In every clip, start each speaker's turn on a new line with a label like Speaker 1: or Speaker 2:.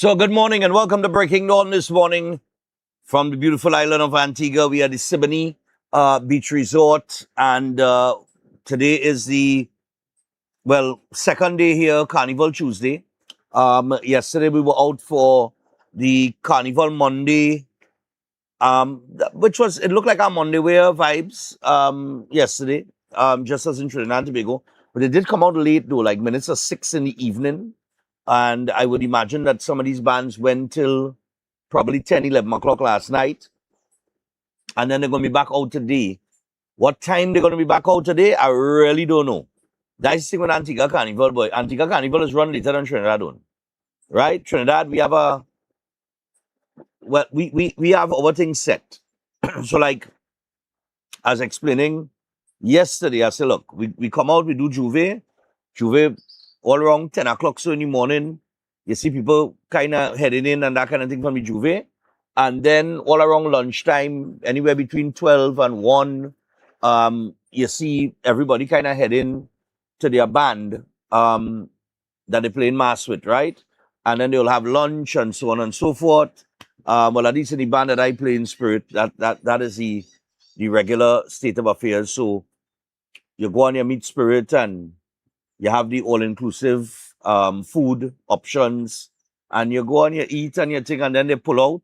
Speaker 1: So good morning and welcome to Breaking Dawn this morning from the beautiful island of Antigua. We are the Siboney Beach Resort, and today is the, second day here, Carnival Tuesday. Yesterday we were out for the Carnival Monday, it looked like our Monday wear vibes yesterday, just as in Trinidad and Tobago. But it did come out late though, like minutes of 6 in the evening. And I would imagine that some of these bands went till probably 10, 11 o'clock last night. And then they're going to be back out today. What time they're going to be back out today, I really don't know. That's the thing with Antigua Carnival, boy. Antigua Carnival is run later than Trinidad, right? Trinidad, we have we have our things set. So like, I was explaining yesterday, I said, look, we come out, we do Juve all around 10 o'clock so in the morning. You see people kind of heading in and that kind of thing from the Juve. And then all around lunchtime, anywhere between 12 and 1, you see everybody kind of heading to their band that they're playing mass with, right? And then they'll have lunch and so on and so forth. Well, at least in the band that I play in Spirit, that is the regular state of affairs. So you go and you meet Spirit and you have the all-inclusive food options, and you go and you eat and you think, and then they pull out.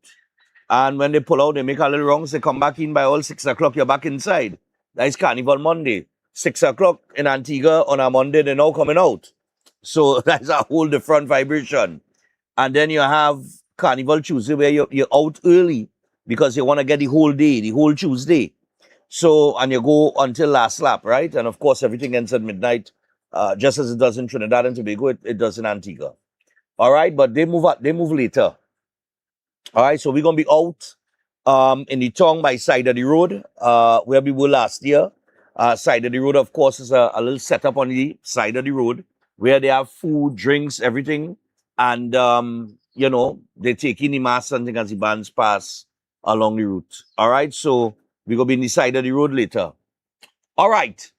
Speaker 1: And when they pull out, they make a little wrongs. They come back in by all 6 o'clock. You're back inside. That is Carnival Monday. 6 o'clock in Antigua on a Monday, they're now coming out. So that's a whole different vibration. And then you have Carnival Tuesday where you're out early because you want to get the whole day, the whole Tuesday. So, and you go until last lap, right? And of course, everything ends at midnight. Just as it does in Trinidad and Tobago, it does in Antigua. All right, but they move later. All right, so we're gonna be out in the tongue by side of the road, where we were last year. Side of the road, of course, is a little setup on the side of the road where they have food, drinks, everything, and they take in the mass and things as the bands pass along the route. All right, so we're gonna be in the side of the road later. All right.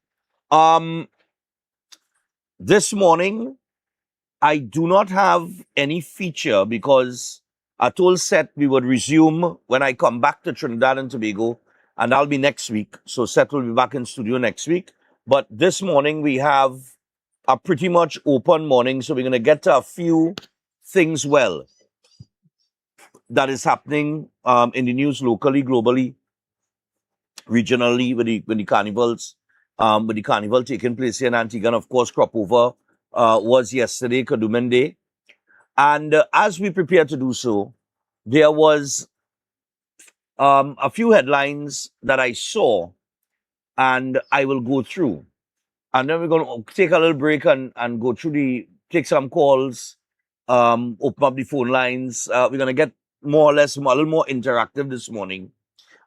Speaker 1: This morning, I do not have any feature because I told Seth we would resume when I come back to Trinidad and Tobago, and that'll be next week. So Seth will be back in studio next week. But this morning, we have a pretty much open morning, so we're going to get to a few things that is happening in the news locally, globally, regionally with the carnivals. With the carnival taking place here in Antigua, and of course, crop over was yesterday, Kadumen Day. And as we prepare to do so, there was a few headlines that I saw, and I will go through. And then we're going to take a little break and go through take some calls, open up the phone lines. We're going to get more or less a little more interactive this morning.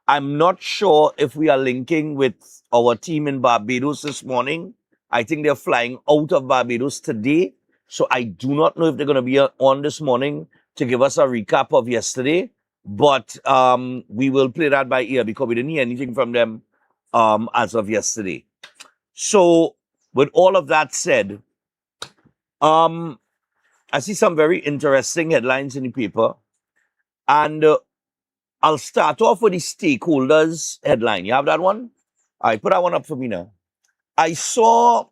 Speaker 1: I'm not sure if we are linking with our team in Barbados this morning. I think they're flying out of Barbados today. So I do not know if they're going to be on this morning to give us a recap of yesterday. But we will play that by ear because we didn't hear anything from them as of yesterday. So with all of that said, I see some very interesting headlines in the paper. And I'll start off with the stakeholders headline. You have that one? All right, put that one up for me now. I saw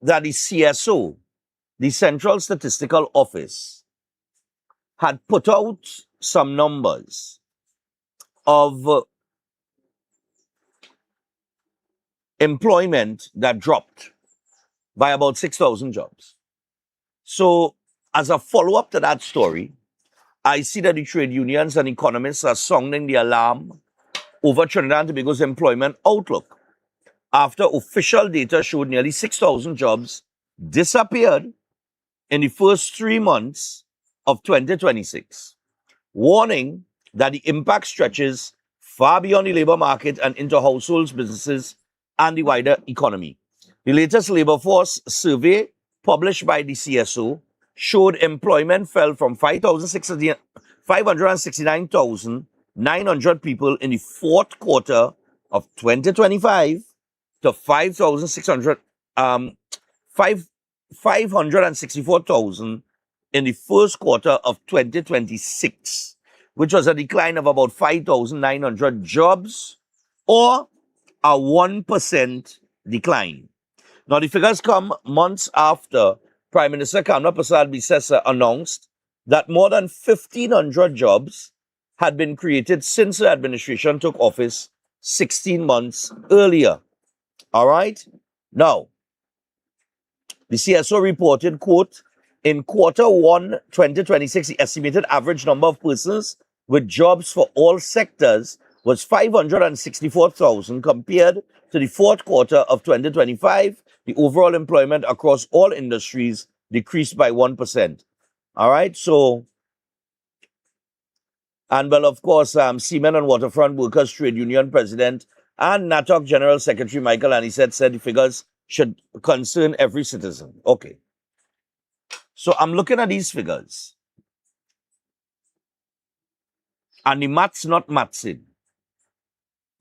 Speaker 1: that the CSO, the Central Statistical Office, had put out some numbers of employment that dropped by about 6,000 jobs. So as a follow-up to that story, I see that the trade unions and economists are sounding the alarm over Trinidad and Tobago's employment outlook after official data showed nearly 6,000 jobs disappeared in the first 3 months of 2026, warning that the impact stretches far beyond the labor market and into households, businesses, and the wider economy. The latest labor force survey published by the CSO showed employment fell from 569,900 people in the fourth quarter of 2025 to 564,000 in the first quarter of 2026, which was a decline of about 5,900 jobs, or a 1% decline. Now, the figures come months after Prime Minister Kamla Prasad Bisesa announced that more than 1,500 jobs had been created since the administration took office 16 months earlier. All right? Now, the CSO reported, quote, in quarter 1, 2026, the estimated average number of persons with jobs for all sectors was 564,000 compared to the fourth quarter of 2025. The overall employment across all industries decreased by 1%. All right, so, and well, of course, Seamen and Waterfront Workers Trade Union President and NATOC General Secretary Michael Anisette said the figures should concern every citizen. Okay. So I'm looking at these figures. And the math's not mathsing.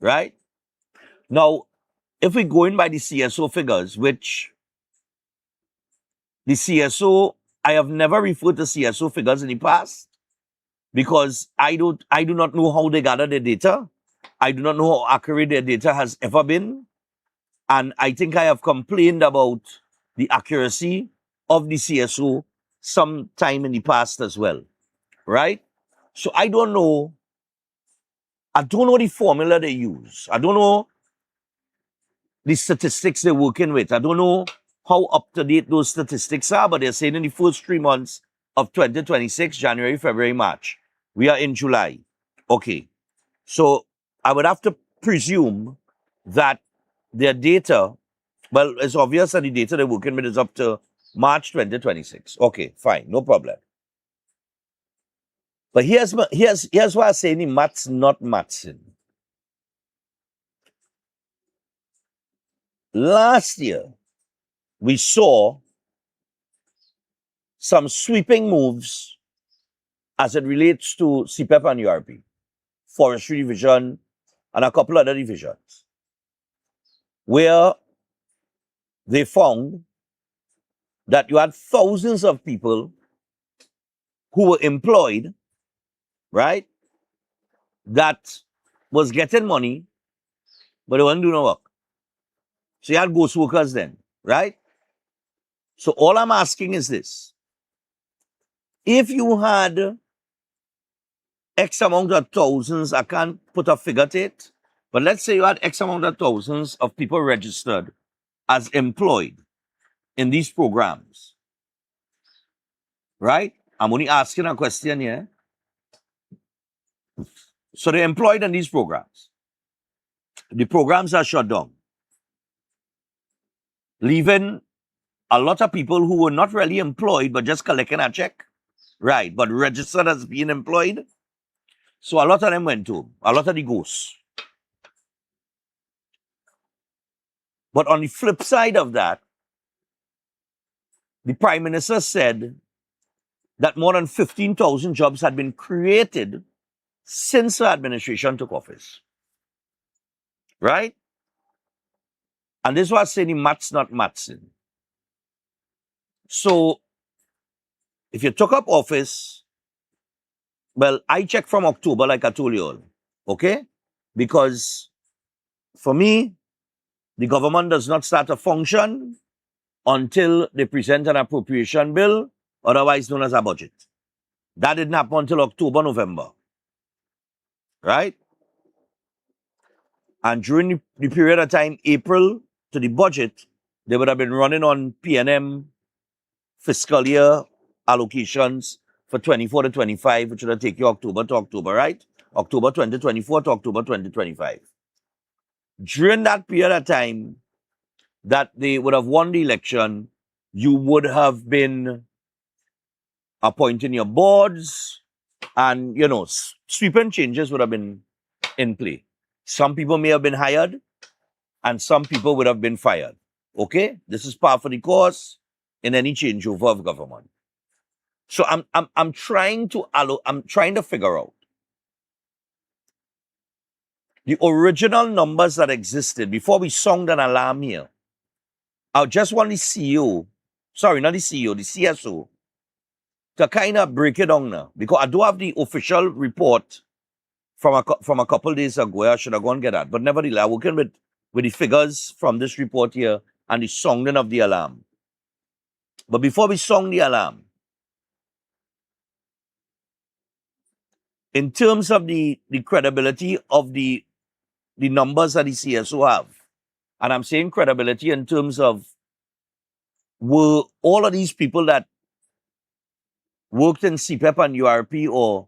Speaker 1: Right? Now, if we go in by the CSO figures, which the CSO, I have never referred to CSO figures in the past because I do not know how they gather their data. I do not know how accurate their data has ever been. And I think I have complained about the accuracy of the CSO sometime in the past as well. Right? So I don't know the formula they use. I don't know the statistics they're working with. I don't know how up-to-date those statistics are, but they're saying in the first 3 months of 2026, January, February, March. We are in July. Okay. So I would have to presume that their data, well, it's obvious that the data they're working with is up to March 2026. Okay, fine, no problem. But here's why I'm saying the math's not mathsing. Last year, we saw some sweeping moves as it relates to CPEP and URP, Forestry Division, and a couple other divisions, where they found that you had thousands of people who were employed, right, that was getting money, but they weren't doing no work. So you had ghost workers then, right? So all I'm asking is this. If you had X amount of thousands, I can't put a figure to it, but let's say you had X amount of thousands of people registered as employed in these programs, right? I'm only asking a question here. So they're employed in these programs. The programs are shut down, leaving a lot of people who were not really employed, but just collecting a check, right? But registered as being employed. So a lot of them went to, a lot of the ghosts. But on the flip side of that, the Prime Minister said that more than 15,000 jobs had been created since the administration took office. Right? And this was saying the math's not mathsing. So, if you took up office, well, I checked from October, like I told you all, okay? Because for me, the government does not start to function until they present an appropriation bill, otherwise known as a budget. That didn't happen until October, November. Right? And during the period of time, April to the budget, they would have been running on PNM fiscal year allocations for 24 to 25, which would take you October to October, right? October 2024 to October 2025. During that period of time that they would have won the election, you would have been appointing your boards and, sweeping changes would have been in play. Some people may have been hired and some people would have been fired. Okay? This is par for the course in any changeover of government. So I'm trying to figure out the original numbers that existed before we sound an alarm here. I just want the CEO, sorry, not the CEO, the CSO, to kind of break it down now, because I do have the official report from a couple days ago. I should have gone and get that. But nevertheless, I'm working with the figures from this report here and the sounding of the alarm. But before we sound the alarm, in terms of the credibility of the numbers that the CSO have, and I'm saying credibility in terms of, were all of these people that worked in CPEP and URP or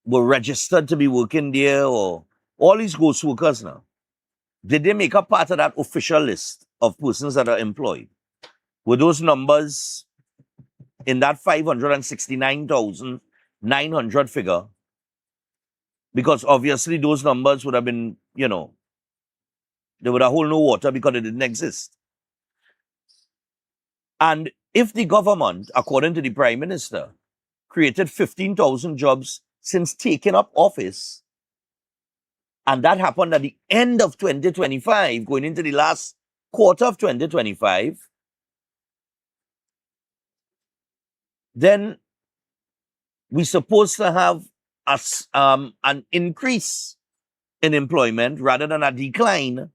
Speaker 1: were registered to be working there, or all these ghost workers now, did they make up part of that official list of persons that are employed? Were those numbers in that 569,900 figure? Because obviously those numbers would have been, they would have hold no water because it didn't exist. And if the government, according to the Prime Minister, created 15,000 jobs since taking up office, and that happened at the end of 2025, going into the last quarter of 2025, then we're supposed to have an increase in employment rather than a decline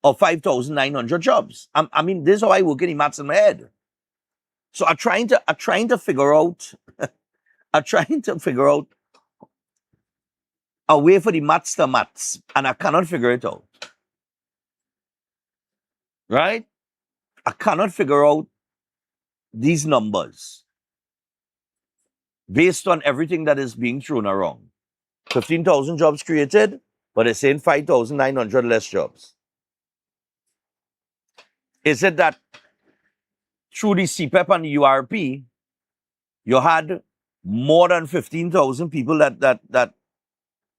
Speaker 1: of 5,900 jobs. I mean, this is how I work in the maths in my head. So I'm trying to figure out, a way for the maths to maths, and I cannot figure it out. Right? I cannot figure out these numbers based on everything that is being thrown around. 15,000 jobs created, but they're saying 5,900 less jobs. Is it that through the CPEP and the URP, you had more than 15,000 people that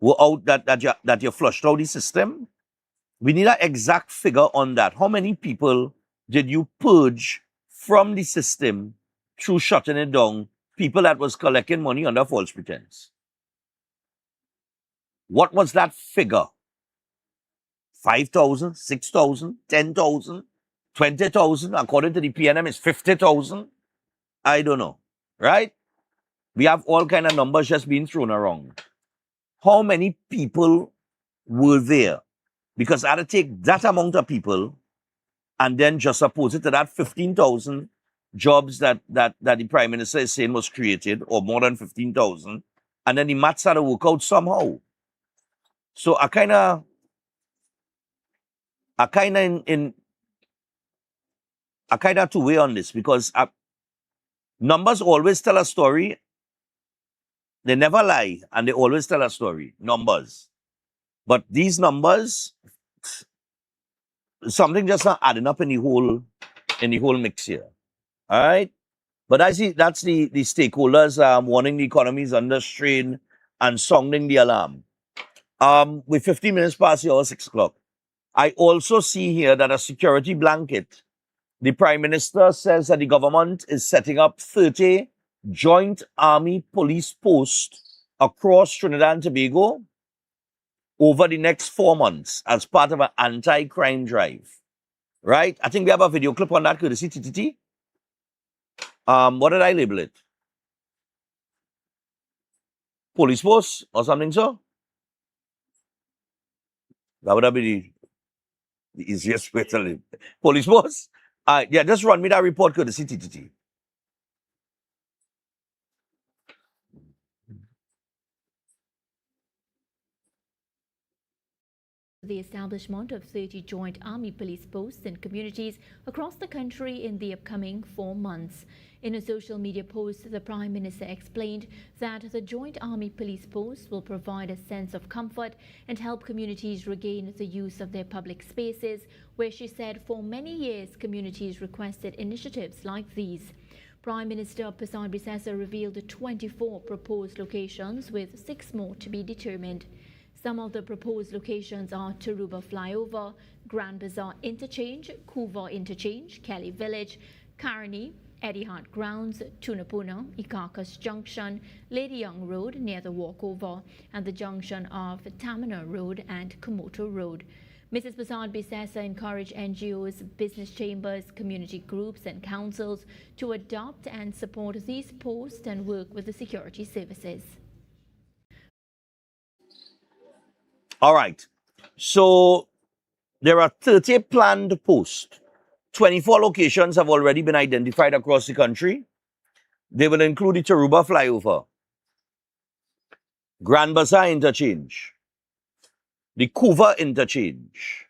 Speaker 1: were out, that you flushed out the system? We need an exact figure on that. How many people did you purge from the system through shutting it down? People that was collecting money under false pretense. What was that figure? 5,000, 6,000, 10,000, 20,000? According to the PNM, it's 50,000. I don't know, right? We have all kind of numbers just being thrown around. How many people were there? Because I had to take that amount of people and then just oppose it to that 15,000 jobs that the Prime Minister is saying was created, or more than 15,000, and then the maths had to work out somehow. So I kind of two-way on this, because numbers always tell a story. They never lie, and they always tell a story. Numbers, but these numbers, something just not adding up in the whole mix here. All right, but I see that's the stakeholders warning the economy is under strain and sounding the alarm. With 15 minutes past the hour, 6 o'clock. I also see here that a security blanket. The Prime Minister says that the government is setting up 30 joint army police posts across Trinidad and Tobago over the next 4 months as part of an anti-crime drive. Right? I think we have a video clip on that, courtesy TTT. What did I label it? Police post or something, so? That would be the easiest way to live. Police post? Yeah, just run me that report, courtesy TTT.
Speaker 2: The establishment of 30 joint army police posts in communities across the country in the upcoming 4 months. In a social media post, the Prime Minister explained that the joint army police posts will provide a sense of comfort and help communities regain the use of their public spaces, where she said for many years communities requested initiatives like these. Prime Minister Stephan Reis revealed 24 proposed locations, with 6 more to be determined. Some of the proposed locations are Taruba Flyover, Grand Bazaar Interchange, Kuva Interchange, Kelly Village, Carney, Etihad Grounds, Tunapuna, Ikakas Junction, Lady Young Road near the walkover, and the junction of Tamina Road and Komoto Road. Mrs. Prasad Bisesa encouraged NGOs, business chambers, community groups and councils to adopt and support these posts and work with the security services.
Speaker 1: All right. So there are 30 planned posts. 24 locations have already been identified across the country. They will include the Taruba flyover, Grand Bazaar interchange, the Couva interchange,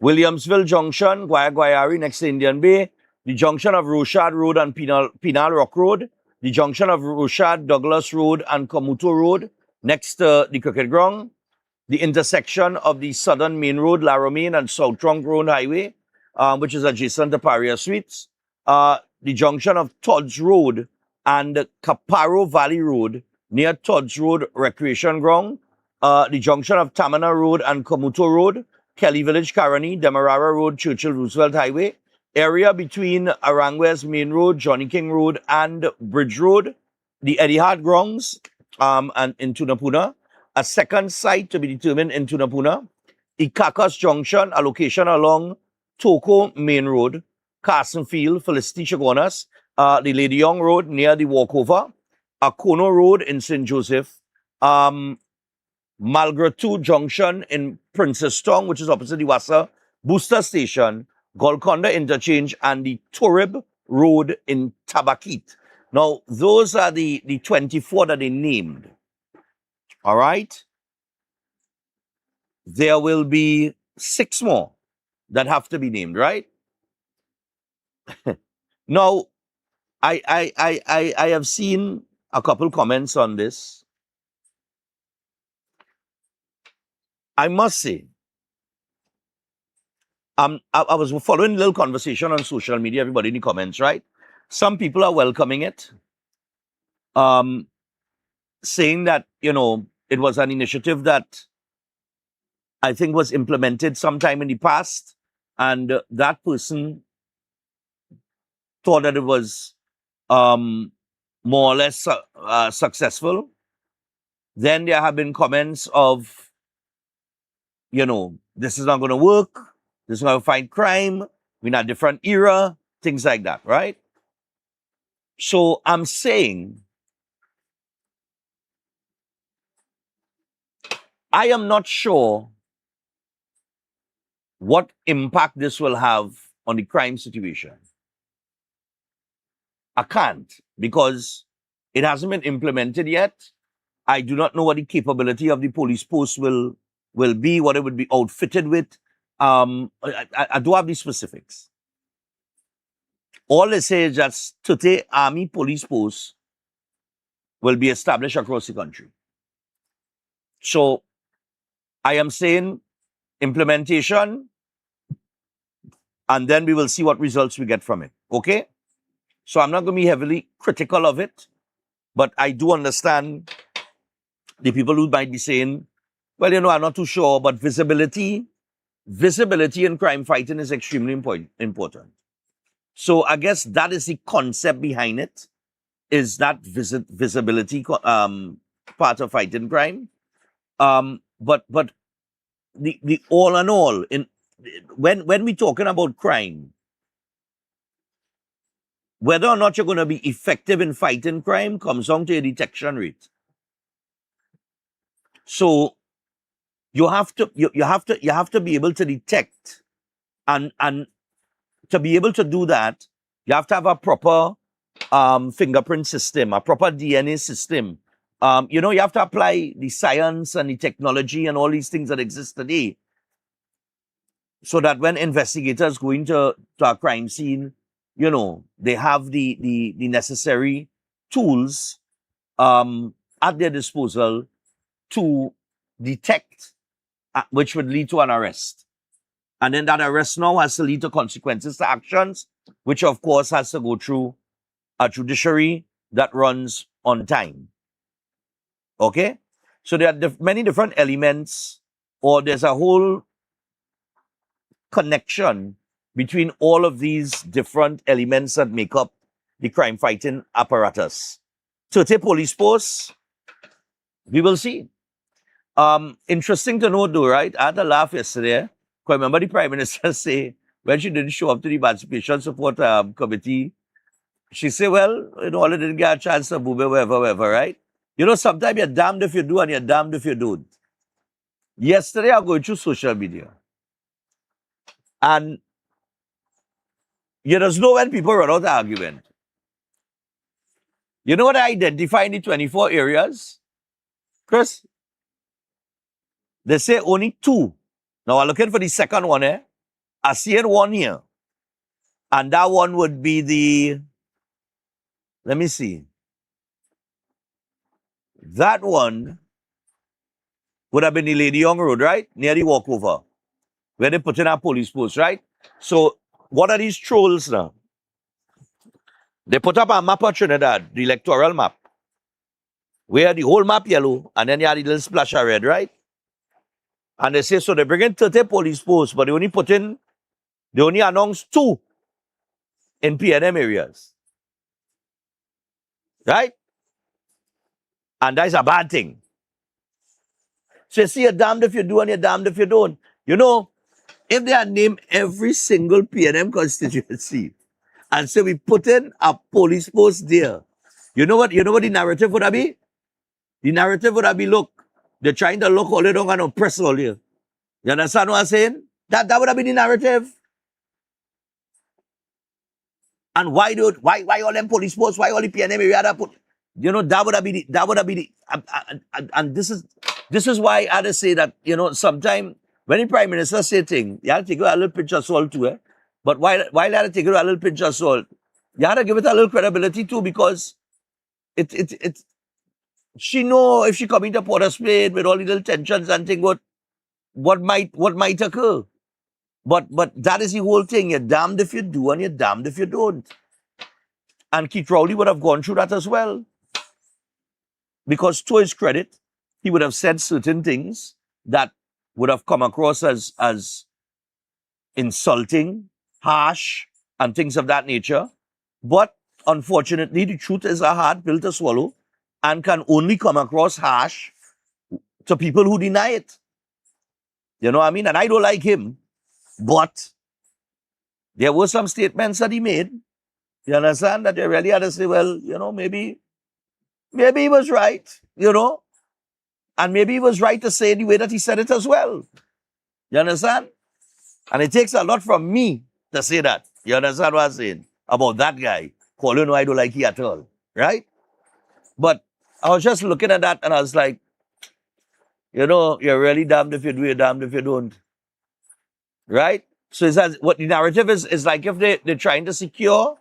Speaker 1: Williamsville Junction, Guayari next to Indian Bay, the junction of Rochard Road and Pinal Rock Road, the junction of Rochard, Douglas Road and Komuto Road next to the Cricket Ground, the intersection of the Southern Main Road, Laramine and South Trunk Road Highway, which is adjacent to Paria Suites, the junction of Todd's Road and Caparo Valley Road near Todd's Road Recreation Ground, the junction of Tamana Road and Komuto Road, Kelly Village, Karani, Demerara Road, Churchill Roosevelt Highway, area between Arangwes Main Road, Johnny King Road and Bridge Road, the Etihad Grounds and in Tunapuna, a second site to be determined in Tunapuna, Ikakas Junction, a location along Toko Main Road, Carson Field, Felicity Chagonas, the Lady Young Road near the walkover, Akono Road in St. Joseph, Malgratu Junction in Princestown, which is opposite the Wassa Booster Station, Golconda Interchange, and the Torib Road in Tabakit. Now, those are the 24 that they named. All right? There will be 6 more that have to be named, right? Now, I have seen a couple comments on this. I must say, I was following a little conversation on social media, everybody in the comments, right? Some people are welcoming it, saying that, you know, it was an initiative that I think was implemented sometime in the past, and that person thought that it was more or less successful. Then there have been comments of, you know, this is not going to work. This is going to fight crime. We're in a different era. Things like that, right? So I'm saying, I am not sure what impact this will have on the crime situation. I can't, because it hasn't been implemented yet. I do not know what the capability of the police post will be, what it would be outfitted with. I do have the specifics. All they say is that 30 army police posts will be established across the country. So I am saying implementation, and then we will see what results we get from it. Okay? So I'm not going to be heavily critical of it, but I do understand the people who might be saying, well, you know, I'm not too sure, but visibility in crime fighting is extremely important. So I guess that is the concept behind it, is that visibility part of fighting crime. But the all in all, when we're talking about crime, whether or not you're going to be effective in fighting crime comes down to your detection rate. So you have to be able to detect, and to be able to do that, you have to have a proper fingerprint system, a proper DNA system. You know, you have to apply the science and the technology and all these things that exist today, so that when investigators go into a crime scene, you know, they have the necessary tools at their disposal to detect, which would lead to an arrest. And then that arrest now has to lead to consequences, to actions, which of course has to go through a judiciary that runs on time. Okay? So there are many different elements, or there's a whole connection between all of these different elements that make up the crime fighting apparatus. 30 police posts, we will see. Interesting to note though, right? I had a laugh yesterday. Because remember the Prime Minister say, when she didn't show up to the Emancipation Support Committee, she said, well, all didn't get a chance to move it, wherever, right? Sometimes you're damned if you do and you're damned if you don't. Yesterday, I was going through social media. And you just know when people run out of argument. You know what I identify in the 24 areas? Chris, they say only 2. Now, I'm looking for the second one, eh? I see it one here. And that one would be the, let me see. That one would have been the Lady Young Road, right? Near the walkover, where they put in a police post, right? So, what are these trolls now? They put up a map of Trinidad, the electoral map, where the whole map yellow, and then you have the little splash of red, right? And they say, so they bring in 30 police posts, but they only announce 2 in PNM areas. Right? And that's a bad thing. So you see, you're damned if you do and you're damned if you don't. If they had named every single PNM constituency and say we put in a police post there, you know what the narrative would have been? The narrative would have been, look, they're trying to look all the down and oppress all here. You understand what I'm saying? That would have been the narrative. And why all them police posts? Why all the PNM area that put? That would have been the, and this is why I just say that, sometimes when the Prime Minister say things, you have to take it with a little pinch of salt too, eh? But while you have to take it with a little pinch of salt, you have to give it a little credibility too, because she know if she come into Port of Spain with all the little tensions and things, what might occur. But that is the whole thing. You're damned if you do and you're damned if you don't. And Keith Rowley would have gone through that as well. Because to his credit, he would have said certain things that would have come across as insulting, harsh, and things of that nature. But unfortunately, the truth is a hard pill to swallow and can only come across harsh to people who deny it. You know what I mean? And I don't like him. But there were some statements that he made. You understand? That you really had to say, well, maybe he was right, and maybe he was right to say the way that he said it as well. You understand? And it takes a lot from me to say that. You understand what I'm saying? About that guy. Colin, I don't like he at all. Right? But I was just looking at that and I was like, you're really damned if you do, you're damned if you don't. Right? So it's as, what the narrative is like if they're trying to secure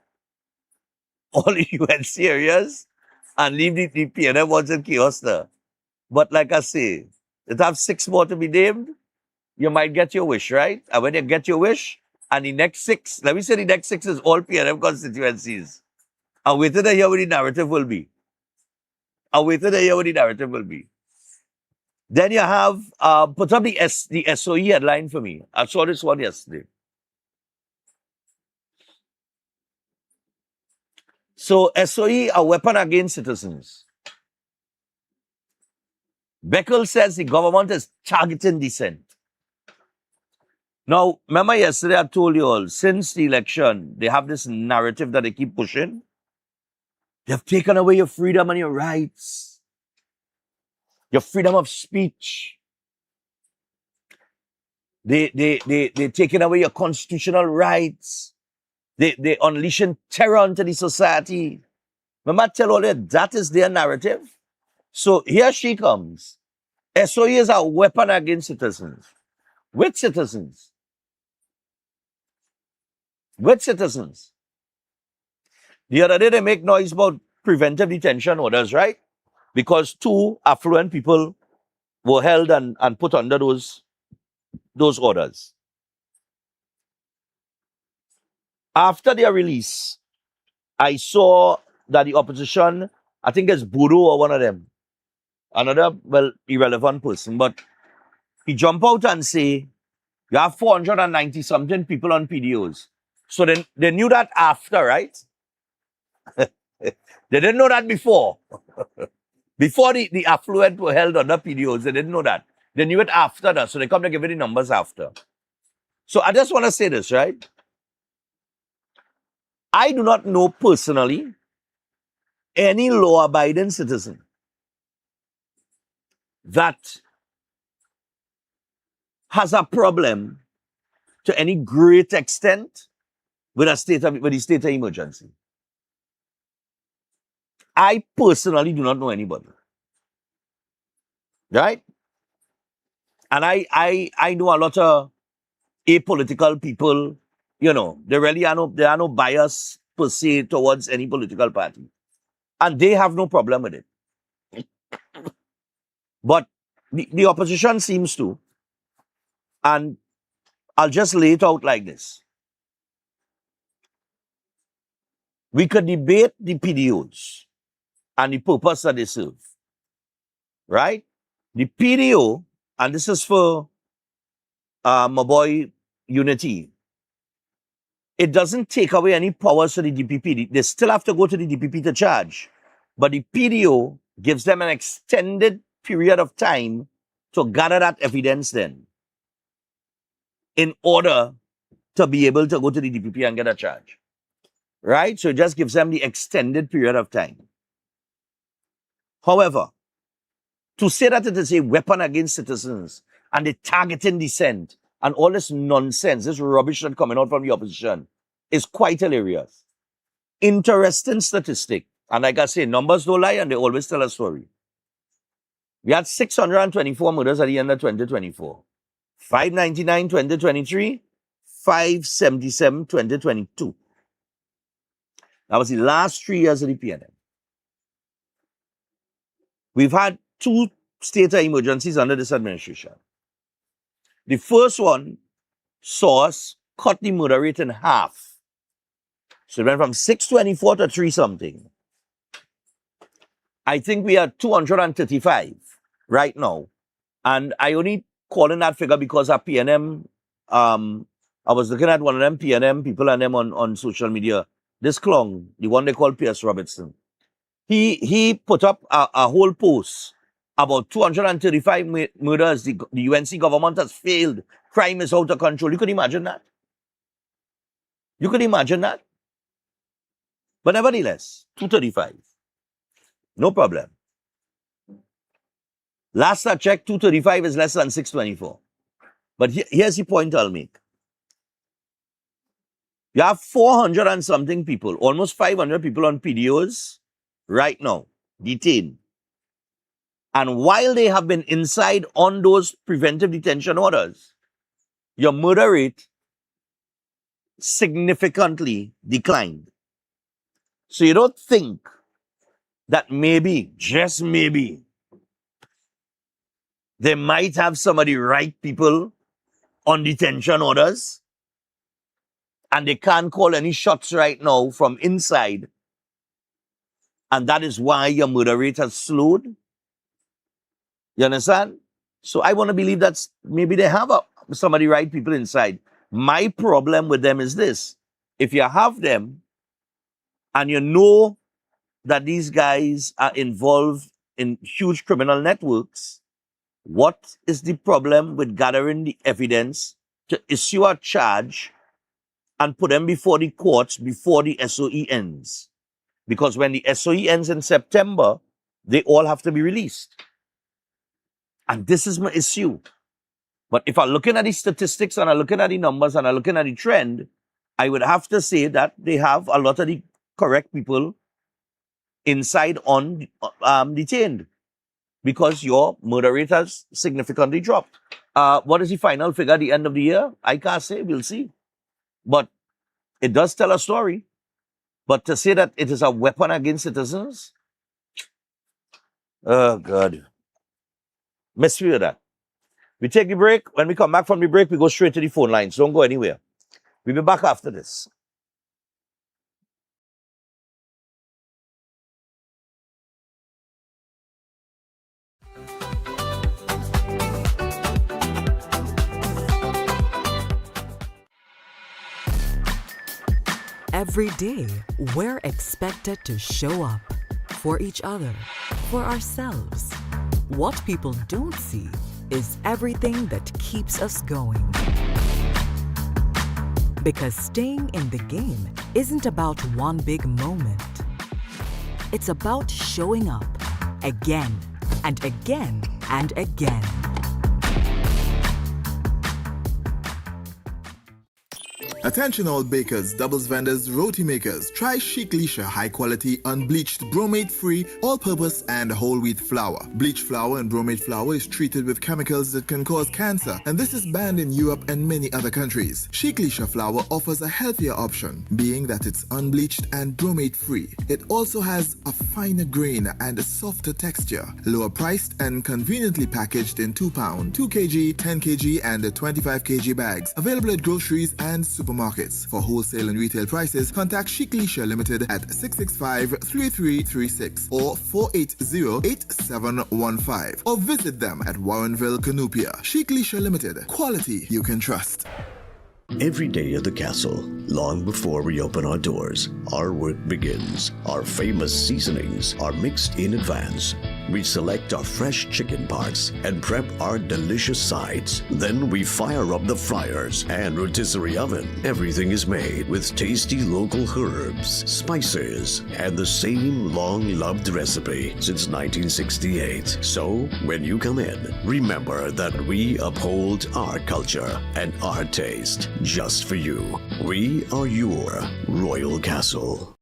Speaker 1: all the UNC areas and leave the PNM ones in chaos there. But like I say, it have 6 more to be named, you might get your wish, right? And when you get your wish, and the next 6, let me say the next 6 is all PNM constituencies. I'll wait till I hear what the narrative will be. Then you have, put up the SOE headline for me. I saw this one yesterday. So SOE, a weapon against citizens. Beckel says the government is targeting dissent. Now, remember yesterday I told you all, since the election, they have this narrative that they keep pushing. They've taken away your freedom and your rights. Your freedom of speech. They're taking away your constitutional rights. They're unleashing terror into the society. Remember I tell all that is their narrative. So here she comes. SOE is a weapon against citizens. Which citizens? Which citizens? The other day they make noise about preventive detention orders, right? Because 2 affluent people were held and put under those orders. After their release, I saw that the opposition, I think it's Bodo or one of them, another, irrelevant person, but he jump out and say, you have 490 something people on PDOs. So they knew that after, right? They didn't know that before. Before the affluent were held under PDOs, they didn't know that. They knew it after that, so they come to give it the numbers after. So I just want to say this, right? I do not know personally any law-abiding citizen that has a problem to any great extent with the state of emergency. I personally do not know anybody, right? And I know a lot of apolitical people. You know, there are no bias per se towards any political party, and they have no problem with it. But the opposition seems to, and I'll just lay it out like this. We could debate the PDOs and the purpose that they serve, right? The PDO, and this is for my boy Unity, it doesn't take away any powers to the DPP. They still have to go to the DPP to charge. But the PDO gives them an extended period of time to gather that evidence then in order to be able to go to the DPP and get a charge. Right? So it just gives them the extended period of time. However, to say that it is a weapon against citizens and the targeting dissent and all this nonsense, this rubbish that's coming out from the opposition is quite hilarious. Interesting statistic. And like I say, numbers don't lie and they always tell a story. We had 624 murders at the end of 2024. 599 2023, 577 2022. That was the last 3 years of the PNM. We've had 2 state of emergencies under this administration. The first one saw us cut the murder rate in half. So it went from 624 to 3 something. I think we are 235 right now. And I only calling that figure because our PNM, I was looking at one of them PNM people and them on social media. This clown, the one they call Pierce Robertson. He put up a whole post about 235 murders. The UNC government has failed. Crime is out of control. You could imagine that? You could imagine that? But nevertheless, 235. No problem. Last I checked, 235 is less than 624. But here's the point I'll make. You have 400 and something people, almost 500 people on PDOs right now, detained. And while they have been inside on those preventive detention orders, your murder rate significantly declined. So you don't think that maybe, just maybe, they might have some of the right people on detention orders and they can't call any shots right now from inside, and that is why your murder rate has slowed? You understand? So I want to believe that maybe they have some of the right people inside. My problem with them is this. If you have them and you know that these guys are involved in huge criminal networks, what is the problem with gathering the evidence to issue a charge and put them before the courts before the SOE ends? Because when the SOE ends in September, they all have to be released. And this is my issue. But if I'm looking at the statistics and I'm looking at the numbers and I'm looking at the trend, I would have to say that they have a lot of the correct people inside on detained, because your murder rate has significantly dropped. What is the final figure at the end of the year? I can't say, we'll see. But it does tell a story. But to say that it is a weapon against citizens, oh God. Mess with that. We take the break. When we come back from the break, we go straight to the phone lines. Don't go anywhere. We'll be back after this.
Speaker 3: Every day, we're expected to show up for each other, for ourselves. What people don't see is everything that keeps us going. Because staying in the game isn't about one big moment. It's about showing up again and again and again.
Speaker 4: Attention all bakers, doubles vendors, roti makers. Try Chic Lisha high-quality, unbleached, bromate-free, all-purpose and whole wheat flour. Bleached flour and bromate flour is treated with chemicals that can cause cancer, and this is banned in Europe and many other countries. Chic Lisha flour offers a healthier option, being that it's unbleached and bromate-free. It also has a finer grain and a softer texture, lower priced and conveniently packaged in 2 pound, 2 kg, 10 kg and 25 kg bags. Available at groceries and supermarkets. For wholesale and retail prices, contact Chic Lisha Limited at 665-3336 or 480-8715 or visit them at Warrenville, Canupia. Chic Lisha Limited. Quality you can trust.
Speaker 5: Every day at the castle, long before we open our doors, our work begins. Our famous seasonings are mixed in advance. We select our fresh chicken parts and prep our delicious sides. Then we fire up the fryers and rotisserie oven. Everything is made with tasty local herbs, spices, and the same long-loved recipe since 1968. So, when you come in, remember that we uphold our culture and our taste just for you. We are your Royal Castle.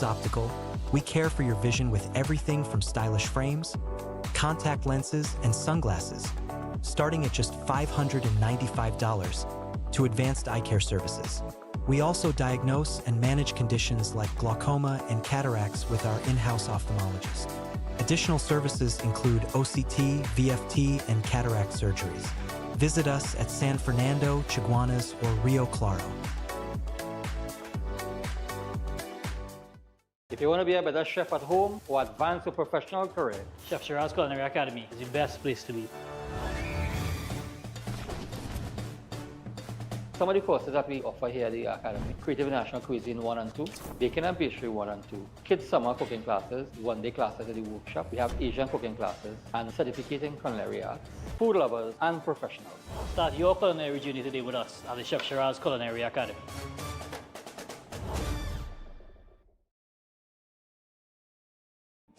Speaker 6: Optical, we care for your vision with everything from stylish frames, contact lenses, and sunglasses, starting at just $595 to advanced eye care services. We also diagnose and manage conditions like glaucoma and cataracts with our in-house ophthalmologist. Additional services include OCT, VFT, and cataract surgeries. Visit us at San Fernando, Chaguanas, or Rio Claro.
Speaker 7: If you want to be a better chef at home or advance your professional career,
Speaker 8: Chef Shiraz Culinary Academy is the best place to be.
Speaker 7: some of the courses that we offer here at the Academy: Creative National Cuisine 1 and 2, Baking and Pastry 1 and 2, Kids Summer Cooking Classes, one-day classes at the workshop. We have Asian cooking classes and certificate in culinary arts, food lovers and professionals.
Speaker 8: Start your culinary journey today with us at the Chef Shiraz Culinary Academy.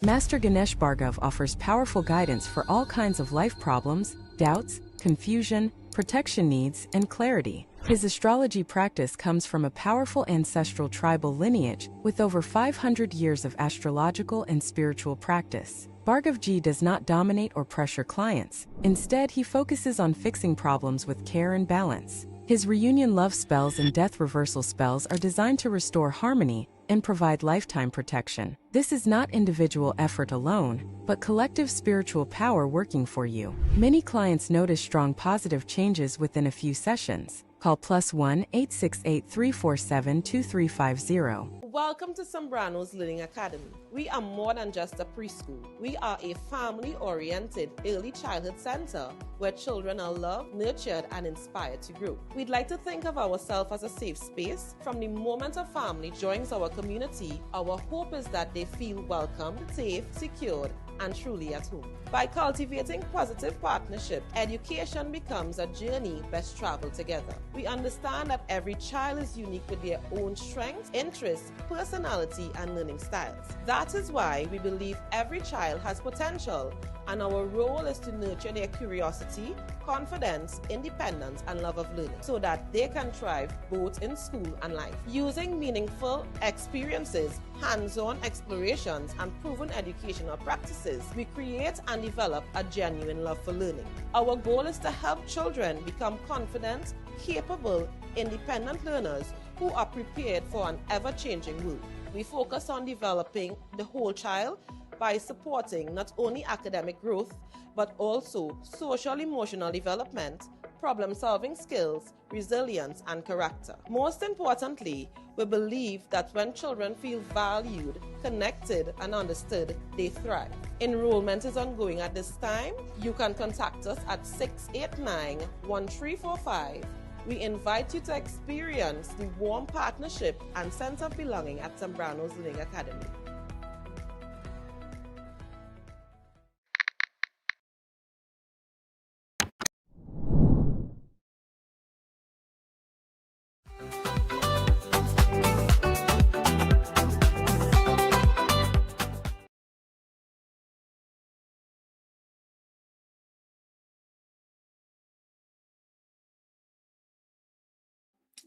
Speaker 3: Master Ganesh Bhargav offers powerful guidance for all kinds of life problems, doubts, confusion, protection needs, and clarity. His astrology practice comes from a powerful ancestral tribal lineage with over 500 years of astrological and spiritual practice. Bhargavji does not dominate or pressure clients. Instead, he focuses on fixing problems with care and balance. His reunion love spells and death reversal spells are designed to restore harmony and provide lifetime protection. This is not individual effort alone, but collective spiritual power working for you. Many clients notice strong positive changes within a few sessions. Call +1 868 347 2350.
Speaker 9: Welcome to Zambrano's Learning Academy. We are more than just a preschool. We are a family-oriented early childhood center where children are loved, nurtured, and inspired to grow. We'd like to think of ourselves as a safe space. From the moment a family joins our community, our hope is that they feel welcomed, safe, secured, and truly at home. By cultivating positive partnership, education becomes a journey best traveled together. We understand that every child is unique with their own strengths, interests, personality, and learning styles. That is why we believe every child has potential, and our role is to nurture their curiosity, confidence, independence, and love of learning so that they can thrive both in school and life. Using meaningful experiences, hands-on explorations, and proven educational practices, we create and develop a genuine love for learning. Our goal is to help children become confident, capable, independent learners who are prepared for an ever-changing world. We focus on developing the whole child by supporting not only academic growth, but also social emotional development, problem-solving skills, resilience, and character. Most importantly, we believe that when children feel valued, connected, and understood, they thrive. Enrollment is ongoing at this time. You can contact us at 689-1345. We invite you to experience the warm partnership and sense of belonging at Zambrano's Learning Academy.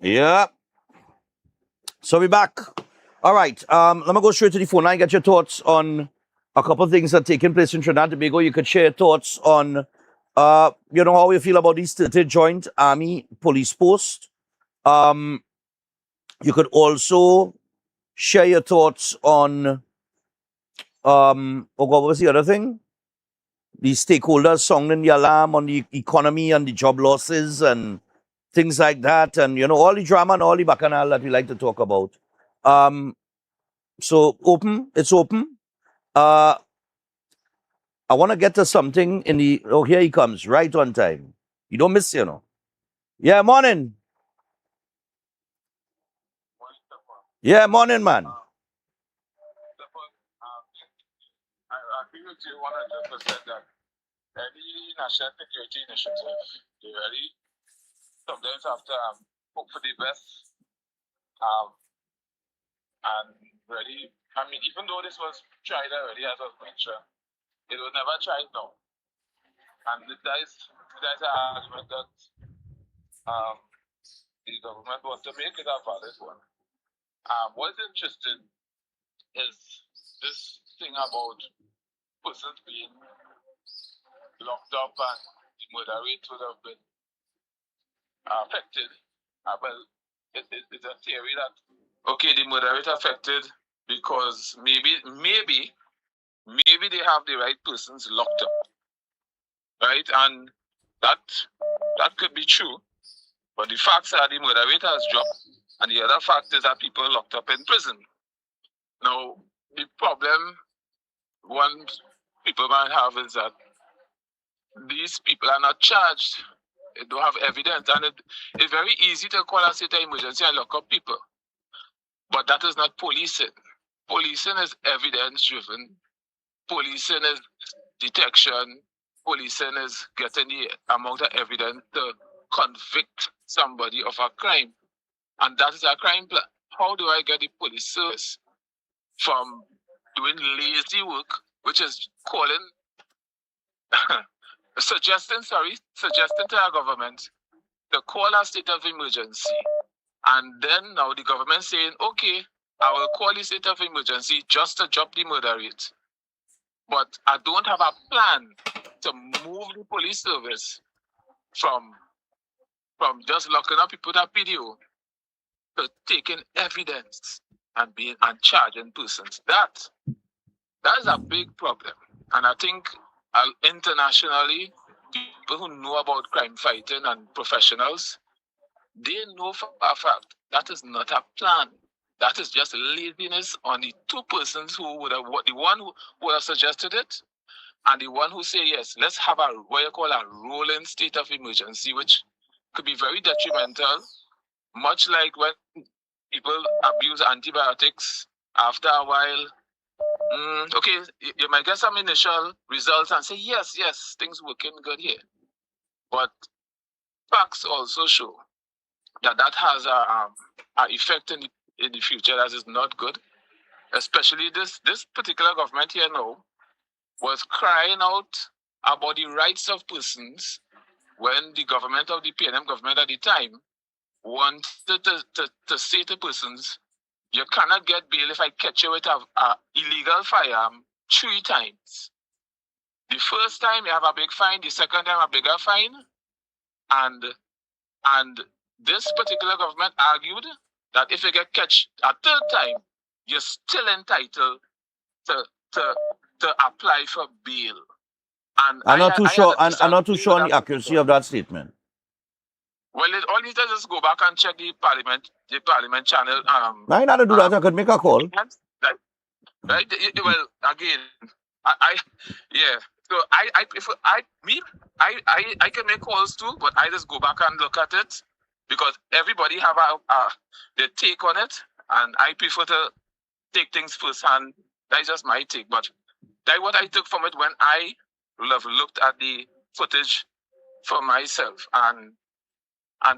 Speaker 1: Yeah. So we're back. All right. Let me go straight to the phone line. Get your thoughts on a couple of things that are taking place in Trinidad and Tobago. You could share your thoughts on, how you feel about these 30 joint army police posts. You could also share your thoughts on, oh God, what was the other thing? The stakeholders sounding the alarm on the economy and the job losses and things like that, and all the drama and all the bacchanal that we like to talk about. So it's open. I want to get to something in the. Oh, here he comes, right on time. You don't miss, Yeah, morning. Yeah, morning, man.
Speaker 10: I agree with you 100% that any national security initiative, they really sometimes have to hope for the best. And really, I mean, even though this was tried already, as I mentioned, it was never tried now. And that is an argument that the government wants to make it a valid one. What's interesting is this thing about persons being locked up and the murder rate would have been affected. Well, it's a theory that, okay, the murder rate affected because maybe they have the right persons locked up, right? And that could be true. But the facts are the murder rate has dropped, and the other fact is that people are locked up in prison. Now, the problem one people might have is that these people are not charged. They don't have evidence, and it's very easy to call a state of emergency and lock up people. But that is not policing. Policing is evidence-driven. Policing is detection. Policing is getting the amount of evidence to convict somebody of a crime. And that is a crime plan. How do I get the police service from doing lazy work, which is suggesting to our government to call a state of emergency. And then now the government saying, okay, I will call the state of emergency just to drop the murder rate. But I don't have a plan to move the police service from just locking up people at PDO to taking evidence and charging persons. That is a big problem. And I think internationally, people who know about crime fighting and professionals, they know for a fact that is not a plan. That is just laziness on the two persons who would have, the one who would have suggested it, and the one who say, yes, let's have a, what you call a rolling state of emergency, which could be very detrimental, much like when people abuse antibiotics. After a while, okay, you might get some initial results and say, yes, things working good here. But facts also show that that has a effect in the future that is not good. Especially this particular government here now was crying out about the rights of persons when the government of the PNM government at the time wanted to say to persons, you cannot get bail if I catch you with a illegal firearm 3 times. The first time you have a big fine, the second time a bigger fine, and this particular government argued that if you get catch a 3rd time, you're still entitled to apply for bail. And
Speaker 1: I'm not too sure. I'm not too sure on
Speaker 10: that
Speaker 1: the accuracy of that statement.
Speaker 10: Well, all you do is just go back and check the parliament channel.
Speaker 1: I not to do that. I could make a call.
Speaker 10: Right? Well, again, yeah. So I prefer I can make calls too, but I just go back and look at it because everybody have their take on it, and I prefer to take things firsthand. That's just my take, but that's what I took from it when I have looked at the footage for myself, and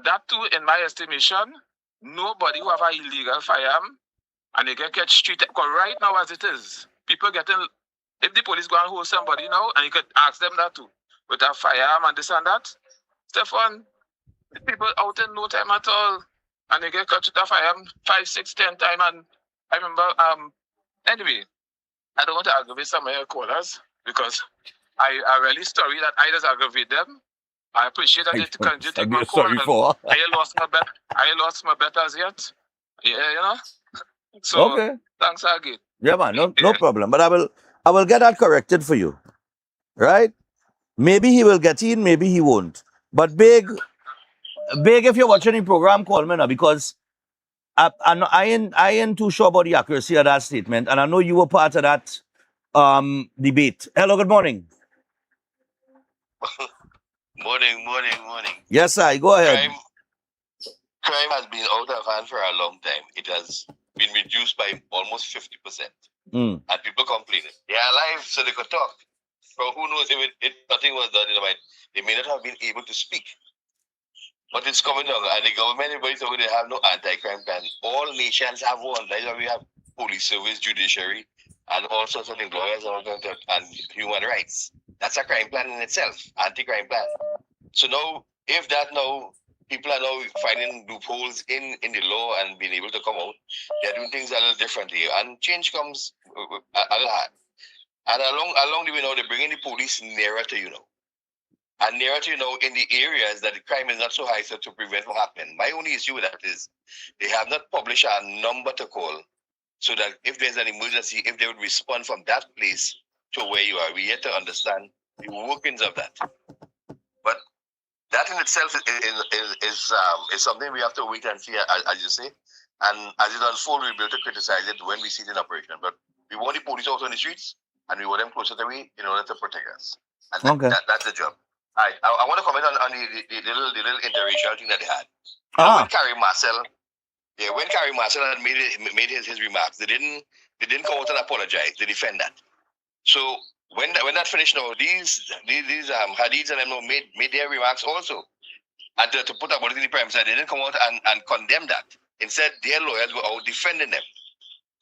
Speaker 10: that too, in my estimation, nobody who have an illegal firearm and they get catch street. Because right now, as it is, people getting, if the police go and hold somebody now, and you could ask them that too, with a firearm and this and that, Stephan, people out in no time at all, and they get caught with a firearm 5, 6, 10 times. And I remember, anyway, I don't want to aggravate some of your callers because I really sorry that I just aggravate them. I appreciate that they continue to take my call. I lost my bet as yet. Yeah, you know. So
Speaker 1: Okay.
Speaker 10: thanks again.
Speaker 1: Yeah, man, no problem. But I will get that corrected for you. Right? Maybe he will get in, maybe he won't. But big, if you're watching the program, call me now because I ain't too sure about the accuracy of that statement, and I know you were part of that debate. Hello, good morning.
Speaker 11: Morning.
Speaker 1: Yes, sir. Go ahead.
Speaker 11: Crime has been out of hand for a long time. It has been reduced by almost 50%. And people complaining. They are alive so they could talk. But who knows if nothing was done in the mind. They may not have been able to speak. But it's coming down. And the government, everybody told they have no anti-crime plan. All nations have one. That's why we have police service, judiciary, and all sorts of things, lawyers and human rights. That's a crime plan in itself, anti-crime plan. So now, if that now, people are now finding loopholes in the law and being able to come out, they're doing things a little differently. And change comes a little hard. And along the way now, they're bringing the police nearer to you now. And nearer to you now in the areas that the crime is not so high so to prevent what happening. My only issue with that is they have not published a number to call so that if there's an emergency, if they would respond from that place to where you are. We yet to understand the workings of that. But that in itself is something we have to wait and see, as you say. And as it unfolds, we'll be able to criticize it when we see it in operation. But we want the police out on the streets, and we want them closer to we in order to protect us. And that's the job. All right, I want to comment on the little interracial thing that they had. When Carrie Marcel had made his remarks, they didn't come out and apologize. They defend that. So when that finished now, these Hadids and them now made their remarks also. And to put about it in the prime side, they didn't come out and condemn that. Instead, their lawyers were out defending them.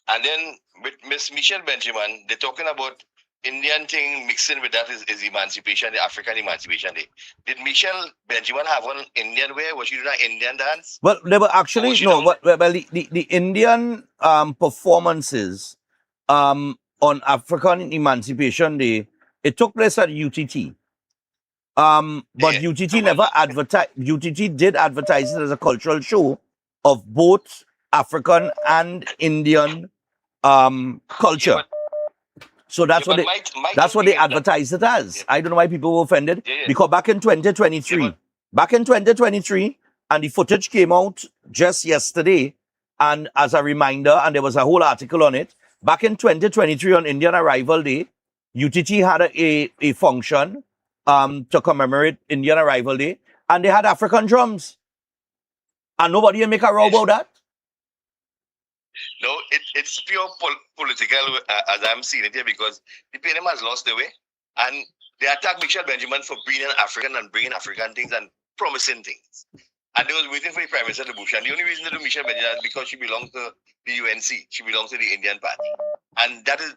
Speaker 11: And then with Miss Michelle Benjamin, they're talking about Indian thing mixing with that is emancipation, the African emancipation day. Did Michelle Benjamin have one Indian wear? Was she doing an Indian dance?
Speaker 1: Well, they were actually no. Well, the Indian performances on African Emancipation Day, it took place at UTT. But UTT never advertised. UTT did advertise it as a cultural show of both African and Indian culture.
Speaker 11: Yeah,
Speaker 1: so that's what they advertised it as. Yeah. I don't know why people were offended because back in 2023, and the footage came out just yesterday, And as a reminder, and there was a whole article on it, back in 2023 on Indian Arrival Day, UTT had a function to commemorate Indian Arrival Day, and they had African drums. And nobody make a row about that?
Speaker 11: No, it's pure political as I'm seeing it here, because the PNM has lost their way. And they attacked Michelle Benjamin for being an African and bringing African things and promising things. And they was waiting for the Prime Minister to push. And the only reason to do Michelle Benjamin is because she belongs to the UNC. She belongs to the Indian Party. And that is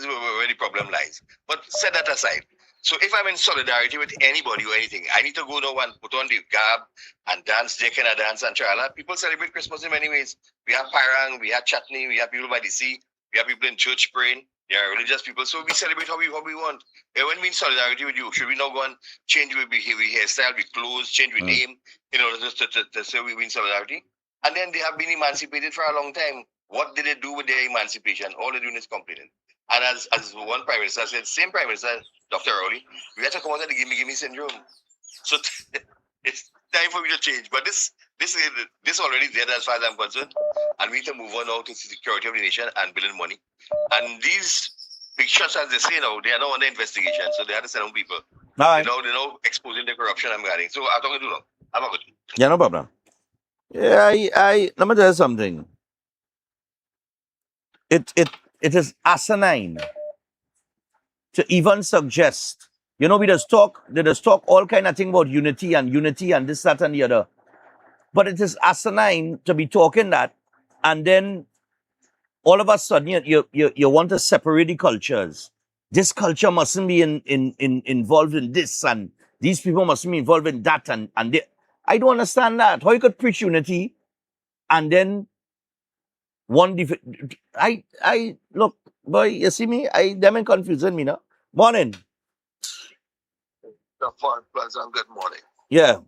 Speaker 11: where the problem lies. But set that aside. So if I'm in solidarity with anybody or anything, I need to go now and put on the garb and dance, Jekena dance and Charala. People celebrate Christmas in many ways. We have Parang, we have Chutney, we have people by the sea, we have people in church praying. They are religious people. So we celebrate how we want. And when we in solidarity with you, should we now go and change with hairstyle, with clothes, change with name, in order to say we in solidarity? And then they have been emancipated for a long time. What did they do with their emancipation? All they're doing is complaining. And as one Prime Minister said, same Prime Minister, Dr. Rowley, we have to come out of the gimme syndrome. So it's time for me to change. But this already there as far as I'm concerned. And we need to move on now to security of the nation and building money. And these big shots, as they say now, they are now under investigation. So they have to send on people.
Speaker 1: Right.
Speaker 11: They're now exposing the corruption I'm getting. So I'm talking too long. I'm not good.
Speaker 1: Yeah, no problem. Yeah, let me tell you something. It is asinine to even suggest, they just talk all kind of thing about unity and this, that, and the other. But it is asinine to be talking that, and then all of a sudden you want to separate the cultures. This culture mustn't be involved in this, and these people mustn't be involved in that, and they, I don't understand that. How you could preach unity and then I look, boy, you see me? Them in confusing me now. Morning.
Speaker 12: Pleasant good morning.
Speaker 1: Yeah.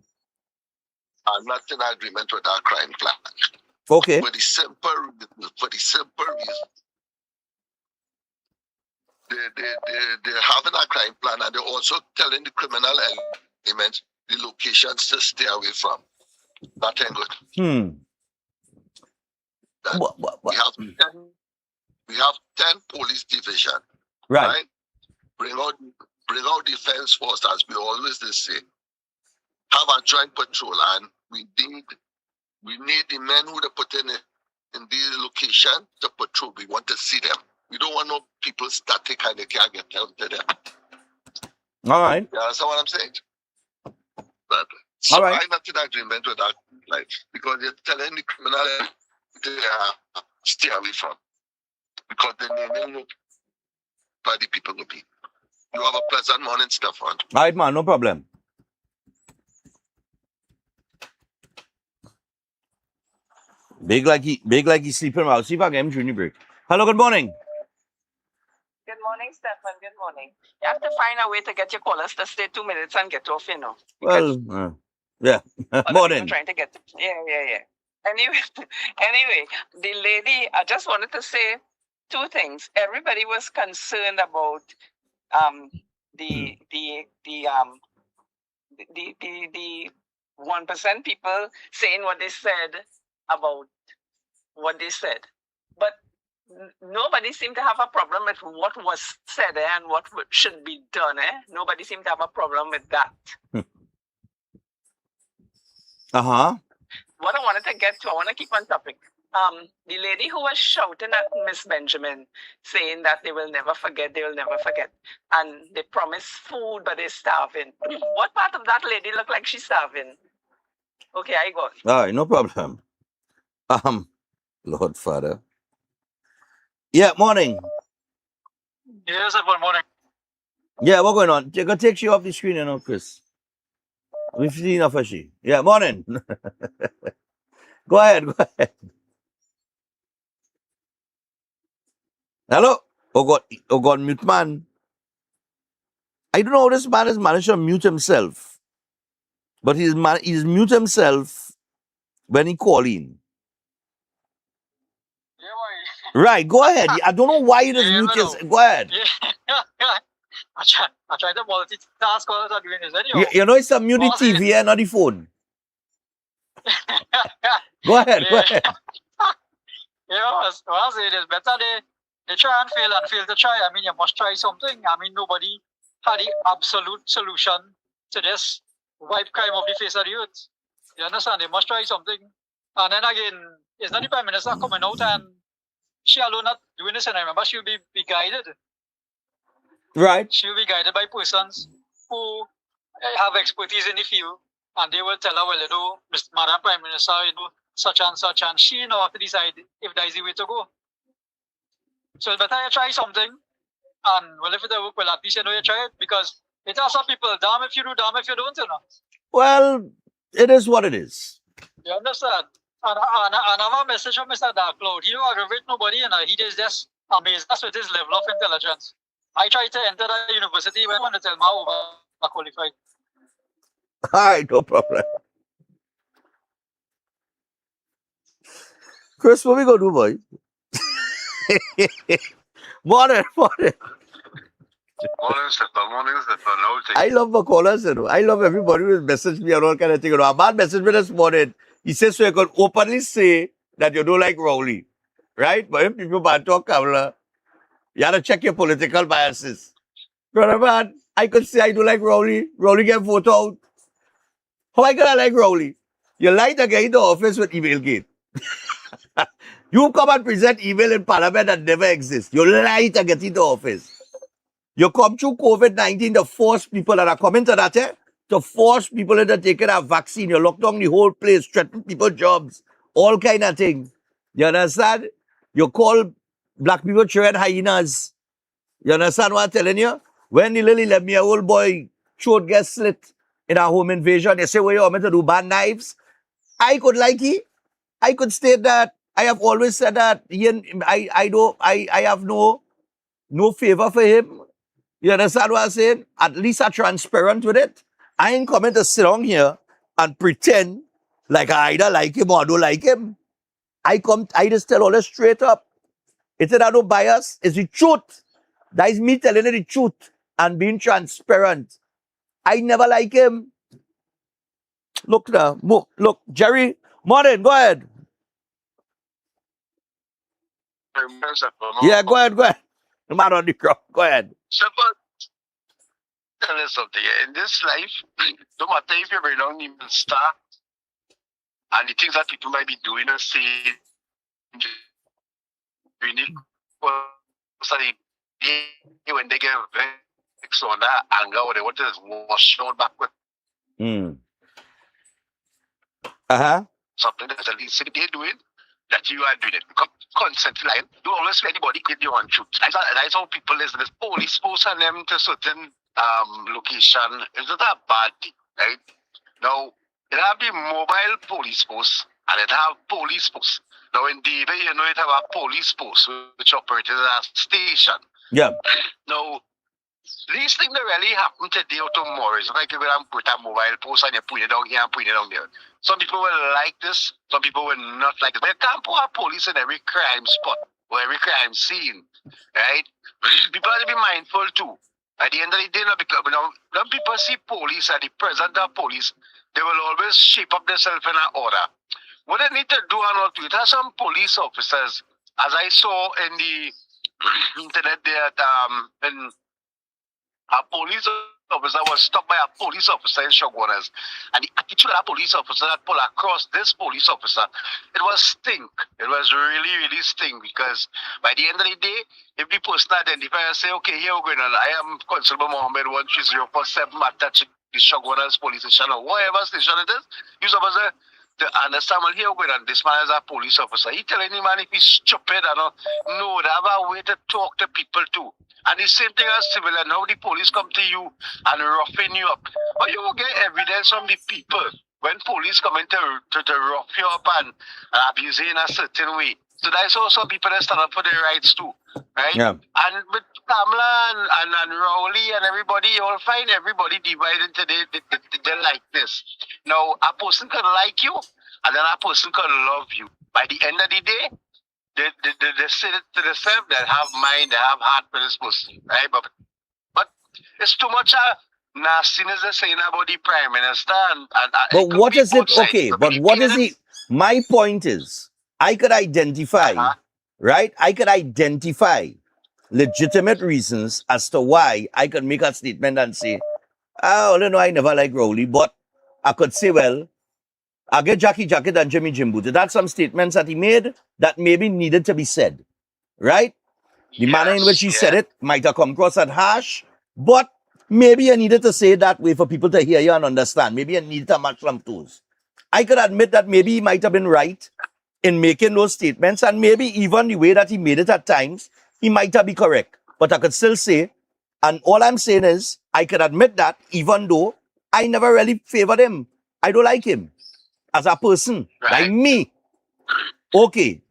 Speaker 12: I'm not in agreement with our crime plan.
Speaker 1: Okay.
Speaker 12: For the simple reason, they're having a crime plan, and they're also telling the criminal elements the locations to stay away from. Nothing good. We have 10 police division.
Speaker 1: Right?
Speaker 12: Bring out defense force, as we always say. Have a joint patrol, and we need the men who they put in the location to patrol. We want to see them. We don't want no people static and they can't get down to them.
Speaker 1: All right.
Speaker 12: You understand what I'm saying? But
Speaker 1: all right.
Speaker 12: I'm not in agreement with that, because they're telling the criminal they stay away from, because they know where the people will be. You have a pleasant morning, Stephan.
Speaker 1: All right, man, no problem. Big like he sleeping. I'll see if I get him during the break. Hello, good morning.
Speaker 13: Good morning, Stephan. Good morning. You have to find a way to get your callers to stay 2 minutes and get off,
Speaker 1: Well, yeah. Morning.
Speaker 13: Trying to get. Yeah. Anyway, the lady, I just wanted to say two things. Everybody was concerned about the 1% people saying what they said about what they said, but nobody seemed to have a problem with what was said and what should be done. Nobody seemed to have a problem with that. What I wanted to get to, I want to keep on topic. The lady who was shouting at Miss Benjamin, saying that they will never forget, and they promise food, but they're starving. What part of that lady look like she's starving? Okay, I got it.
Speaker 1: All right, no problem. Lord Father. Yeah, morning.
Speaker 8: Yes, good morning.
Speaker 1: Yeah, what's going on? Go take you off the screen, Chris. We've seen enough of she. Yeah, morning. Go ahead. Hello? Oh God, mute man. I don't know how this man has managed to mute himself. But he's mute himself when he call in. Right, go ahead. I don't know why you just mute yourself. Go ahead.
Speaker 8: I try to multitask while I'm doing this anyway.
Speaker 1: It's a mute the TV and not the phone. Go ahead.
Speaker 8: It is better they try and fail to try. I mean, you must try something. I mean, nobody had the absolute solution to this wipe crime off the face of the earth. You understand? They must try something. And then again, it's not the Prime Minister coming out and she alone not doing this, and I remember she'll be guided.
Speaker 1: Right.
Speaker 8: She'll be guided by persons who have expertise in the field, and they will tell her, well, Madam Prime Minister, such and such, and she know how to decide if that is the way to go. So it's better you try something, and well, if it work, well, at least you know you try it, because it are some people, damn if you do, damn if you don't,
Speaker 1: Well, it is what it is.
Speaker 8: You understand? And another message from Mr. Dark Cloud. He don't aggravate nobody, and he is just amazed us with his level of intelligence. I tried to enter the university when I want to tell my overqualified.
Speaker 1: All right, no problem. Chris, what we gonna do, boy? Morning.
Speaker 11: Morning, Stephan.
Speaker 1: I love my callers, I love everybody who messaged me and all kind of thing. A man messaged me this morning. He says so you can openly say that you don't like Rowley. Right? But if people bad talk, you have to check your political biases. Brother man, I could say I don't like Rowley. Rowley get voted out. How I gonna like Rowley? You like to get into office with email gate. You come and present email in parliament that never exists. You lie to get into office. You come through COVID-19 to force people that are coming to that, to force people into taking a vaccine. You lock down the whole place, threaten people's jobs, all kind of things. You understand? You call black people children hyenas. You understand what I'm telling you? When the little 11-year-old boy throat gets slit in a home invasion, they say, well, you want me to do bad knives? I could like it. I could state that. I have always said that. I have no favor for him. You understand what I'm saying? At least I'm transparent with it. I ain't coming to sit down here and pretend like I either like him or I don't like him. I just tell all this straight up. It's not no bias. It's the truth. That is me telling you the truth and being transparent. I never like him. Look now. Look, Jerry. Morning, go ahead. Yeah, go ahead. The man on the crowd. Go ahead.
Speaker 11: Tell us something. In this life, no matter if you're a long even star, and the things that people might be doing or saying, when they get vexed or that anger or they want to wash out back with something that's at least they're doing, that you are doing it. Consent line. You always let anybody get you on truth. That's how people is. There's police posts on them to certain location. It's not a bad thing, right? Now, it have the mobile police posts and it have police posts. Now in David, you know it have a police post which operates as a station.
Speaker 1: Yeah.
Speaker 11: Now, these things that really happen today or tomorrow is like you're going to put a mobile post and you put it down here and put it down there. Some people will like this, some people will not like it. But you can't put a police in every crime spot or every crime scene, right? People have to be mindful too. At the end of the day, when people see police and the presence of police, they will always shape up themselves in an order. What they need to do and all to it, have some police officers, as I saw in the internet there, when a police officer was stopped by a police officer in Shogunas, and the attitude of that police officer that pulled across this police officer, it was stink. It was really, really stink, because by the end of the day, if the person identifies and say, okay, here we're going on, I am Constable Mohammed 13047 attached to the Shogunas police station or whatever station it is, you're supposed to understand, well, here we're going on, this man is a police officer. He telling him, man, if he's stupid or not, no, they have a way to talk to people too. And the same thing as civilian. Now the police come to you and roughing you up. But you will get evidence from the people when police come in to rough you up and abuse you in a certain way. So there's also people that stand up for their rights too. Right?
Speaker 1: Yeah.
Speaker 11: And with Kamala and Rowley and everybody, you'll find everybody divided into they like this. Now, a person can like you and then a person can love you. By the end of the day, they say it to themselves, they have mind, they have heart for this person, right? But it's too much nastiness they're saying about the Prime Minister.
Speaker 1: But what is it? Okay, but what is it? My point is, I could identify right? I could identify legitimate reasons as to why I could make a statement and say, oh, no, I never liked Rowley, but I could say, well, I get Jackie Jacket and Jimmy Jimbo. That's some statements that he made that maybe needed to be said, right? The manner in which he said it might have come across as harsh, but maybe you needed to say it that way for people to hear you and understand. Maybe you needed to match some toes. I could admit that maybe he might have been right in making those statements, and maybe even the way that he made it at times, he might have been correct. But I could still say, and all I'm saying is, I could admit that even though I never really favored him. I don't like him as a person, like me. Okay.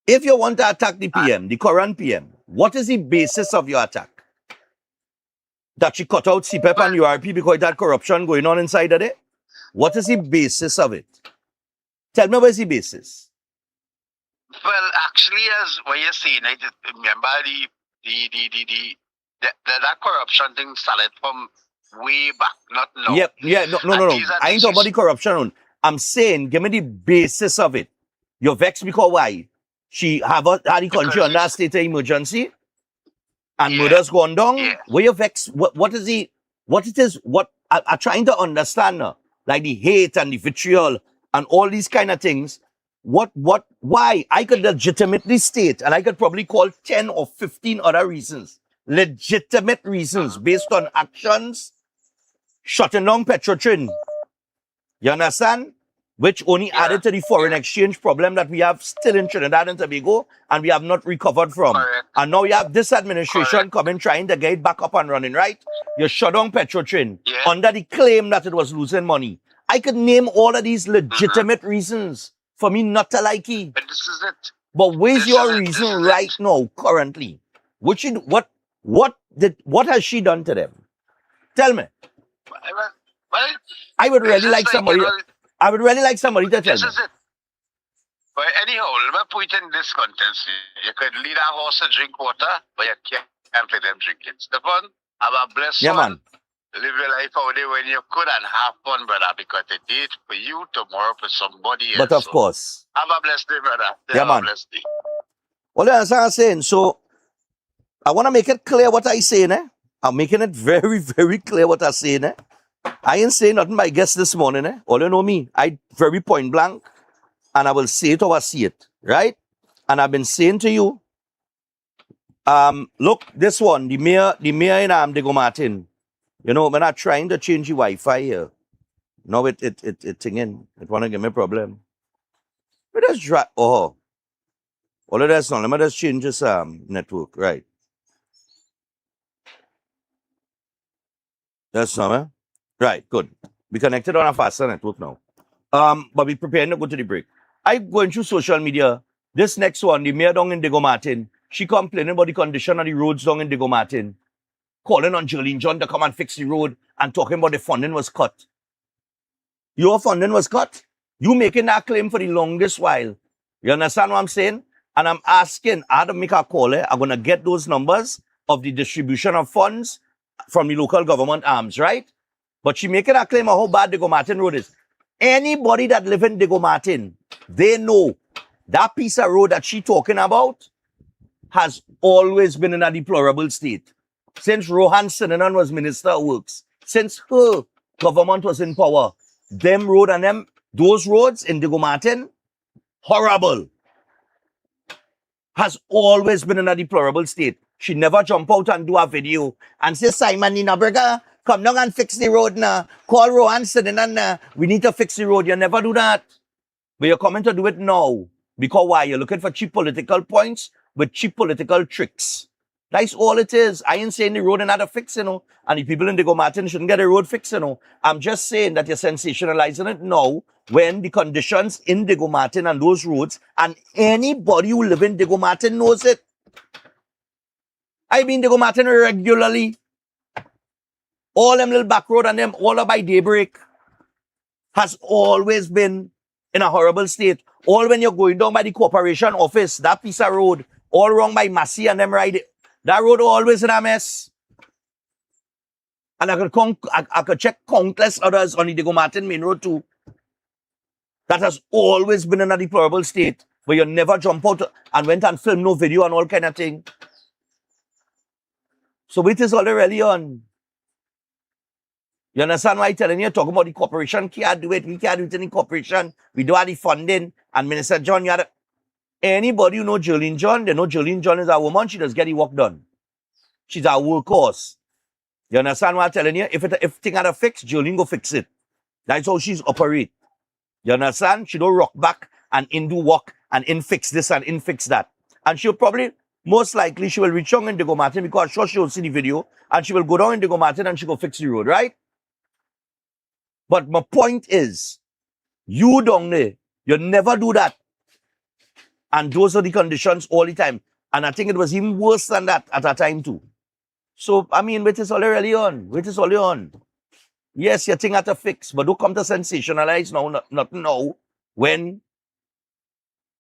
Speaker 1: If you want to attack the PM, the current PM, what is the basis of your attack? That she cut out CPEP and URP because it had corruption going on inside of it? What is the basis of it? Tell me where's the basis.
Speaker 14: Well, actually, as what you're saying, I just remember that corruption thing started from way back, not now.
Speaker 1: Yep, yeah, no. I ain't talking about the corruption. I'm saying, give me the basis of it. You're vexed because why? She had the country under a state of emergency and murders gone down. Yeah. Where you vexed? What I'm trying to understand now. Like the hate and the vitriol and all these kind of things. Why? I could legitimately state, and I could probably call 10 or 15 other reasons. Legitimate reasons based on actions, shutting down Petrotrin. You understand? Which only added to the foreign exchange problem that we have still in Trinidad and Tobago and we have not recovered from. Correct. And now you have this administration coming trying to get it back up and running, right? You shut down Petrotrin under the claim that it was losing money. I could name all of these legitimate reasons for me not to like it.
Speaker 14: But this is it.
Speaker 1: But where's your reason right now, currently? What has she done to them? Tell me.
Speaker 14: Well,
Speaker 1: I would really like somebody. I would really like somebody to tell me.
Speaker 14: This is it. But anyhow, let me put it in this context. You could lead a horse to drink water, but you can't let them drink it. Stephan, have a blessed one.
Speaker 1: Man.
Speaker 14: Live your life out there when you could and have fun, brother, because the day for you, tomorrow for somebody else.
Speaker 1: But of course.
Speaker 14: Have a blessed day, brother.
Speaker 1: Have a blessed day. Well, that's what I'm saying. So, I want to make it clear what I'm saying, eh? I'm making it very, very clear what I'm saying, eh? I ain't saying nothing by guess this morning, eh? All you know me, I very point blank, and I will say it or I see it, right? And I've been saying to you, look, this one, the mayor in Diego Martin, you know, we're not trying to change the Wi-Fi here. No, it thinging. It want to give me a problem. But let's try, all of that's not, let me just change this network, right? That's not, eh? Right, good. We connected on a faster network now. But we preparing to go to the break. I going through social media. This next one, the mayor down in Diego Martin, she complaining about the condition of the roads down in Diego Martin, calling on Jolene John to come and fix the road and talking about the funding was cut. Your funding was cut? You making that claim for the longest while. You understand what I'm saying? And I'm asking, I had to make a call. I'm going to get those numbers of the distribution of funds from the local government arms, right? But she making a claim of how bad Diego Martin Road is. Anybody that live in Diego Martin, they know that piece of road that she talking about has always been in a deplorable state. Since Rohan Sinanan was Minister of Works, since her government was in power, those roads in Diego Martin, horrible. Has always been in a deplorable state. She never jump out and do a video and say, Simon Ninaberger, come down and fix the road now. Call Rohan Sinanan. We need to fix the road. You never do that. But you're coming to do it now. Because why? You're looking for cheap political points with cheap political tricks. That's all it is. I ain't saying the road ain't had a fix, you know. And the people in Diego Martin shouldn't get a road fix, you know. I'm just saying that you're sensationalizing it now when the conditions in Diego Martin and those roads, and anybody who live in Diego Martin knows it. I been Diego Martin regularly. All them little back road and them all up by daybreak has always been in a horrible state. All when you're going down by the corporation office, that piece of road, all wrong by Massey and them right. That road always in a mess. And I could check countless others on the Diego Martin main road too. That has always been in a deplorable state. but you never jump out and went and filmed no video and all kind of thing. So it is all really on. You understand why I'm telling you? Talking about the corporation can't do it. We can't do it in the corporation. We don't have the funding. And Minister John, you had anybody who know Jolene John, they know Jolene John is a woman. She does get the work done. She's a workhorse. You understand what I'm telling you? If thing had a fix, Jolene go fix it. That's how she's operate. You understand? She don't rock back and in do work and in fix this and in fix that. And she'll probably, most likely, she will reach on in Diego Martin because I'm sure she will see the video and she will go down in Diego Martin and she will fix the road, right? But my point is, you down there, you never do that. And those are the conditions all the time. And I think it was even worse than that at a time too. So, I mean, wait is all early on. Wait is all on. Yes, your thing had to fix, but don't come to sensationalize now, not now. When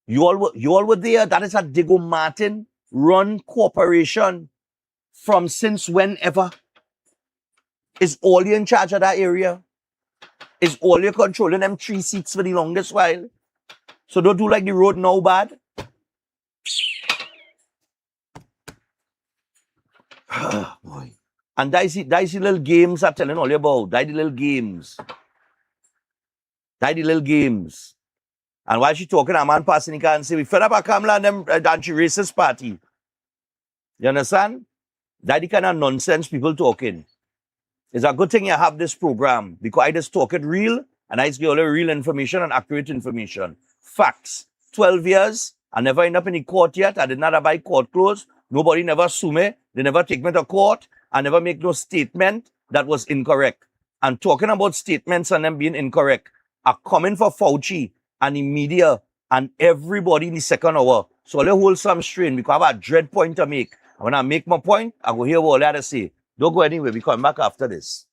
Speaker 1: you all were there, that is a Diego Martin run corporation from since whenever. Is all you in charge of that area? Is all you controlling them 3 seats for the longest while? So don't do like the road now bad. Boy. And that's the little games I'm telling all you about. That's the little games. That's the little games. And while she talking, a man passing the car and say, we fed up a Kamala and them anti-racist party. You understand? That's the kind of nonsense people talking. It's a good thing you have this program because I just talk it real and I just give all the real information and accurate information. Facts. 12 years, I never end up in the court yet. I did not buy court clothes. Nobody never sue me. They never take me to court. I never make no statement that was incorrect. And talking about statements and them being incorrect, are coming for Fauci and the media and everybody in the second hour. So I'll hold some strain because I have a dread point to make. And when I make my point, I go hear what all that say. Don't go anywhere. We come back after this.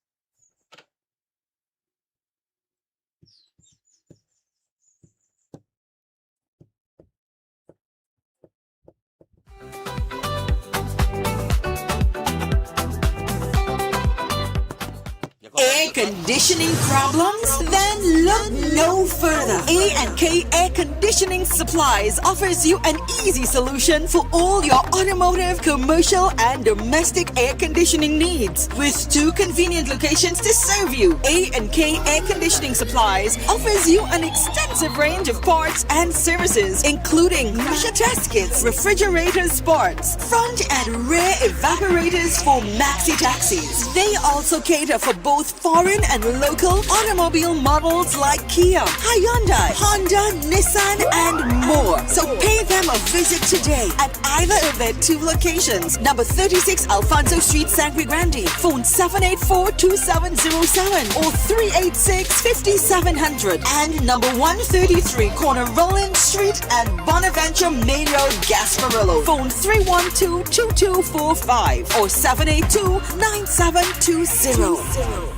Speaker 15: Air conditioning problems? Then look no further. A&K Air Conditioning Supplies offers you an easy solution for all your automotive, commercial, and domestic air conditioning needs. With 2 convenient locations to serve you, A&K Air Conditioning Supplies offers you an extensive range of parts and services, including pressure test kits, refrigerator parts, front and rear evaporators for maxi taxis. They also cater for both foreign and local automobile models like Kia, Hyundai, Honda, Nissan, and more. So pay them a visit today at either of their 2 locations. Number 36 Alfonso Street, Sangre Grande. Phone 784-2707 or 386-5700. And number 133 Corner Roland Street and Bonaventure Main Road, Gasparillo. Phone 312-2245 or 782-9720.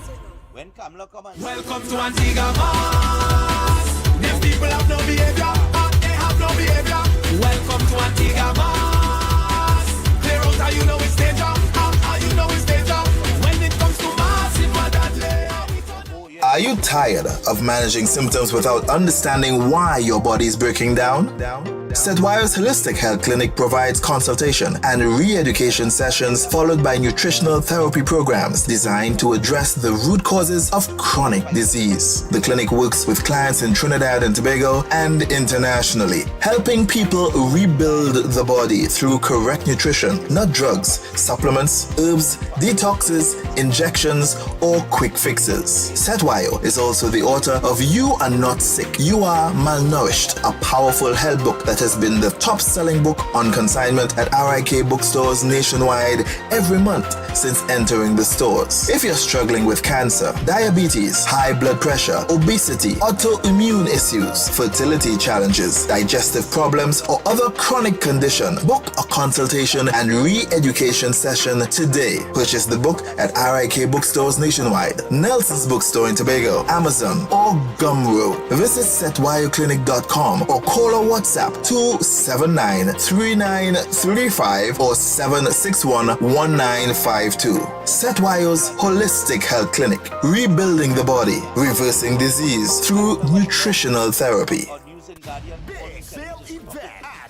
Speaker 1: When Kamala come and
Speaker 16: welcome to Antigua. Them people have no behavior, they have no behavior. Welcome to Antigua. Clear out how you know it's danger, how you know it's danger. When it comes to massive deadly.
Speaker 4: Are you tired of managing symptoms without understanding why your body is breaking down? Setwayo's Holistic Health Clinic provides consultation and re-education sessions followed by nutritional therapy programs designed to address the root causes of chronic disease. The clinic works with clients in Trinidad and Tobago and internationally, helping people rebuild the body through correct nutrition, not drugs, supplements, herbs, detoxes, injections, or quick fixes. Setwayo is also the author of You Are Not Sick, You Are Malnourished, a powerful health book that has been the top-selling book on consignment at RIK bookstores nationwide every month since entering the stores. If you're struggling with cancer, diabetes, high blood pressure, obesity, autoimmune issues, fertility challenges, digestive problems, or other chronic condition, book a consultation and re-education session today. Purchase the book at RIK bookstores nationwide, Nelson's Bookstore in Tobago, Amazon, or Gumroad. Visit setwayoclinic.com or call or WhatsApp 279-3935 or 761-1952. Setwayo's Holistic Health Clinic, rebuilding the body, reversing disease through nutritional therapy.
Speaker 16: Big sale event.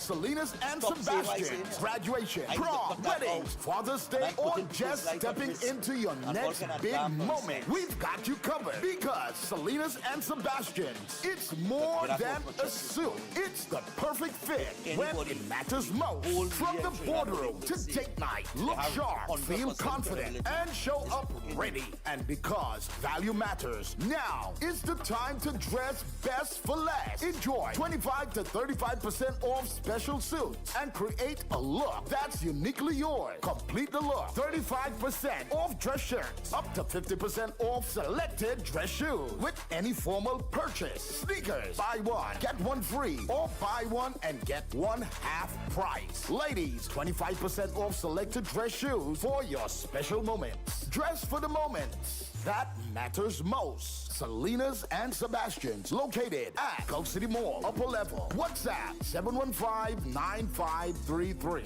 Speaker 17: Salinas and Sebastian, graduation, prom, weddings, Father's Day, or just stepping into your next big moment, we've got you covered. Because Salinas and Sebastian's, it's more than a suit. It's the perfect fit when it matters most. From the boardroom to date night, look sharp, feel confident, and show up ready. And because value matters, now is the time to dress best for less. Enjoy 25 to 35% off special suits and create a look that's uniquely yours. Complete the look. 35% off dress shirts, up to 50% off selected dress shoes with any formal purchase. Sneakers, buy one, get one free, or buy one and get one half price. Ladies, 25% off selected dress shoes for your special moments. Dress for the moments that matters most. Salinas and Sebastian's, located at Gulf City Mall, upper level. WhatsApp 715-9533.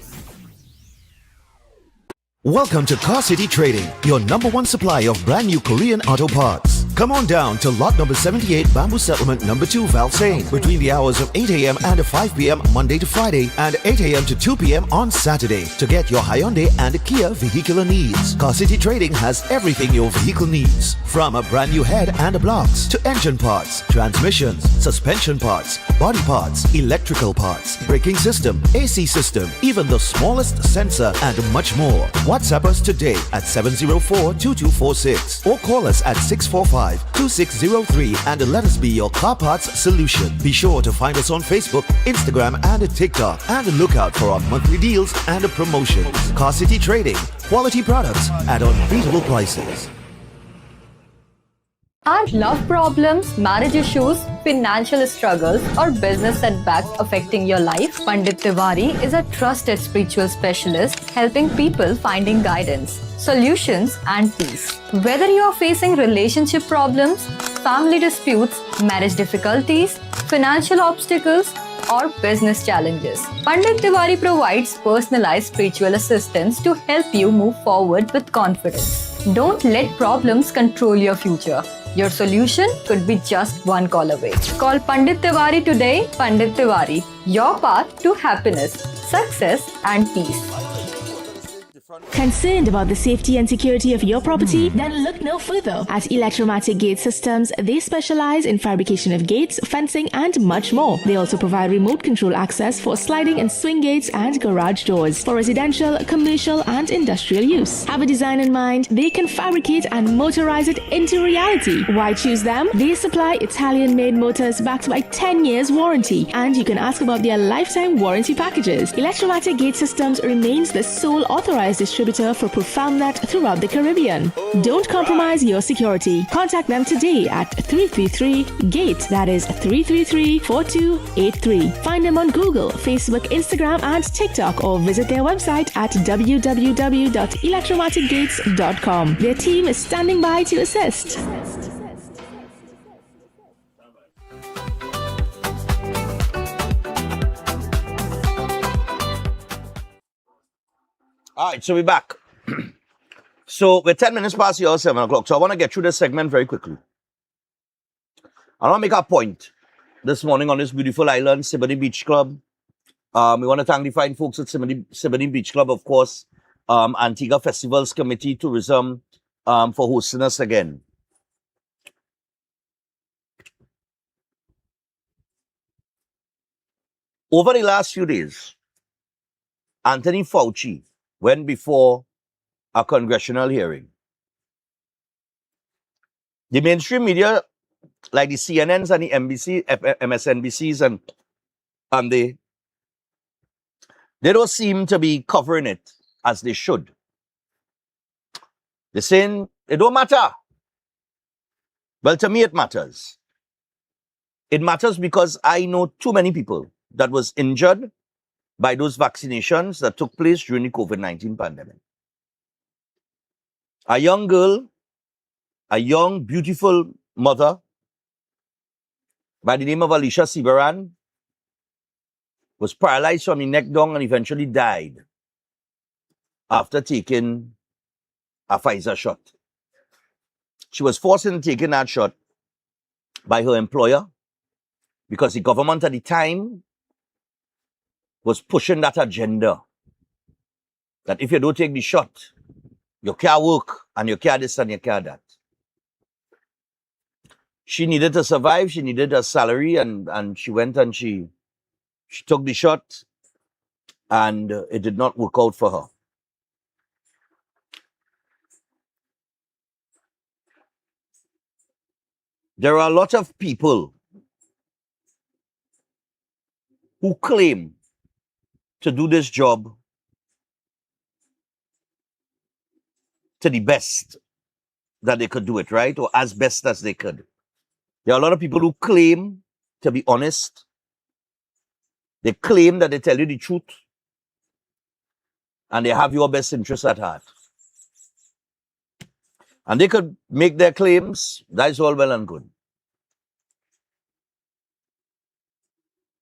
Speaker 18: Welcome to Car City Trading, your #1 supply of brand new Korean auto parts. Come on down to lot number 78, Bamboo Settlement number 2, Valsane, between the hours of 8 a.m. and 5 p.m. Monday to Friday, and 8 a.m. to 2 p.m. on Saturday to get your Hyundai and Kia vehicular needs. Car City Trading has everything your vehicle needs, from a brand new head and blocks to engine parts, transmissions, suspension parts, body parts, electrical parts, braking system, AC system, even the smallest sensor, and much more. WhatsApp us today at 704-2246 or call us at 645-2603 and let us be your car parts solution. Be sure to find us on Facebook, Instagram, and TikTok, and look out for our monthly deals and promotions. Car City Trading, quality products at unbeatable prices.
Speaker 19: Are love problems, marriage issues, financial struggles, or business setbacks affecting your life? Pandit Tiwari is a trusted spiritual specialist helping people finding guidance, solutions, and peace. Whether you are facing relationship problems, family disputes, marriage difficulties, financial obstacles, or business challenges, Pandit Tiwari provides personalized spiritual assistance to help you move forward with confidence. Don't let problems control your future. Your solution could be just one call away. Call Pandit Tiwari today. Pandit Tiwari, your path to happiness, success, and peace.
Speaker 20: Concerned about the safety and security of your property? Then look no further. At Electromatic Gate Systems, they specialize in fabrication of gates, fencing, and much more. They also provide remote control access for sliding and swing gates and garage doors for residential, commercial, and industrial use. Have a design in mind? They can fabricate and motorize it into reality. Why choose them? They supply Italian-made motors backed by 10 years warranty, and you can ask about their lifetime warranty packages. Electromatic Gate Systems remains the sole authorized distributor for ProfoundNet throughout the Caribbean. Don't compromise your security. Contact them today at 333-GATE, that is 333-4283. Find them on Google, Facebook, Instagram, and TikTok, or visit their website at www.electromaticgates.com. Their team is standing by to assist.
Speaker 1: All right, so we're back. So we're 10 minutes past your 7 o'clock. So I want to get through this segment very quickly. I want to make a point this morning on this beautiful island, Siboney Beach Club. We want to thank the fine folks at Siboney Beach Club, of course, Antigua Festivals Committee, Tourism, for hosting us again. Over the last few days, Anthony Fauci went before a congressional hearing. The mainstream media, like the CNNs and the MSNBCs, and they don't seem to be covering it as they should. They're saying it don't matter. Well, to me, it matters. It matters because I know too many people that was injured by those vaccinations that took place during the COVID-19 pandemic. A young girl, a young, beautiful mother by the name of Alicia Sibaran was paralyzed from the neck down and eventually died after taking a Pfizer shot. She was forced into taking that shot by her employer because the government at the time was pushing that agenda. That if you don't take the shot, you can't work, and you can't this and you can't that. She needed to survive, she needed a salary, and she went and she took the shot, and it did not work out for her. There are a lot of people who claim to do this job to the best that they could do it, right? Or as best as they could. There are a lot of people who claim to be honest. They claim that they tell you the truth. And they have your best interests at heart. And they could make their claims. That is all well and good.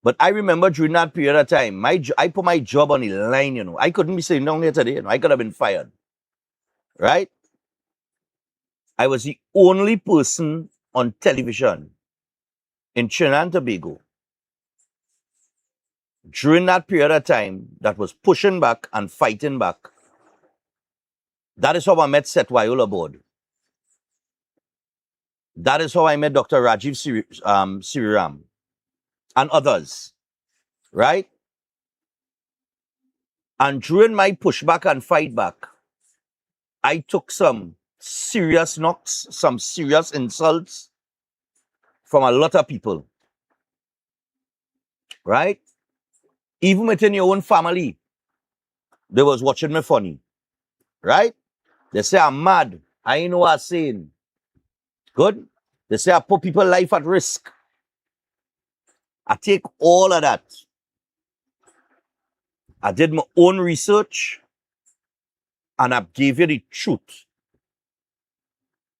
Speaker 1: But I remember during that period of time, I put my job on the line, you know. I couldn't be sitting down here today. You know. I could have been fired. Right? I was the only person on television in Trinidad and Tobago during that period of time that was pushing back and fighting back. That is how I met Seth Wayola board. That is how I met Dr. Rajiv Siriram and others, right? And during my pushback and fight back, I took some serious knocks, some serious insults from a lot of people, right? Even within your own family, they was watching me funny, right? They say I'm mad. I ain't know what I'm saying. Good? They say I put people's life at risk. I take all of that. I did my own research and I gave you the truth.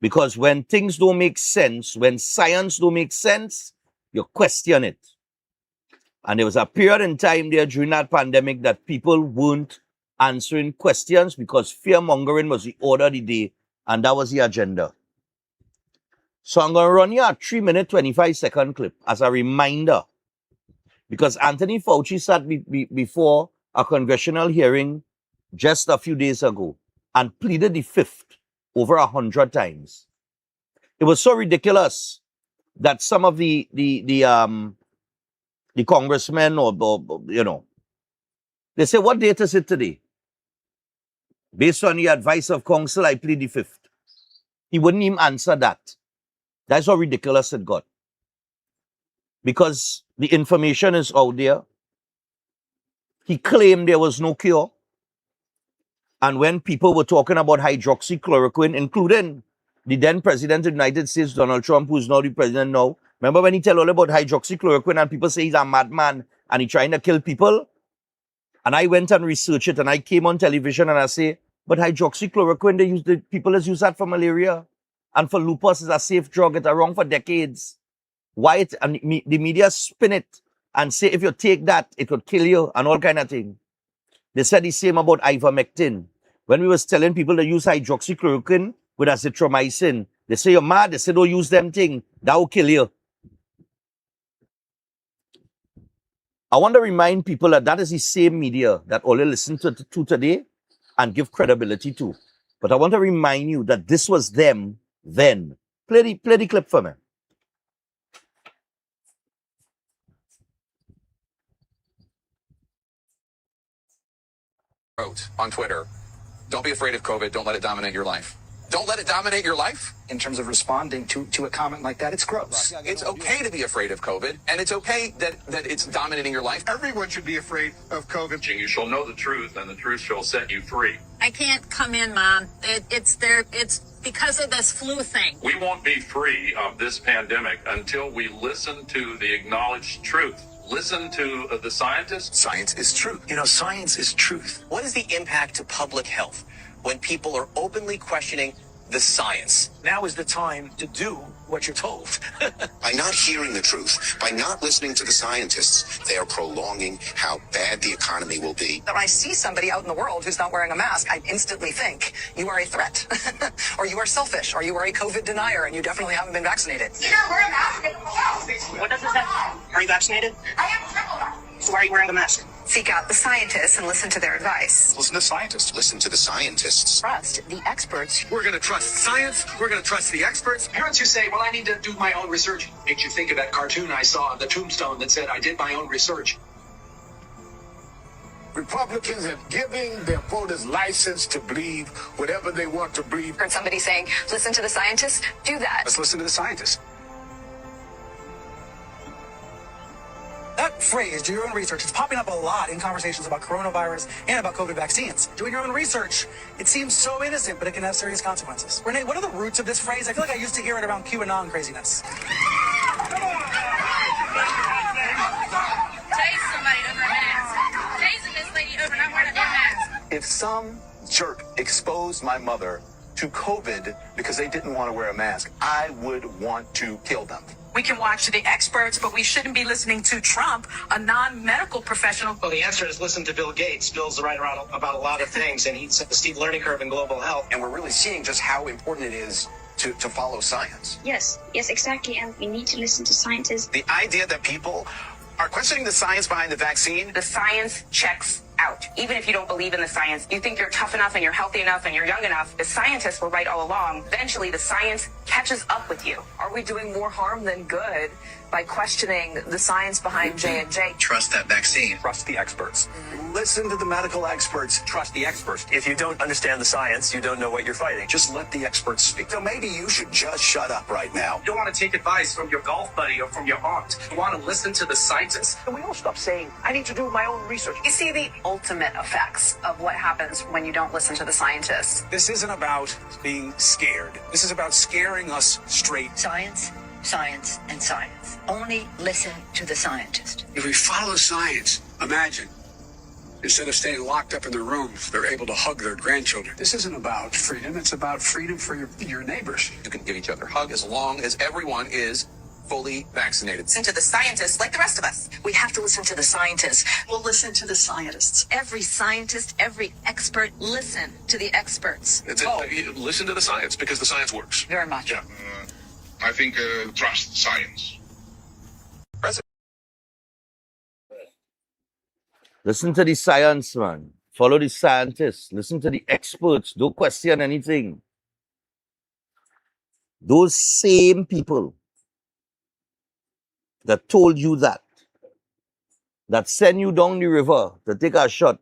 Speaker 1: Because when things don't make sense, when science don't make sense, you question it. And there was a period in time there during that pandemic that people weren't answering questions because fear-mongering was the order of the day, and that was the agenda. So I'm going to run you a 3-minute, 25-second clip as a reminder. Because Anthony Fauci sat before a congressional hearing just a few days ago and pleaded the fifth over 100 times. It was so ridiculous that some of the congressmen or you know, they say, what date is it today? Based on the advice of counsel, I plead the fifth. He wouldn't even answer that. That's how ridiculous it got. Because the information is out there. He claimed there was no cure. And when people were talking about hydroxychloroquine, including the then President of the United States, Donald Trump, who's now the president now, remember when he tell all about hydroxychloroquine and people say he's a madman and he's trying to kill people? And I went and researched it and I came on television and I say, but hydroxychloroquine, people has used that for malaria and for lupus is a safe drug. It's around for decades. Why and the media spin it and say if you take that, it could kill you and all kind of thing. They said the same about ivermectin. When we was telling people to use hydroxychloroquine with azithromycin, they say you're mad. They say don't use them thing. That will kill you. I want to remind people that that is the same media that all you listen to today and give credibility to. But I want to remind you that this was them then. Play the clip for me.
Speaker 21: On Twitter, don't be afraid of COVID. Don't let it dominate your life. Don't let it dominate your life? In terms of responding to a comment like that, it's gross. It's okay to be afraid of COVID, and it's okay that it's dominating your life.
Speaker 22: Everyone should be afraid of COVID. You shall know the truth, and the truth shall set you free.
Speaker 23: I can't come in, Mom. It's because of this flu thing.
Speaker 22: We won't be free of this pandemic until we listen to the acknowledged truth. Listen to the scientists.
Speaker 21: Science is truth. You know, science is truth.
Speaker 24: What is the impact to public health when people are openly questioning the science?
Speaker 21: Now is the time to do what you're told.
Speaker 25: By not hearing the truth, by not listening to the scientists, they are prolonging how bad the economy will be.
Speaker 24: When I see somebody out in the world who's not wearing a mask, I instantly think you are a threat, or you are selfish, or you are a COVID denier, and you definitely haven't been vaccinated.
Speaker 23: You don't wear a mask.
Speaker 24: What does this have? Are you vaccinated?
Speaker 23: I am triple vaccinated.
Speaker 24: So why are you wearing a mask? Seek out the scientists and listen to their advice.
Speaker 25: Listen to scientists. Listen to the scientists.
Speaker 24: Trust the experts.
Speaker 21: We're going to trust science. We're going to trust the experts.
Speaker 2: Parents who say, well, I need to do my own research, makes you think of that cartoon I saw, the tombstone that said, I did my own research.
Speaker 17: Republicans are giving their voters license to believe whatever they want to believe.
Speaker 24: Heard somebody saying, listen to the scientists? Do that.
Speaker 2: Let's listen to the scientists.
Speaker 3: That phrase, do your own research, it's popping up a lot in conversations about coronavirus and about COVID vaccines. Doing your own research, it seems so innocent, but it can have serious consequences. Renee, what are the roots of this phrase? I feel like I used to hear it around QAnon craziness.
Speaker 23: Chase somebody over a mask. Chasing this lady over not wearing a damn mask.
Speaker 21: If some jerk exposed my mother to COVID because they didn't want to wear a mask, I would want to kill them.
Speaker 24: We can watch the experts, but we shouldn't be listening to Trump, a non-medical professional.
Speaker 2: Well, the answer is listen to Bill Gates. Bill's right around about a lot of things, and he's the steep learning curve in global health.
Speaker 21: And we're really seeing just how important it is to follow science.
Speaker 5: Yes, exactly. And we need to listen to scientists.
Speaker 21: The idea that people are questioning the science behind the vaccine.
Speaker 24: The science checks out. Even if you don't believe in the science, you think you're tough enough and you're healthy enough and you're young enough, the scientists were right all along. Eventually, the science catches up with you. Are we doing more harm than good by questioning the science behind J&J?
Speaker 21: Trust that vaccine. Trust the experts. Listen to the medical experts. Trust the experts. If you don't understand the science, you don't know what you're fighting. Just let the experts speak. So maybe you should just shut up right now.
Speaker 2: You don't want to take advice from your golf buddy or from your aunt. You want to listen to the scientists.
Speaker 24: And we all stop saying, I need to do my own research. You see the ultimate effects of what happens when you don't listen to the scientists.
Speaker 2: This isn't about being scared. This is about scaring us straight.
Speaker 5: Science, science, and science. Only listen to the scientist.
Speaker 2: If we follow science, imagine, instead of staying locked up in their rooms, they're able to hug their grandchildren. This isn't about freedom. It's about freedom for your neighbors.
Speaker 21: You can give each other a hug as long as everyone is fully vaccinated.
Speaker 24: Listen to the scientists like the rest of us.
Speaker 5: We have to listen to the scientists.
Speaker 24: We'll listen to the scientists.
Speaker 5: Every scientist, every expert, listen to the experts.
Speaker 21: Listen to the science because the science works.
Speaker 5: Very much.
Speaker 21: Yeah.
Speaker 10: I think trust science.
Speaker 1: Listen to the science, man. Follow the scientists. Listen to the experts. Don't question anything. Those same people that told you that send you down the river to take a shot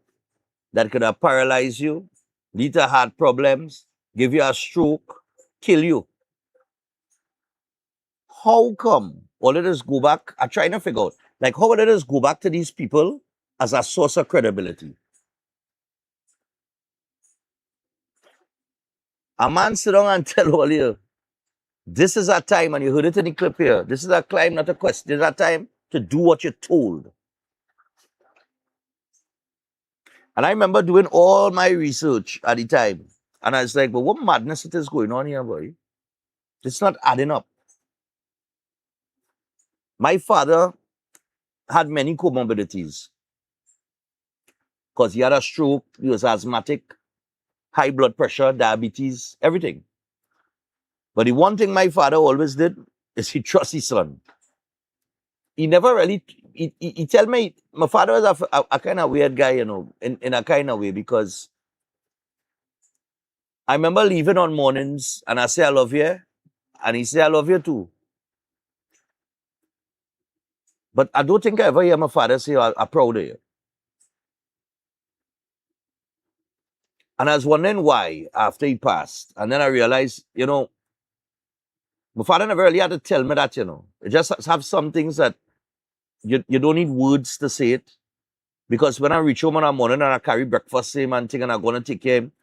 Speaker 1: that could have paralyzed you, lead to heart problems, give you a stroke, kill you. How come all of us go back? I'm trying to figure out, like, how let us go back to these people as a source of credibility? A man sit down and tell all you, this is a time, and you heard it in the clip here, this is a time, not a question, this is a time to do what you're told. And I remember doing all my research at the time, and I was like, but what madness it is going on here, boy? It's not adding up. My father had many comorbidities because he had a stroke, he was asthmatic, high blood pressure, diabetes, everything. But the one thing my father always did is he trust his son. He never really, he tell me, my father was a kind of weird guy, you know, in a kind of way, because I remember leaving on mornings and I say, I love you. And he say, I love you too. But I don't think I ever hear my father say, I'm proud of you. And I was wondering why after he passed. And then I realized, you know, my father never really had to tell me that, you know. You just have some things that you don't need words to say it. Because when I reach home in the morning and I carry breakfast, same and thing, and I'm going to take him,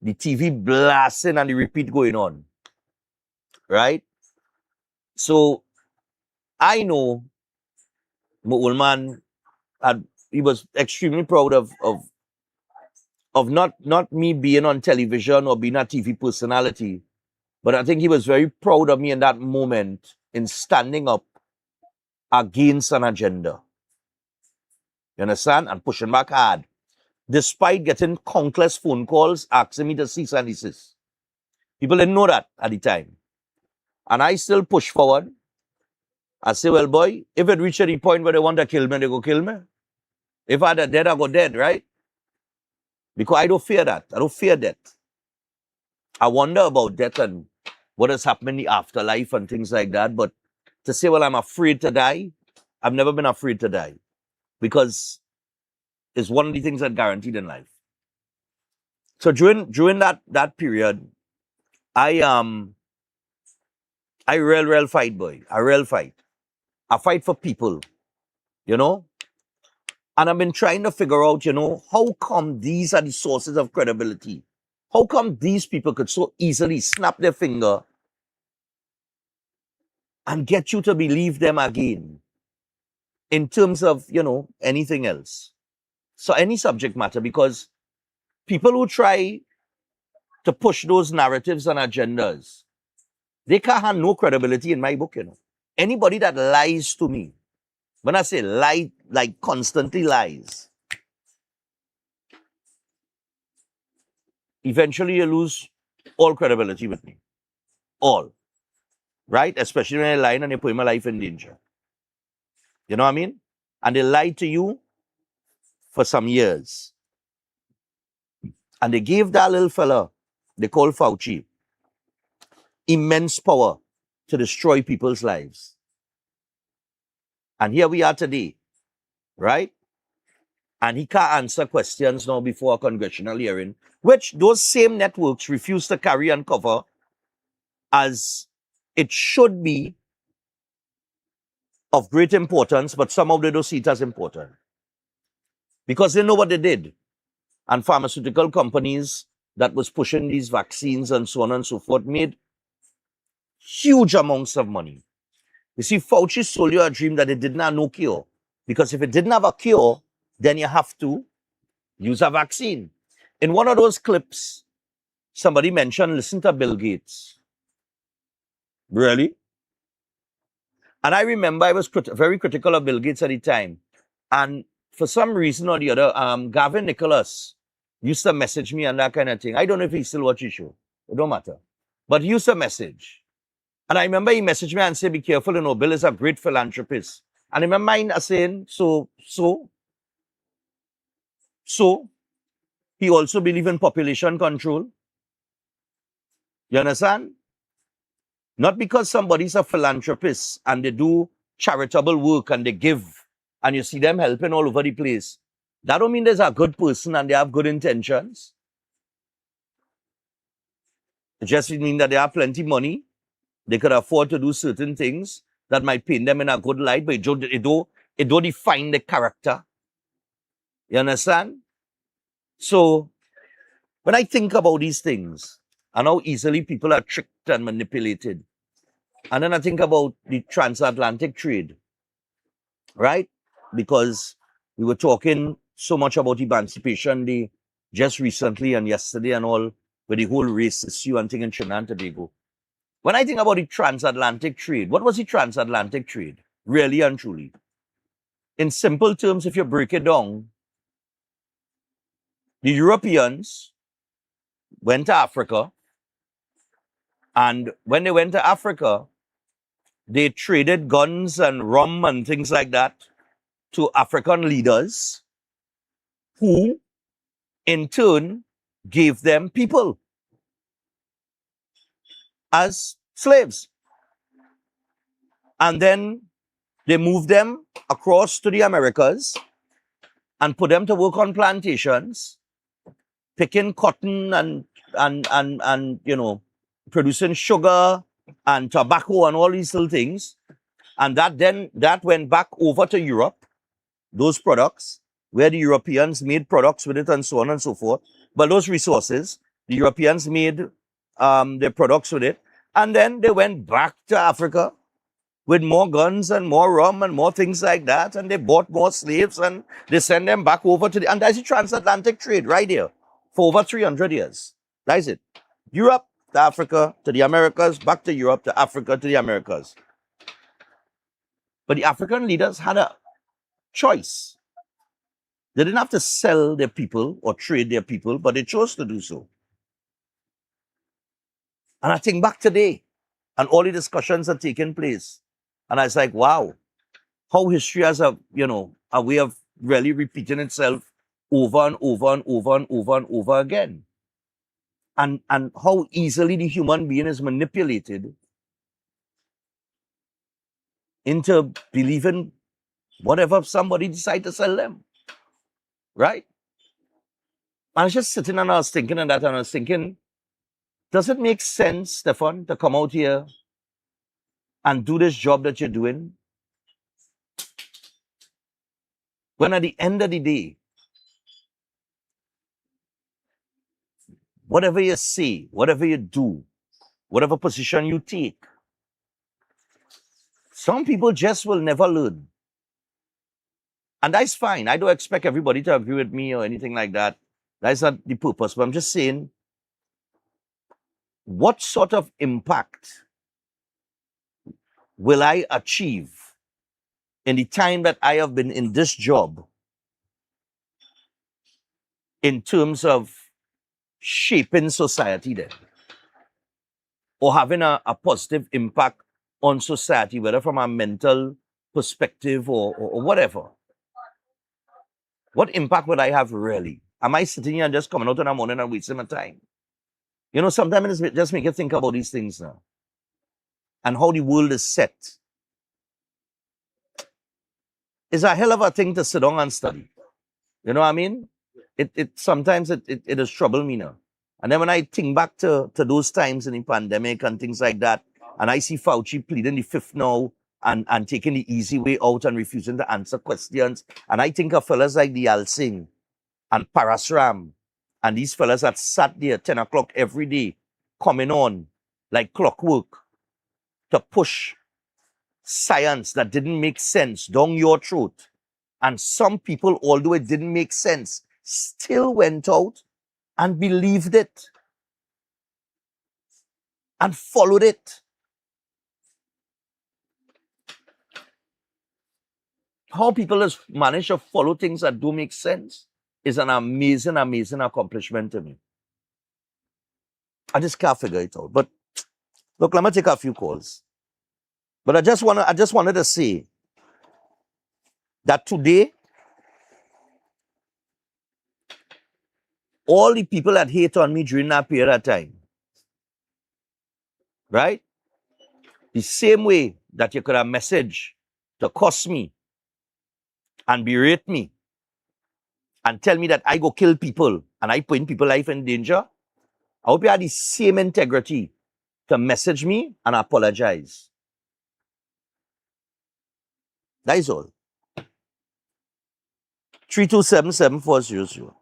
Speaker 1: the TV blasting and the repeat going on. Right? So, I know my old man, he was extremely proud of not me being on television or being a TV personality, but I think he was very proud of me in that moment in standing up against an agenda. You understand? And pushing back hard. Despite getting countless phone calls asking me to cease and desist. People didn't know that at the time. And I still push forward. I say, well, boy, if it reaches the point where they want to kill me, they go kill me. If I had dead, I go dead, right? Because I don't fear that. I don't fear death. I wonder about death and what has happened in the afterlife and things like that. But to say, well, I'm afraid to die, I've never been afraid to die. Because it's one of the things that guaranteed in life. So during that period, I real fight, boy. I real fight. I fight for people, you know? And I've been trying to figure out, how come these are the sources of credibility? How come these people could so easily snap their finger and get you to believe them again in terms of, anything else? So any subject matter, because people who try to push those narratives and agendas, they can't have no credibility in my book, Anybody that lies to me, when I say lie, like constantly lies, eventually you lose all credibility with me. All. Right? Especially when you're lying and you're putting my life in danger. You know what I mean? And they lied to you for some years. And they gave that little fella, they call Fauci, immense power to destroy people's lives. And here we are today, right? And he can't answer questions now before a congressional hearing, which those same networks refuse to carry and cover as it should be of great importance, but somehow they don't see it as important. Because they know what they did. And pharmaceutical companies that was pushing these vaccines and so on and so forth made huge amounts of money. You see, Fauci sold you a dream that it didn't have no cure. Because if it didn't have a cure, then you have to use a vaccine. In one of those clips, somebody mentioned, listen to Bill Gates. Really? And I remember I was very critical of Bill Gates at the time. And for some reason or the other, Gavin Nicholas used to message me and that kind of thing. I don't know if he still watches the show. It don't matter. But he used to message. And I remember he messaged me and said, be careful, Bill is a great philanthropist. And I remember mine saying, so, he also believes in population control. You understand? Not because somebody's a philanthropist and they do charitable work and they give and you see them helping all over the place. That don't mean there's a good person and they have good intentions. It just means that they have plenty of money. They could afford to do certain things that might paint them in a good light, but it don't define the character. You understand? So, when I think about these things and how easily people are tricked and manipulated, and then I think about the transatlantic trade, right? Because we were talking so much about Emancipation Day just recently and yesterday and all, with the whole race issue and thing in Trinidad and Tobago. When I think about the transatlantic trade, what was the transatlantic trade? Really and truly. In simple terms, if you break it down, the Europeans went to Africa, and when they went to Africa, they traded guns and rum and things like that to African leaders who, in turn, gave them people as slaves. And then they moved them across to the Americas and put them to work on plantations, picking cotton and producing sugar and tobacco and all these little things. And that went back over to Europe, those products, where the Europeans made products with it and so on and so forth. But those resources, the Europeans made their products with it. And then they went back to Africa with more guns and more rum and more things like that. And they bought more slaves and they sent them back over to and that's the transatlantic trade right here for over 300 years. That's it. Europe to Africa to the Americas, back to Europe to Africa to the Americas. But the African leaders had a choice. They didn't have to sell their people or trade their people, but they chose to do so. And I think back today, and all the discussions are taking place. And I was like, wow, how history has a way of really repeating itself over and over and over and over and over again. And how easily the human being is manipulated into believing whatever somebody decide to sell them. Right? I was just sitting and I was thinking on that, and I was thinking, does it make sense, Stephan, to come out here and do this job that you're doing when at the end of the day, whatever you say, whatever you do, whatever position you take, some people just will never learn. And that's fine. I don't expect everybody to agree with me or anything like that. That's not the purpose. But I'm just saying, what sort of impact will I achieve in the time that I have been in this job in terms of shaping society then? Or having a positive impact on society, whether from a mental perspective or whatever. What impact would I have really? Am I sitting here and just coming out in the morning and wasting my time? You know, sometimes it just make you think about these things now. And how the world is set. It's a hell of a thing to sit down and study. You know what I mean? Sometimes it has troubled me now. And then when I think back to those times in the pandemic and things like that, and I see Fauci pleading the fifth now and taking the easy way out and refusing to answer questions, and I think of fellas like the Alsing and Parasram and these fellas that sat there 10 o'clock every day coming on like clockwork to push science that didn't make sense down your throat. And some people, although it didn't make sense, still went out and believed it and followed it. How people has managed to follow things that do make sense is an amazing, amazing accomplishment to me. I just can't figure it out. But look, let me take a few calls. But I just wanted to say that today, all the people that hate on me during that period of time, right? The same way that you could have messaged to cuss me and berate me and tell me that I go kill people and I put people's life in danger, I hope you have the same integrity to message me and apologize. That is all. 327-7400.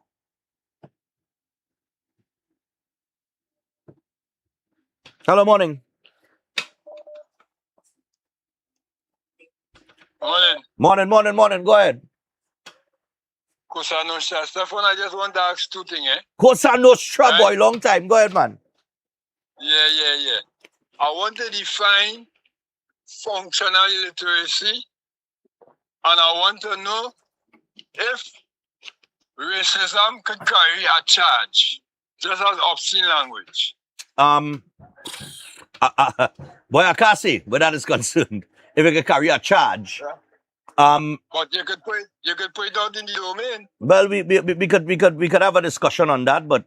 Speaker 1: Hello, morning. Morning. Go ahead.
Speaker 6: Cosa Nostra. Stephan, I just want to ask two things,
Speaker 1: Cosa Nostra, right? Boy, long time. Go ahead, man.
Speaker 6: Yeah. I want to define functional literacy, and I want to know if racism could carry a charge, just as obscene language.
Speaker 1: Boy, I can't say where that is concerned. If it could carry a charge.
Speaker 6: But you could put it out in the domain.
Speaker 1: Well, we could have a discussion on that, but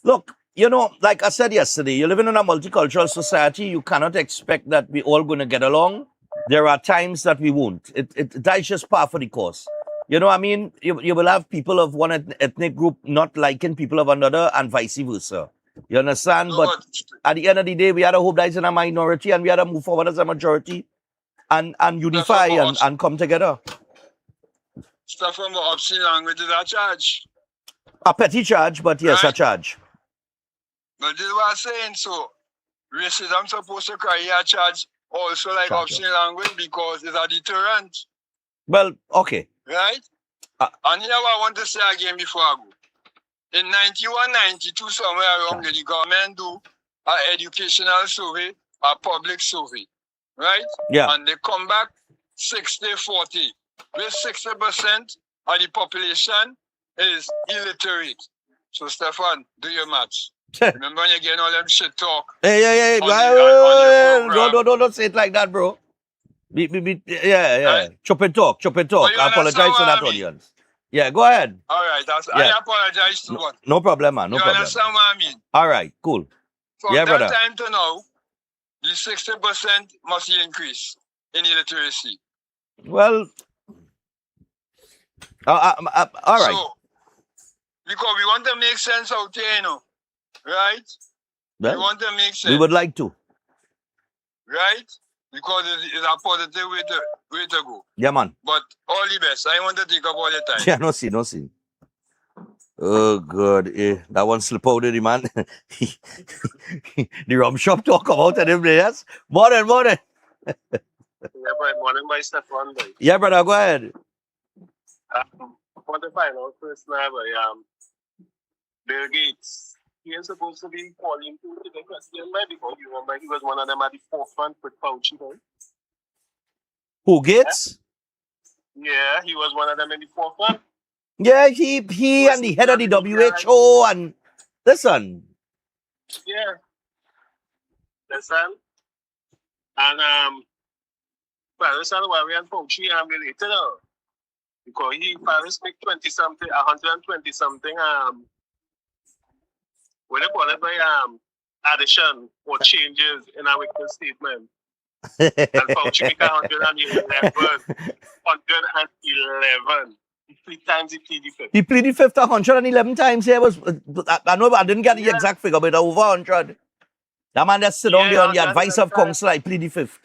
Speaker 1: look, you know, like I said yesterday, you're living in a multicultural society. You cannot expect that we're all going to get along. There are times that we won't. That's just par for the course. You know what I mean? You will have people of one ethnic group not liking people of another and vice versa. You understand?
Speaker 6: No,
Speaker 1: but at the end of the day, we had to hope that it's in a minority and we had to move forward as a majority and unify and come together.
Speaker 6: Stuff from obscene language is a charge.
Speaker 1: A petty charge, but yes, right? A charge.
Speaker 6: But this is what I'm saying. So, racism supposed to carry a charge also like obscene language because it's a deterrent.
Speaker 1: Well, okay.
Speaker 6: Right? And here what I want to say again before I go. In 91, 92, somewhere around the government do an educational survey, a public survey. Right?
Speaker 1: Yeah.
Speaker 6: And they come back 60-40. With 60% of the population is illiterate. So, Stephan, do your maths. Remember when you get all them shit talk?
Speaker 1: Hey. Don't say it like that, bro. Yeah.
Speaker 6: Right?
Speaker 1: Chop and talk.
Speaker 6: But you
Speaker 1: I
Speaker 6: understand
Speaker 1: apologize
Speaker 6: what
Speaker 1: to
Speaker 6: I
Speaker 1: that
Speaker 6: mean?
Speaker 1: audience. Yeah, go ahead.
Speaker 6: All right,
Speaker 1: Yeah.
Speaker 6: I apologize too much.
Speaker 1: No problem, man. No
Speaker 6: You
Speaker 1: problem.
Speaker 6: understand what I mean?
Speaker 1: All right, cool.
Speaker 6: From
Speaker 1: Yeah,
Speaker 6: that
Speaker 1: brother.
Speaker 6: time to now, the 60% must increase in illiteracy.
Speaker 1: Well, all right.
Speaker 6: So, because we want to make sense out here, you know, right? We
Speaker 1: Well,
Speaker 6: want to make sense.
Speaker 1: we would like to.
Speaker 6: Right? Because it's a positive way to go.
Speaker 1: Yeah, man.
Speaker 6: But all the best. I want to take up all the time.
Speaker 1: Yeah, no see. Oh, God. That one slip out of the man. The rum shop talk about them players. Morning.
Speaker 7: Yeah, boy, morning by Stephan Reis.
Speaker 1: Yeah, brother, go ahead.
Speaker 7: I want to find out first now by Bill Gates. He is supposed to be calling to the question by because you remember he was one of them at the forefront with Fauci, right?
Speaker 1: Who, Gates?
Speaker 7: Yeah, he was one of them in the forefront.
Speaker 1: Yeah, he and the head of the WHO and listen.
Speaker 7: Yeah. Listen. And Paris and Wari and Fauci are related because Paris make 120 something what do you call it by addition or changes in our witness statement. And Fauci make 111. 3 times he pleaded fifth.
Speaker 1: He pleaded fifth 111 times. Yeah, I know, but I didn't get the exact figure, but over 100. That man that sit down there on the advice of counsel, I pleaded fifth.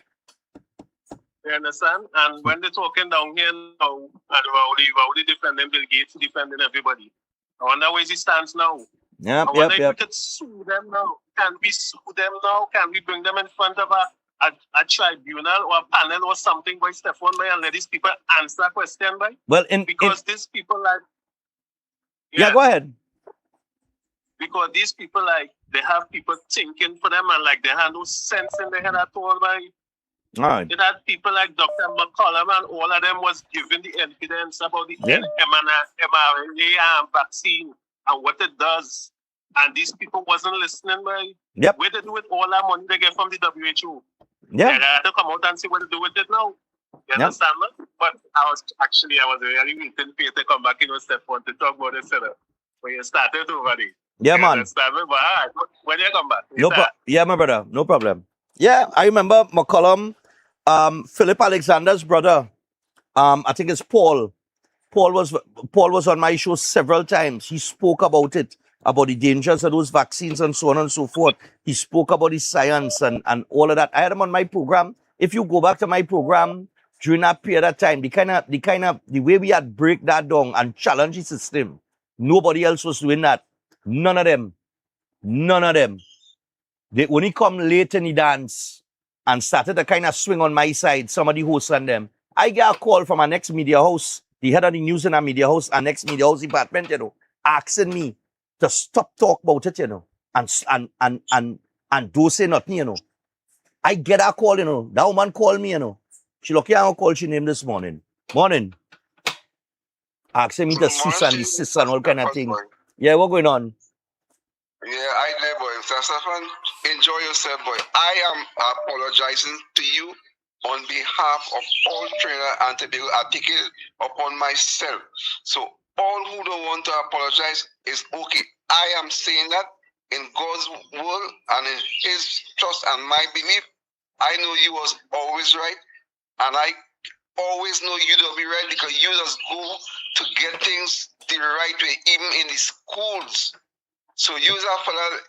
Speaker 7: You understand? And when they're talking down here now, and Rowley defending Bill Gates, defending everybody. I wonder where he stands now.
Speaker 1: Yep.
Speaker 7: If we could sue them now. Can we sue them now? Can we bring them in front of a tribunal or a panel or something by Stephan Reis and let these people answer a question by?
Speaker 1: Well,
Speaker 7: because these people like
Speaker 1: yeah, go ahead.
Speaker 7: Because these people they have people thinking for them and they have no sense in their head at all by.
Speaker 1: All right.
Speaker 7: It had people like Dr. McCollum and all of them was giving the evidence about the mRNA vaccine and what it does. And these people wasn't listening by.
Speaker 1: Yep.
Speaker 7: What they do with all that money they get from the WHO.
Speaker 1: Yeah.
Speaker 7: They had to come out and see what to do with it now. You understand, man? But I was really waiting for you to come back in Stephan to talk about this when you started already.
Speaker 1: Yeah,
Speaker 7: you
Speaker 1: man.
Speaker 7: Understand me? But all right, when you come back.
Speaker 1: Yeah, my brother. No problem. Yeah, I remember McCollum, Philip Alexander's brother. I think it's Paul. Paul was on my show several times. He spoke about it, about the dangers of those vaccines and so on and so forth. He spoke about the science and all of that. I had him on my program. If you go back to my program during that period of time, the way we had break that down and challenge the system, nobody else was doing that. None of them. They only come late in the dance and started to kind of swing on my side, some of the hosts and them. I get a call from our next media house, the head of the news in our media house, our next media house department, asking me to stop talk about it, and don't say nothing, I get a call, That woman called me, She lucky I call she name this morning. Morning. Asking me to sis and all kind of thing. Yeah, what going on?
Speaker 8: Yeah, I there, boy. Stephan, enjoy yourself, boy. I am apologizing to you on behalf of all Trinidad and Tobago. I take it upon myself. So all who don't want to apologize is okay. I am saying that in God's will and in His trust and my belief. I know you was always right, and I always know you don't be right because you just go to get things the right way, even in the schools. So you a fella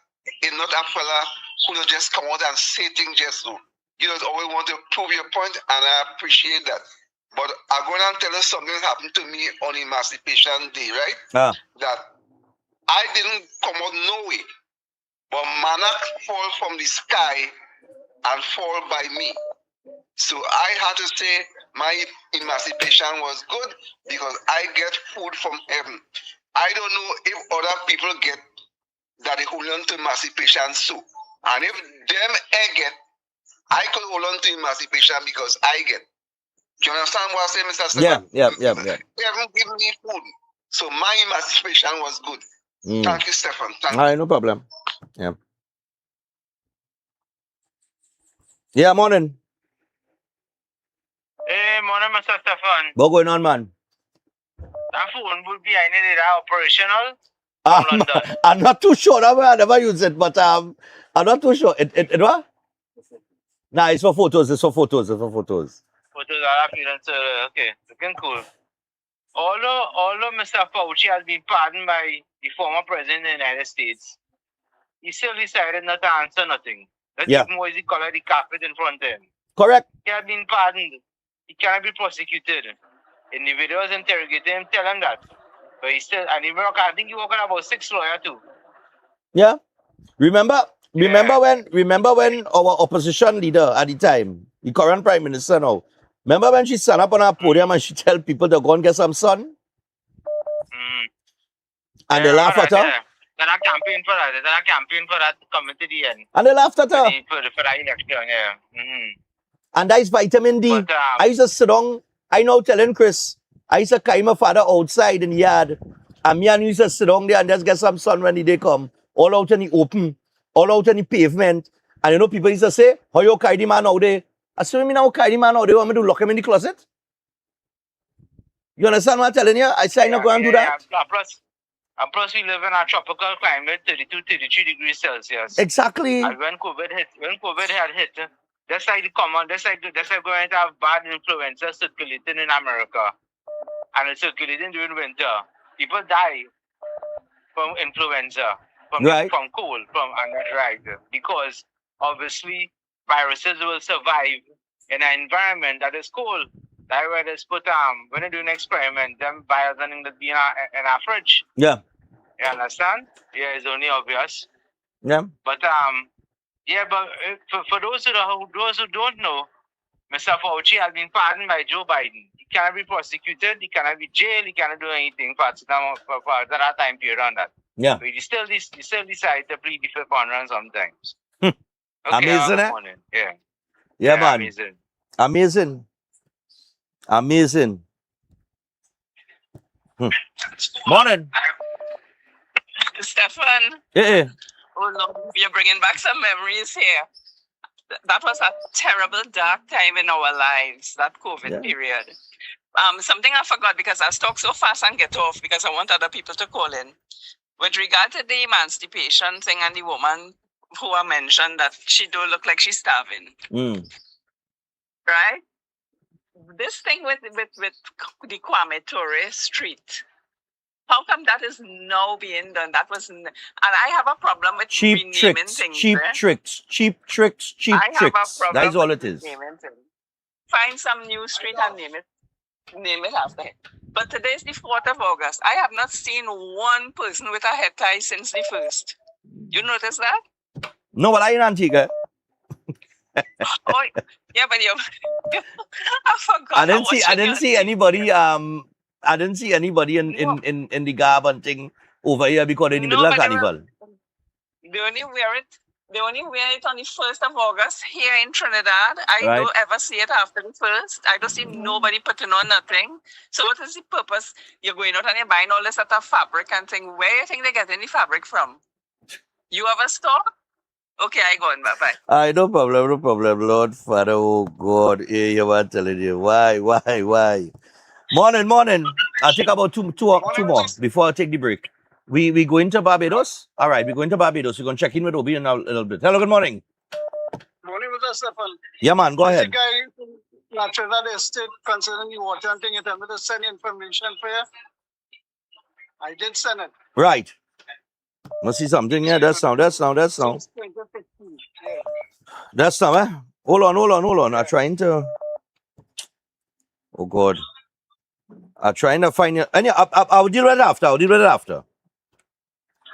Speaker 8: is not a fella who will just come out and say things just so. You just always want to prove your point, and I appreciate that. But I'm going to tell you something happened to me on Emancipation Day, right? That I didn't come out no way, but manna fall from the sky and fall by me. So I had to say my emancipation was good because I get food from heaven. I don't know if other people get that they hold on to emancipation so. And if them get, I could hold on to emancipation because I get. Do you understand what I say, Mr. Stephan?
Speaker 1: Yeah.
Speaker 8: Heaven give me food. So my emancipation was good. Thank you, Stephan. Thank you.
Speaker 1: No problem. Yeah. Yeah, morning.
Speaker 9: morning, Mr. Stephan.
Speaker 1: What going on, man?
Speaker 9: That phone would be behind it, operational from London.
Speaker 1: I'm not too sure. I never use it, but I'm not too sure. It what? Nah, it's for photos. It's for photos. It's for photos.
Speaker 9: Photos are feeling so okay, looking cool. Although Mr. Fauci has been pardoned by the former president of the United States, he still decided not to answer nothing. Let's
Speaker 1: Yeah.
Speaker 9: give Moise color the carpet in front of him.
Speaker 1: Correct.
Speaker 9: He has been pardoned. He cannot be prosecuted. In the videos interrogating him, tell him that. But he still, and I think he working about 6 lawyers too.
Speaker 1: Yeah. Remember when our opposition leader at the time, the current prime minister now, remember when she stand up on her podium and she tell people to go and get some sun? And they laugh at her?
Speaker 9: Then I campaign for that. Then I campaign for that to come into the end.
Speaker 1: And they laughed at her?
Speaker 9: For that election, yeah.
Speaker 1: And that is vitamin D. I used to sit down, I know telling Chris, I used to carry my father outside in the yard. And me and you used to sit down there and just get some sun when the day come. All out in the open, all out in the pavement. And you know, people used to say, how you carry the man out there? I said, me now carry the man out there, want me to lock him in the closet? You understand what I'm telling you? I say, I'm not going to do that.
Speaker 9: And plus we live in a tropical climate, 32, 33 degrees Celsius.
Speaker 1: Exactly.
Speaker 9: And when COVID had hit, that's like going to have bad influenza circulating in America. And it's circulating during winter. People die from influenza, from cold, because obviously viruses will survive in an environment that is cold. That's why they put when they do an experiment, them viruses that be in our fridge.
Speaker 1: Yeah.
Speaker 9: You understand? Yeah, it's only obvious.
Speaker 1: Yeah.
Speaker 9: But for those who don't know, Mr. Fauci has been pardoned by Joe Biden. He cannot be prosecuted. He cannot be jailed. He cannot do anything for that time period on that.
Speaker 1: Yeah.
Speaker 9: But he still decides to plead the fifth on run sometimes.
Speaker 1: Amazing, eh?
Speaker 9: Yeah.
Speaker 1: Yeah, man.
Speaker 9: Amazing.
Speaker 1: Amazing. Morning.
Speaker 11: Stephan.
Speaker 1: Yeah.
Speaker 11: Oh no, you're bringing back some memories here. That was a terrible, dark time in our lives, that COVID period. Something I forgot because I talk so fast and get off because I want other people to call in. With regard to the emancipation thing and the woman who I mentioned that she do look like she's starving. Right? This thing with the Kwame Ture Street. How come that is now being done? That was, and I have a problem with renaming things.
Speaker 1: Cheap tricks. That is all it is.
Speaker 11: Find some new street and name it after it. But today is the 4th of August. I have not seen one person with a head tie since the 1st. You notice that?
Speaker 1: No, but I in Antigua.
Speaker 11: Oh, yeah, but you I forgot.
Speaker 1: I didn't see anybody. I didn't see anybody in the garb and thing over here because they're in the middle of carnival.
Speaker 11: They only wear it on the 1st of August here in Trinidad. I don't ever see it after the 1st. I don't see nobody putting on nothing. So what is the purpose? You're going out and you're buying all this sort of fabric and thing. Where do you think they get any fabric from? You have a store? Okay, I go on. Bye-bye.
Speaker 1: No problem. Lord Father, oh God. You were telling you. Why? Morning. I'll take about two more before I take the break. We going to Barbados? All right, we're going to Barbados. We're going to check in with Obi in a little bit. Hello, good morning.
Speaker 12: Morning, Mr. Stephan.
Speaker 1: Yeah, man, go ahead.
Speaker 12: The guy in Trinidad Estate concerning the water and thing, you tell me to send information for you. I did send it.
Speaker 1: Right. Must see something. Yeah, that's now. That's now, eh? Hold on. I'm trying to... Oh, God. I'm trying to find you. And yeah, I'll deal with it after.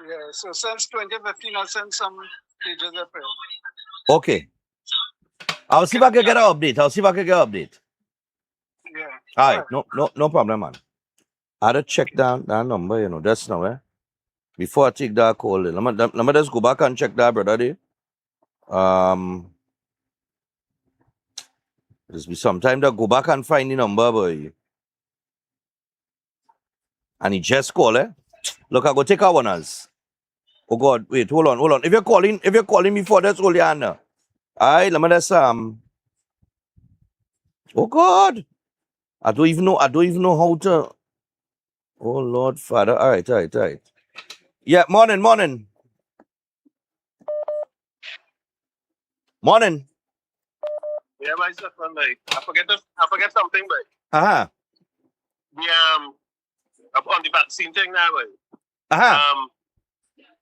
Speaker 12: Yeah, so since 2015, I'll send some pages of it.
Speaker 1: Okay. I'll see if I can get an update.
Speaker 12: Yeah.
Speaker 1: All right. No problem, man. I had to check that number, that's now, eh? Before I take that call, let me just go back and check that, brother. There's be some time to go back and find the number, boy. And he just call, eh? Look, I go take our one else. Oh God, wait, hold on. If you're calling before, that's all your hand. Alright, let me just Oh God. I don't even know how to. Oh Lord, Father. All right. Yeah, morning.
Speaker 7: Yeah, myself, like I forget something, but
Speaker 1: Uh-huh.
Speaker 7: on the vaccine thing now, but
Speaker 1: Uh-huh.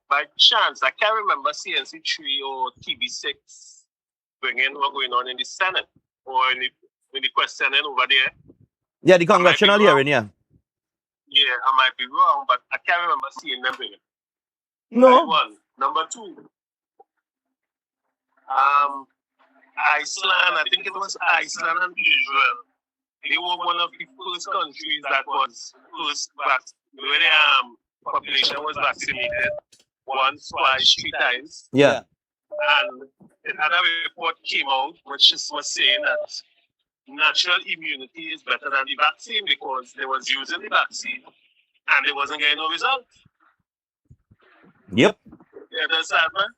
Speaker 7: by chance I can't remember CNC3 or TB6 what going on in the Senate or in the questioning over there.
Speaker 1: Yeah, the congressional hearing, yeah.
Speaker 7: Yeah, I might be wrong, but I can't remember seeing them bring it.
Speaker 1: No.
Speaker 7: One. Number two, Iceland, I think it was Iceland and Israel. They were one of the first countries that was where the population was vaccinated once, twice, 3 times.
Speaker 1: Yeah.
Speaker 7: And another report came out which was saying that natural immunity is better than the vaccine because they was using the vaccine and they wasn't getting no result.
Speaker 1: Yep.
Speaker 7: You understand, man?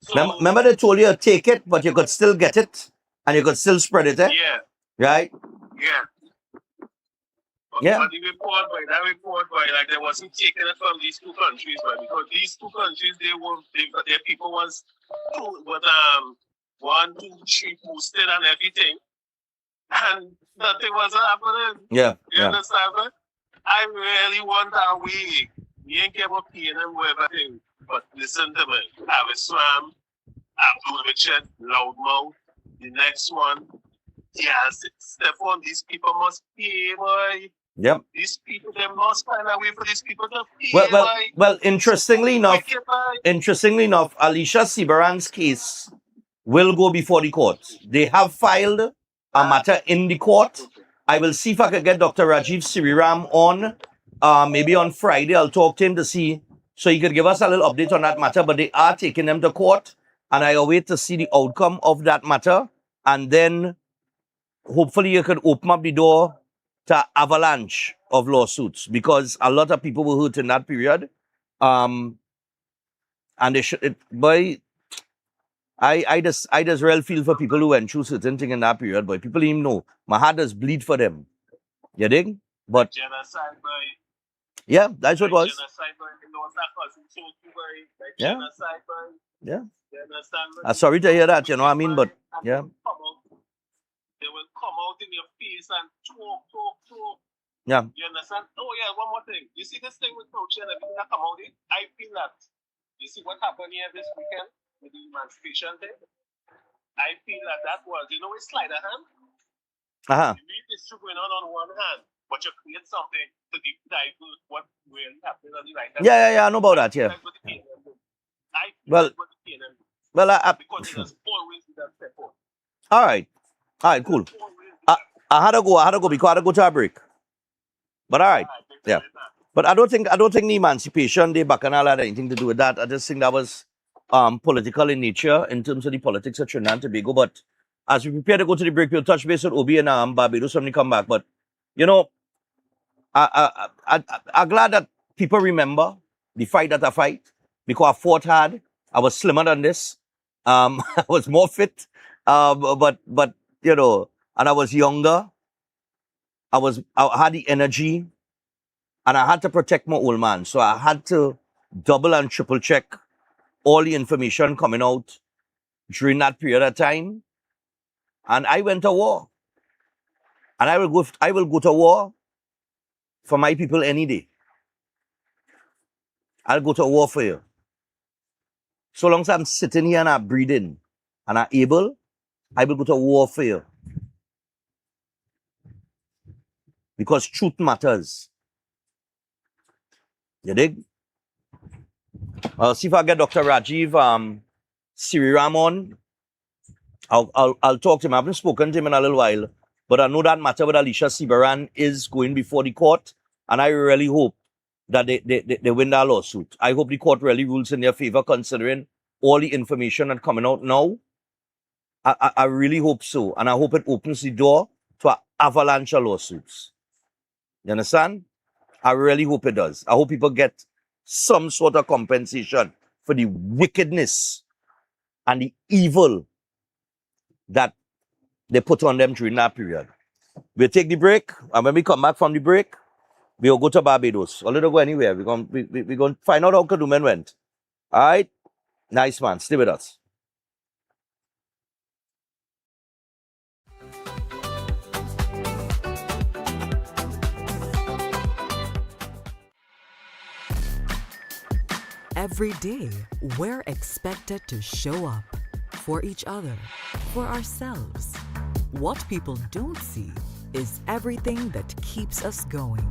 Speaker 7: So,
Speaker 1: Remember they told you to take it, but you could still get it and you could still spread it, eh?
Speaker 7: yeah.
Speaker 1: Right?
Speaker 7: Yeah.
Speaker 1: Yeah.
Speaker 7: But that report, like they wasn't taking it from these two countries, but because these two countries, their people was 1, 2, 3 boosted and everything, and nothing was happening.
Speaker 1: Yeah.
Speaker 7: You understand, man? I really want our way. We ain't care about paying them everything, but listen to me. Have a swam, Abdul Richard, loudmouth. The next one, yes, Stephan. These people must pay, boy.
Speaker 1: Yep.
Speaker 7: These people, they must find a way for these people to pay.
Speaker 1: Well, interestingly enough, Alicia Sibaran's case will go before the court. They have filed a matter in the court. I will see if I can get Dr. Rajiv Siriram on. Maybe on Friday, I'll talk to him to see, so he could give us a little update on that matter. But they are taking them to court, and I await to see the outcome of that matter. And then hopefully you could open up the door to avalanche of lawsuits, because a lot of people were hurt in that period. And they should, I just really feel for people who went through certain things in that period, but people even know my heart does bleed for them. You dig? But
Speaker 7: genocide, boy.
Speaker 1: Yeah, that's what it was.
Speaker 7: Genocide, boy. You know, that cousin told you, boy. Like
Speaker 1: Yeah.
Speaker 7: genocide, boy.
Speaker 1: Yeah.
Speaker 7: You understand, boy?
Speaker 1: I'm sorry to hear that, you know what I mean? But yeah.
Speaker 7: They will come out in your face and talk.
Speaker 1: Yeah.
Speaker 7: You understand? Oh yeah, one more thing. You see this thing with culture and everything that come out in? I feel that. You see what happened here this weekend with the emancipation thing? I feel that was, you know, it's sleight of hand.
Speaker 1: Uh-huh.
Speaker 7: You read this going on one hand, but you create something to divert what really happened on the right hand.
Speaker 1: Yeah, I know about that, yeah. Well,
Speaker 7: because it has always been that step on.
Speaker 1: All right, cool. I had to go because I had to go to a break. But all right, yeah. But I don't think the Emancipation Day Bacchanal had anything to do with that. I just think that was political in nature in terms of the politics of Trinidad and Tobago. But as we prepare to go to the break, we'll touch base with Obi and Barbados when we come back. But you know, I'm glad that people remember the fight that I fight, because I fought hard. I was slimmer than this. I was more fit. But you know, and I was younger. I had the energy, and I had to protect my old man. So I had to double and triple check all the information coming out during that period of time. And I went to war. And I will go to war for my people any day. I'll go to war for you. So long as I'm sitting here and I'm breathing and I'm able, I will go to war for you. Because truth matters. You dig? I'll see if I get Dr. Rajiv Siriram on. I'll talk to him. I haven't spoken to him in a little while, but I know that matter with Alicia Sibaran is going before the court, and I really hope that they win that lawsuit. I hope the court really rules in their favor, considering all the information that's coming out now. I really hope so, and I hope it opens the door to an avalanche of lawsuits. You understand? I really hope it does. I hope people get some sort of compensation for the wickedness and the evil that they put on them during that period. We'll take the break, and when we come back from the break, we'll go to Barbados. Or don't go anywhere. We're going to find out how Kaduman went. All right? Nice, man. Stay with us.
Speaker 4: Every day, we're expected to show up for each other, for ourselves. What people don't see is everything that keeps us going.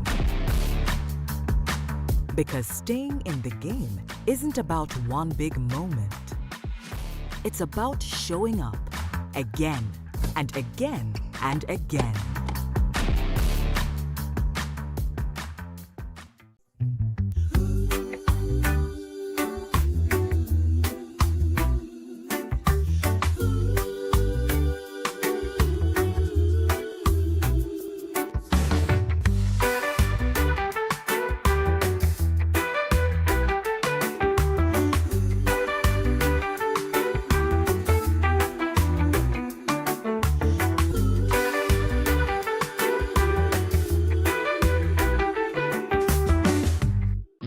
Speaker 4: Because staying in the game isn't about one big moment. It's about showing up again and again and again.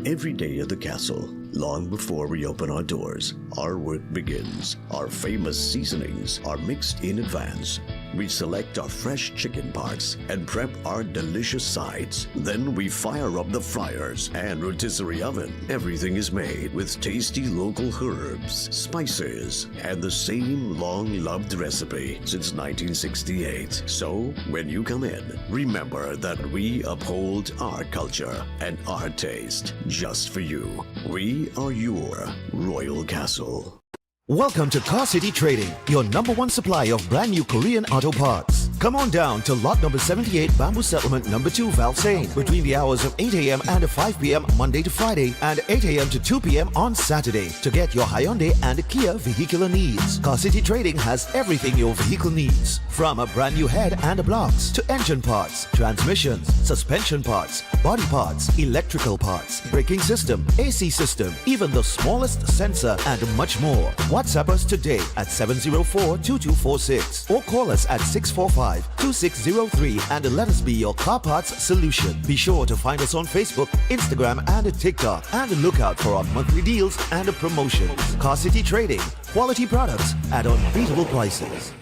Speaker 13: Every day at the castle, long before we open our doors, our work begins. Our famous seasonings are mixed in advance. We select our fresh chicken parts and prep our delicious sides. Then we fire up the fryers and rotisserie oven. Everything is made with tasty local herbs, spices, and the same long-loved recipe since 1968. So, when you come in, remember that we uphold our culture and our taste just for you. We are your Royal Castle.
Speaker 18: Welcome to Car City Trading, your #1 supply of brand new Korean auto parts. Come on down to lot number 78, Bamboo Settlement number 2, Valsain, between the hours of 8 a.m. and 5 p.m. Monday to Friday, and 8 a.m. to 2 p.m. on Saturday to get your Hyundai and Kia vehicular needs. Car City Trading has everything your vehicle needs, from a brand new head and blocks to engine parts, transmissions, suspension parts, body parts, electrical parts, braking system, AC system, even the smallest sensor, and much more. WhatsApp us today at 704-2246 or call us at 645-2603 and let us be your car parts solution. Be sure to find us on Facebook, Instagram, and TikTok, and look out for our monthly deals and promotions. Car City Trading, quality products at unbeatable prices.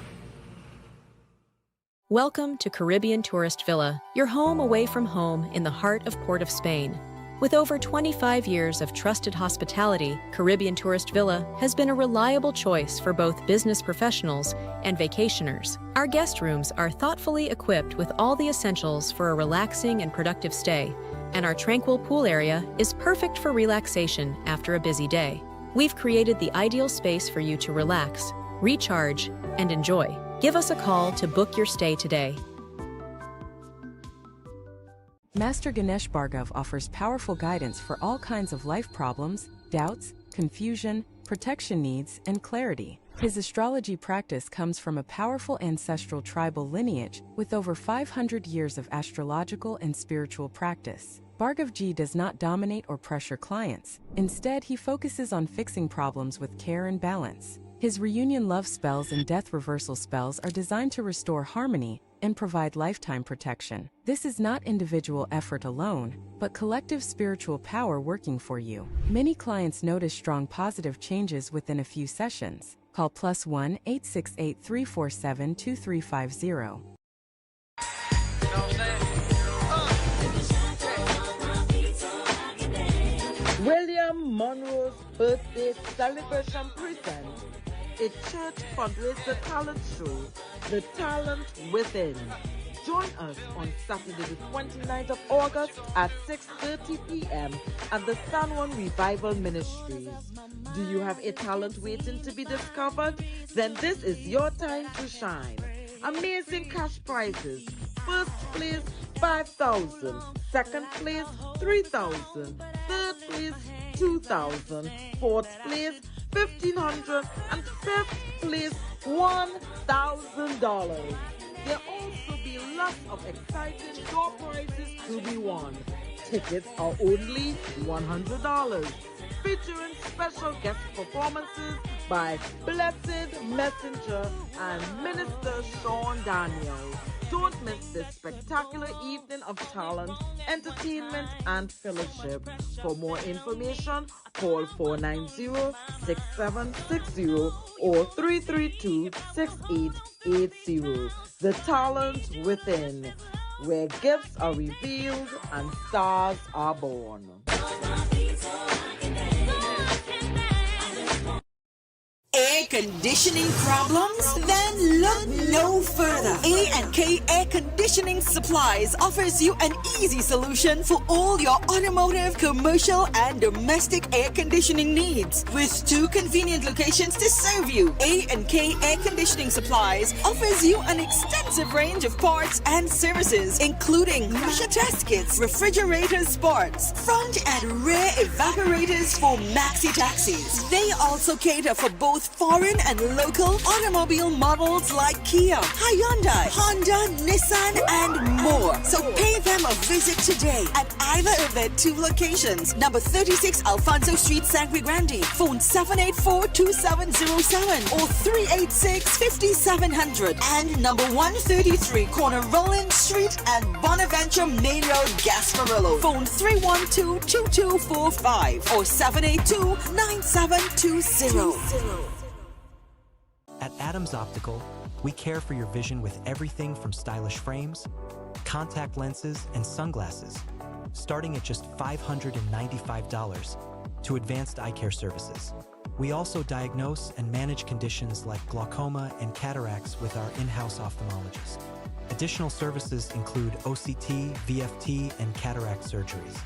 Speaker 14: Welcome to Caribbean Tourist Villa, your home away from home in the heart of Port of Spain. With over 25 years of trusted hospitality, Caribbean Tourist Villa has been a reliable choice for both business professionals and vacationers. Our guest rooms are thoughtfully equipped with all the essentials for a relaxing and productive stay, and our tranquil pool area is perfect for relaxation after a busy day. We've created the ideal space for you to relax, recharge, and enjoy. Give us a call to book your stay today.
Speaker 15: Master Ganesh Bhargav offers powerful guidance for all kinds of life problems, doubts, confusion, protection needs, and clarity. His astrology practice comes from a powerful ancestral tribal lineage with over 500 years of astrological and spiritual practice. Bhargavji does not dominate or pressure clients. Instead, he focuses on fixing problems with care and balance. His reunion love spells and death reversal spells are designed to restore harmony and provide lifetime protection. This is not individual effort alone, but collective spiritual power working for you. Many clients notice strong positive changes within a few sessions. Call +1 868 347 2350.
Speaker 16: William Monroe's birthday celebration presents a church fundraiser talent show, The Talent Within. Join us on Saturday the 29th of August at 6:30 p.m. at the San Juan Revival Ministries. Do you have a talent waiting to be discovered? Then this is your time to shine. Amazing cash prizes. First place, 5,000. Second place, 3,000. Third place, 2,000. Fourth place, 1,500, and fifth place, $1,000. There'll also be lots of exciting door prizes to be won. Tickets are only $100. Featuring special guest performances by Blessed Messenger and Minister Sean Daniels. Don't miss this spectacular evening of talent, entertainment, and fellowship. For more information, call 490-6760 or 332-6880. The Talent Within, where gifts are revealed and stars are born.
Speaker 17: Air conditioning problems? Then look no further. A&K Air Conditioning Supplies offers you an easy solution for all your automotive, commercial, and domestic air conditioning needs. With 2 convenient locations to serve you, A&K Air Conditioning Supplies offers you an extensive range of parts and services, including pressure test kits, refrigerator parts, front and rear evaporators for maxi taxis. They also cater for both foreign and local automobile models like Kia, Hyundai, Honda, Nissan, and more. So pay them a visit today at either of their 2 locations. Number 36 Alfonso Street, Sangre Grande. Phone 784-2707 or 386-5700. And number 133 Corner Roland Street and Bonaventure Main Road, Gasparillo. Phone 312-2245 or 782-9720.
Speaker 19: At Adams Optical, we care for your vision with everything from stylish frames, contact lenses, and sunglasses, starting at just $595, to advanced eye care services. We also diagnose and manage conditions like glaucoma and cataracts with our in-house ophthalmologist. Additional services include OCT, VFT, and cataract surgeries.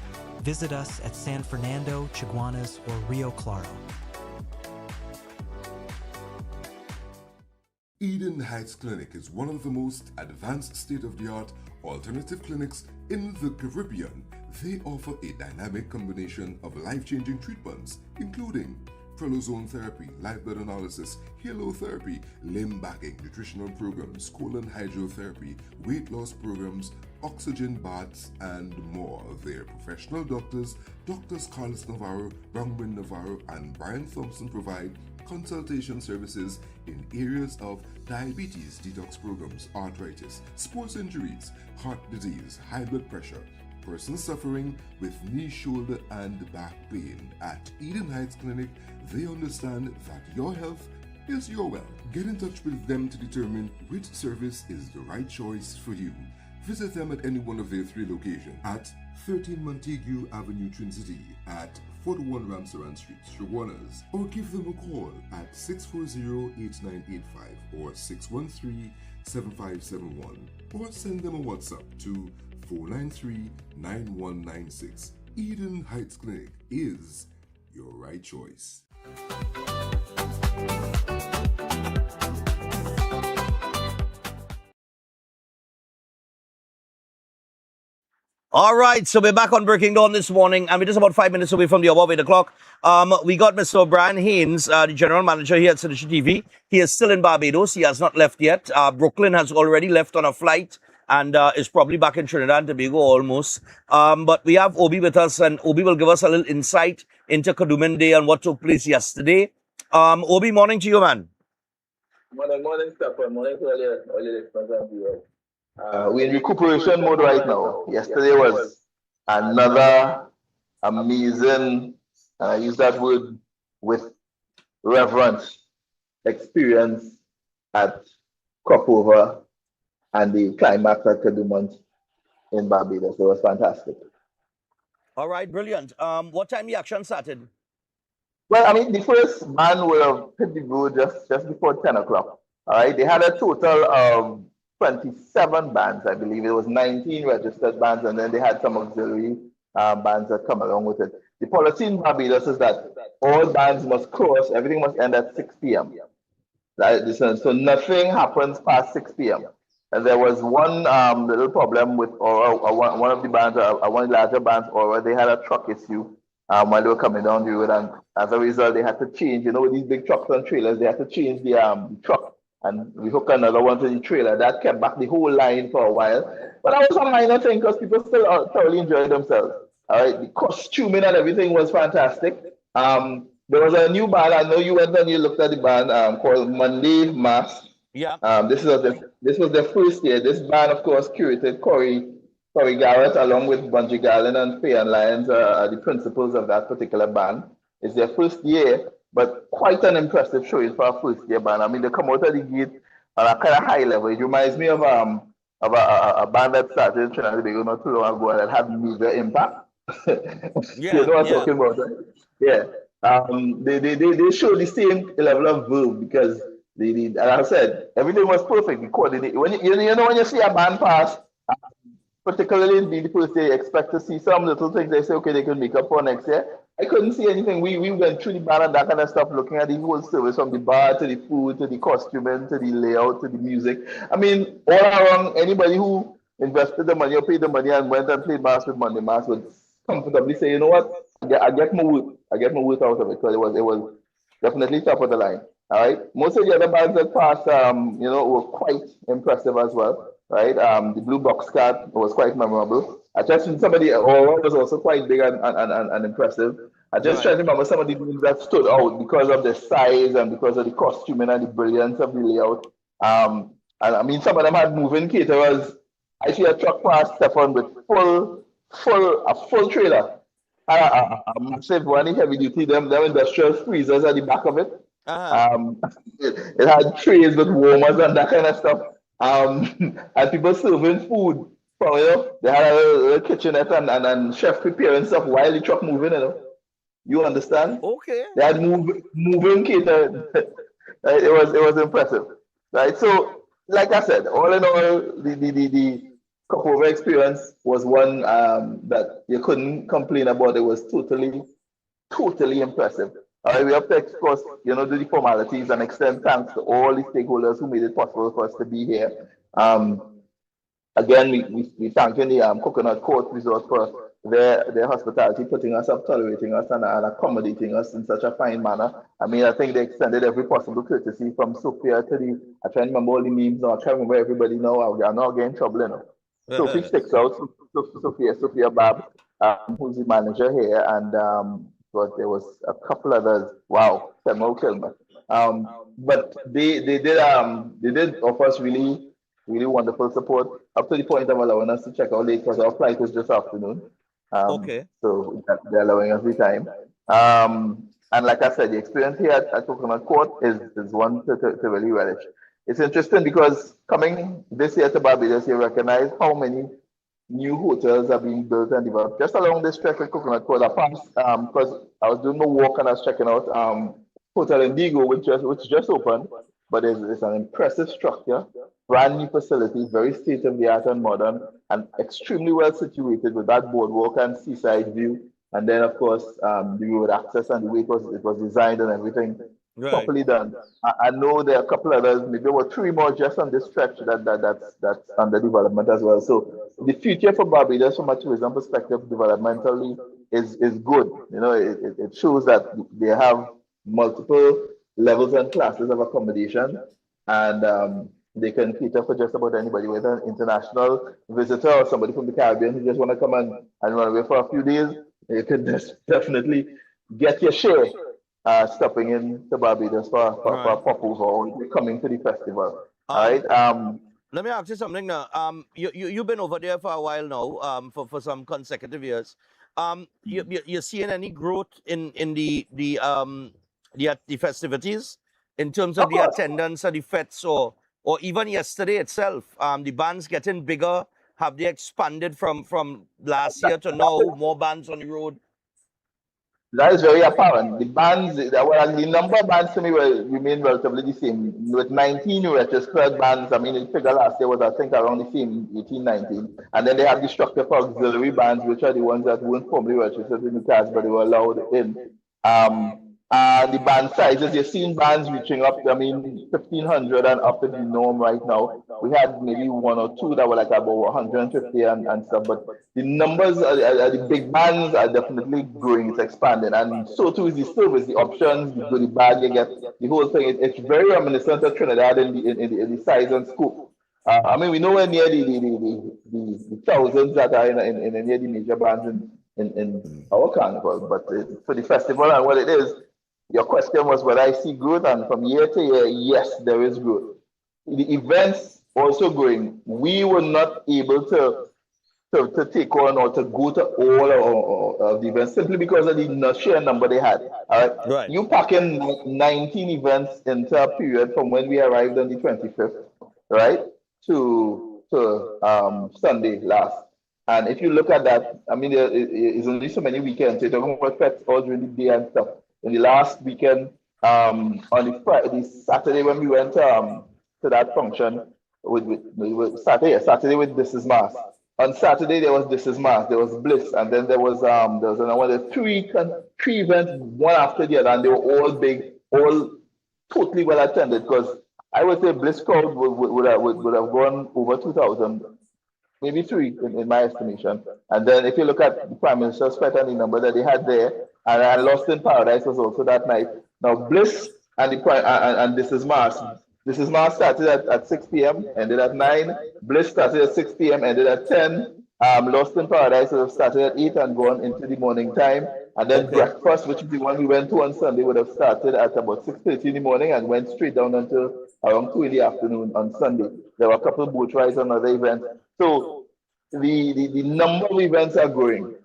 Speaker 19: Visit us at San Fernando, Chaguanas, or Rio Claro.
Speaker 20: Eden Heights Clinic is one of the most advanced state-of-the-art alternative clinics in the Caribbean. They offer a dynamic combination of life-changing treatments, including prolozone therapy, live blood analysis, halotherapy, limb backing, nutritional programs, colon hydrotherapy, weight loss programs, oxygen baths, and more. Their professional doctors, Drs. Carlos Navarro, Bronwyn Navarro, and Brian Thompson, provide consultation services in areas of diabetes detox programs, arthritis, sports injuries, heart disease, high blood pressure, persons suffering with knee, shoulder, and back pain. At Eden Heights Clinic, they understand that your health is your wealth. Get in touch with them to determine which service is the right choice for you. Visit them at any one of their 3 locations at 13 Montague Avenue, Twin City, at 41 Ramsaran Street, Chaguanas, or give them a call at 640-8985 or 613-7571, or send them a WhatsApp to 493-9196. Eden Heights Clinic is your right choice.
Speaker 1: All right, so we're back on Breaking Dawn this morning, and we're just about 5 minutes away from the above 8 o'clock. We got Mr. Brian Haynes, the general manager here at Sedition TV. He is still in Barbados. He has not left yet. Brooklyn has already left on a flight and is probably back in Trinidad and Tobago almost. But we have Obi with us, and Obi will give us a little insight into Kadooment Day and what took place yesterday. Obi, morning to you, man.
Speaker 22: Morning, Stephan. Morning to all your listeners and viewers. We're in recuperation mode right now. Yesterday was another amazing, and I use that word with reverence, experience at Cropover and the climax at Kadooment in Barbados. It was fantastic.
Speaker 1: All right, brilliant. What time the action started?
Speaker 22: Well, I mean, the first band would have hit the road just before 10 o'clock. All right, they had a total of 27 bands, I believe. It was 19 registered bands, and then they had some auxiliary bands that come along with it. The policy in Barbados is that all bands must cross, everything must end at 6 p.m. So nothing happens past 6 p.m. And there was one little problem with one of the bands, one of the larger bands, or they had a truck issue while they were coming down the road, and as a result, they had to change, these big trucks and trailers, they had to change the truck. And we hooked another one to the trailer. That kept back the whole line for a while. But that was a minor thing because people still thoroughly enjoyed themselves. All right, the costuming and everything was fantastic. there was a new band. I know you went and you looked at the band called Monday Mass.
Speaker 1: Yeah.
Speaker 22: This was their first year. This band, of course, curated Corey Garrett along with Bungie Garlin and Faye and Lyons are the principals of that particular band. It's their first year, but quite an impressive showing for a first year band. I mean, they come out of the gate on a kind of high level. It reminds me of a band that started in Trinidad and Tobago not too long ago that had major impact. You know what I'm talking about, right? Yeah. They show the same level of verve because like I said, everything was perfect. The coordinate. When you know when you see a band pass, particularly in the first day, expect to see some little things they say, okay, they can make up for next year. I couldn't see anything. We went through the band and that kind of stuff, looking at the whole service from the bar to the food to the costuming to the layout to the music. I mean, all around, anybody who invested the money or paid the money and went and played mass with Monday Mass would comfortably say, you know what, I get my worth. I get my worth out of it because it was definitely top of the line. All right. Most of the other bands that passed, were quite impressive as well. Right. The Blue Box Cat was quite memorable. I just somebody Aurora was also quite big and impressive. I just try to remember some of the names that stood out because of the size and because of the costuming and the brilliance of the layout. And I mean, some of them had moving caterers. I see a truck pass Stephan with a full trailer. A massive one, heavy duty, them industrial freezers at the back of it. It had trays with warmers and that kind of stuff. And people serving food. They had a little kitchenette and chef preparing stuff while the truck moving, You understand?
Speaker 1: Okay.
Speaker 22: They had moving cater. Right? It was impressive. Right. So, like I said, all in all, the Cupover experience was one that you couldn't complain about. It was totally impressive. We have to, of course, do the formalities and extend thanks to all the stakeholders who made it possible for us to be here. Again, we thank the Coconut Court Resort for their hospitality, putting us up, tolerating us, and accommodating us in such a fine manner. I mean, I think they extended every possible courtesy from Sophia to I try to remember all the names now. I can't remember everybody now. I'm not getting in trouble, Sophie sticks out, Sophia Bab, who's the manager here, and but there was a couple others. Wow, Samuel Kilmer. But they did offer us really wonderful support up to the point of allowing us to check out late because our flight was this afternoon. So they're allowing us the time. And like I said, the experience here at Coconut Court is one to really relish. It's interesting because coming this year to Barbados, you recognize how many new hotels are being built and developed just along this stretch of Coconut Court. Because I was doing my walk and I was checking out Hotel Indigo, which just opened, but it's an impressive structure, brand new facility, very state of the art and modern, and extremely well situated with that boardwalk and seaside view. And then, of course, the road access and the way it was designed and everything properly done. I know there are a couple others, maybe there were 3 more just on this stretch that's under development as well. So the future for Barbados from a tourism perspective developmentally is good. It shows that they have multiple levels and classes of accommodation, and they can cater for just about anybody, whether an international visitor or somebody from the Caribbean who just want to come and run away for a few days. You can definitely get your share stopping in to Barbados for a popover or coming to the festival. All right.
Speaker 1: Let me ask you something now. You've been over there for a while now, for some consecutive years. You're seeing any growth in the festivities in terms of the attendance of the fetes or even yesterday itself? The bands getting bigger. Have they expanded from last year to now? More bands on the road?
Speaker 22: That is very apparent. The number of bands to me will remain relatively the same. With 19 registered bands, I mean, the figure last year was, I think, around the same, 18, 19. And then they have the structure for auxiliary bands, which are the ones that weren't formally registered in the cast, but they were allowed in. The band sizes, you're seeing bands reaching up, 1,500 and up to the norm right now. We had maybe 1 or 2 that were like about 150 and stuff, but the numbers, the big bands are definitely growing, it's expanding, and so too is the service, the options, the goodie bag you get, the whole thing. It's very reminiscent of Trinidad in the size and scope. We nowhere near the thousands that are in near the major bands in our carnival, but for the festival and what it is, Your question was whether I see growth, and from year to year, yes, there is growth. The events also growing. We were not able to take on or to go to all of the events simply because of the sheer number they had. All right.
Speaker 1: Right.
Speaker 22: You pack in 19 events into a period from when we arrived on the 25th, right, to Sunday last. And if you look at that, I mean, there is only so many weekends. You're talking about fets all during the day and stuff. In the last weekend, on the Saturday when we went to that function with Saturday with This Is Mass. On Saturday there was This Is Mass, there was Bliss, and then there was another three events one after the other, and they were all big, all totally well attended. Because I would say Bliss crowd would have gone over 2,000, maybe three in my estimation. And then if you look at the Prime Minister's Fete and the number that they had there, and Lost in Paradise was also that night. Now Bliss and and This Is Mars. This Is Mars started at 6 p.m. ended at 9. Bliss started at 6 p.m. ended at 10. Lost in Paradise would have started at 8 and gone into the morning time. And then breakfast, which is the one we went to on Sunday, would have started at about 6:30 in the morning and went straight down until around 2 in the afternoon on Sunday. There were a couple of boat rides and other events. So the number of events are growing.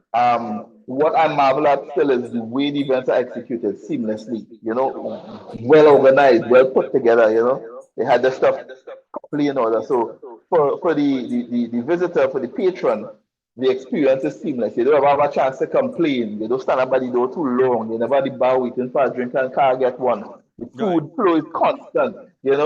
Speaker 22: What I marvel at still is the way the events are executed seamlessly, well organized, well put together, They had the stuff properly in order. So for the visitor, for the patron, the experience is seamless. You don't have a chance to complain. You don't stand up by the door too long. You never at the bar waiting for a drink and can't get one. The food flow is constant. The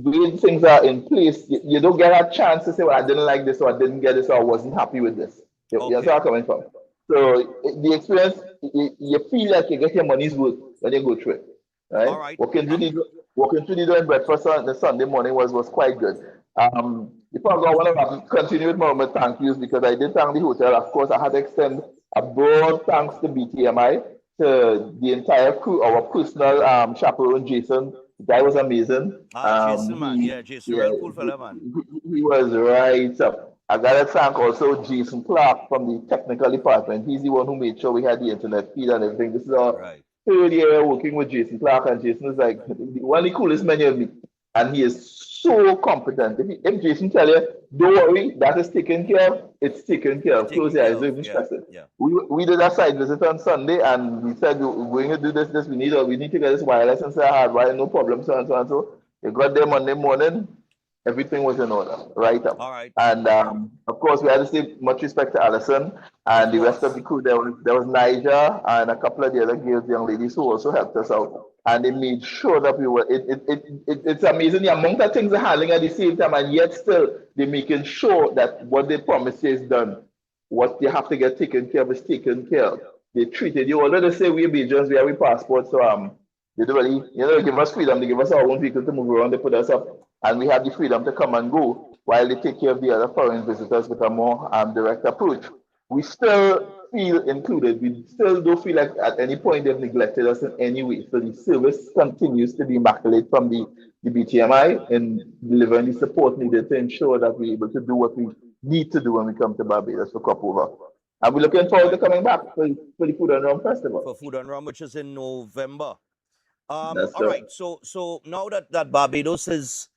Speaker 22: way things are in place, you don't get a chance to say, well, I didn't like this, or I didn't get this, or I wasn't happy with this. That's where I'm coming from. So the experience, you feel like you get your money's worth when you go through it. Right? Walking through the door and breakfast on the Sunday morning was quite good. If I want to continue with my thank yous, because I did thank the hotel. Of course, I had to extend a broad thanks to BTMI, to the entire crew, our personal chaperone, Jason. The guy was amazing.
Speaker 1: Jason, man. Jason, real cool fella, man.
Speaker 22: He was right up. I got to thank also Jason Clark from the technical department. He's the one who made sure we had the internet feed and everything. This is our third year working with Jason Clark, and Jason is like one of the coolest men you have met. And he is so competent. If Jason tell you, don't worry, that is taken care of, it's taken care of. Close your eyes, don't even stress it. We did a site visit on Sunday, and we said we're going to do this. We need to get this wireless and say hardwire, no problem, so and so and so. We got there Monday morning. Everything was in order, right up.
Speaker 1: All right.
Speaker 22: And of course, we had to say much respect to Alison and the rest of the crew. There was Niger and a couple of the other girls, young ladies who also helped us out. And they made sure that we were. It's amazing the amount of things they're handling at the same time, and yet still they're making sure that what they promised is done. What they have to get taken care of is taken care of. They treated you. Although they say we're Bajans, we have a passport, so they don't really, give us freedom. They give us our own vehicle to move around. They put us up, and we have the freedom to come and go while they take care of the other foreign visitors with a more direct approach. We still feel included. We still don't feel like at any point they've neglected us in any way. So the service continues to be immaculate from the BTMI in delivering the support needed to ensure that we're able to do what we need to do when we come to Barbados for Crop Over. And we're looking forward to coming back for the Food and Rum Festival.
Speaker 1: For Food and Rum, which is in November. All right. So now that Barbados is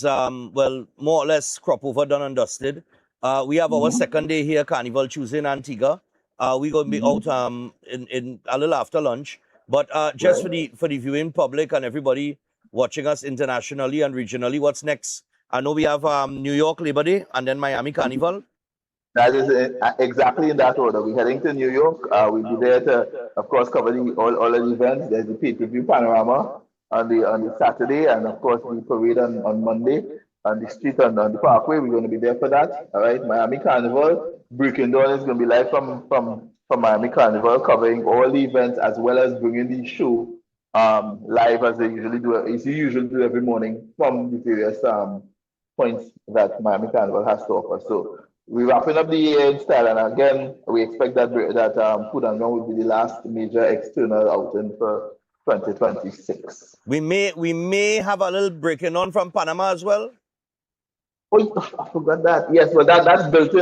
Speaker 1: well, more or less crop over, done and dusted. We have our second day here, Carnival Tuesday in Antigua. We're gonna be out in a little after lunch. But just for the viewing public and everybody watching us internationally and regionally, what's next? I know we have New York Labor Day and then Miami Carnival.
Speaker 22: That is exactly in that order. We're heading to New York. We'll be there to, of course, cover all of the events. There's the pay-per-view panorama on the Saturday, and of course the parade on Monday on the street on the Parkway. We're going to be there for that. All right, Miami Carnival. Breaking Dawn is going to be live from Miami Carnival, covering all the events as well as bringing the show live as they usually do every morning from the various points that Miami Carnival has to offer. So we're wrapping up the year in style, and again, we expect that Food and Rum will be the last major external outing for 2026.
Speaker 1: We may have a little breaking on from Panama as well.
Speaker 22: Oh, I forgot that. Yes, but that's built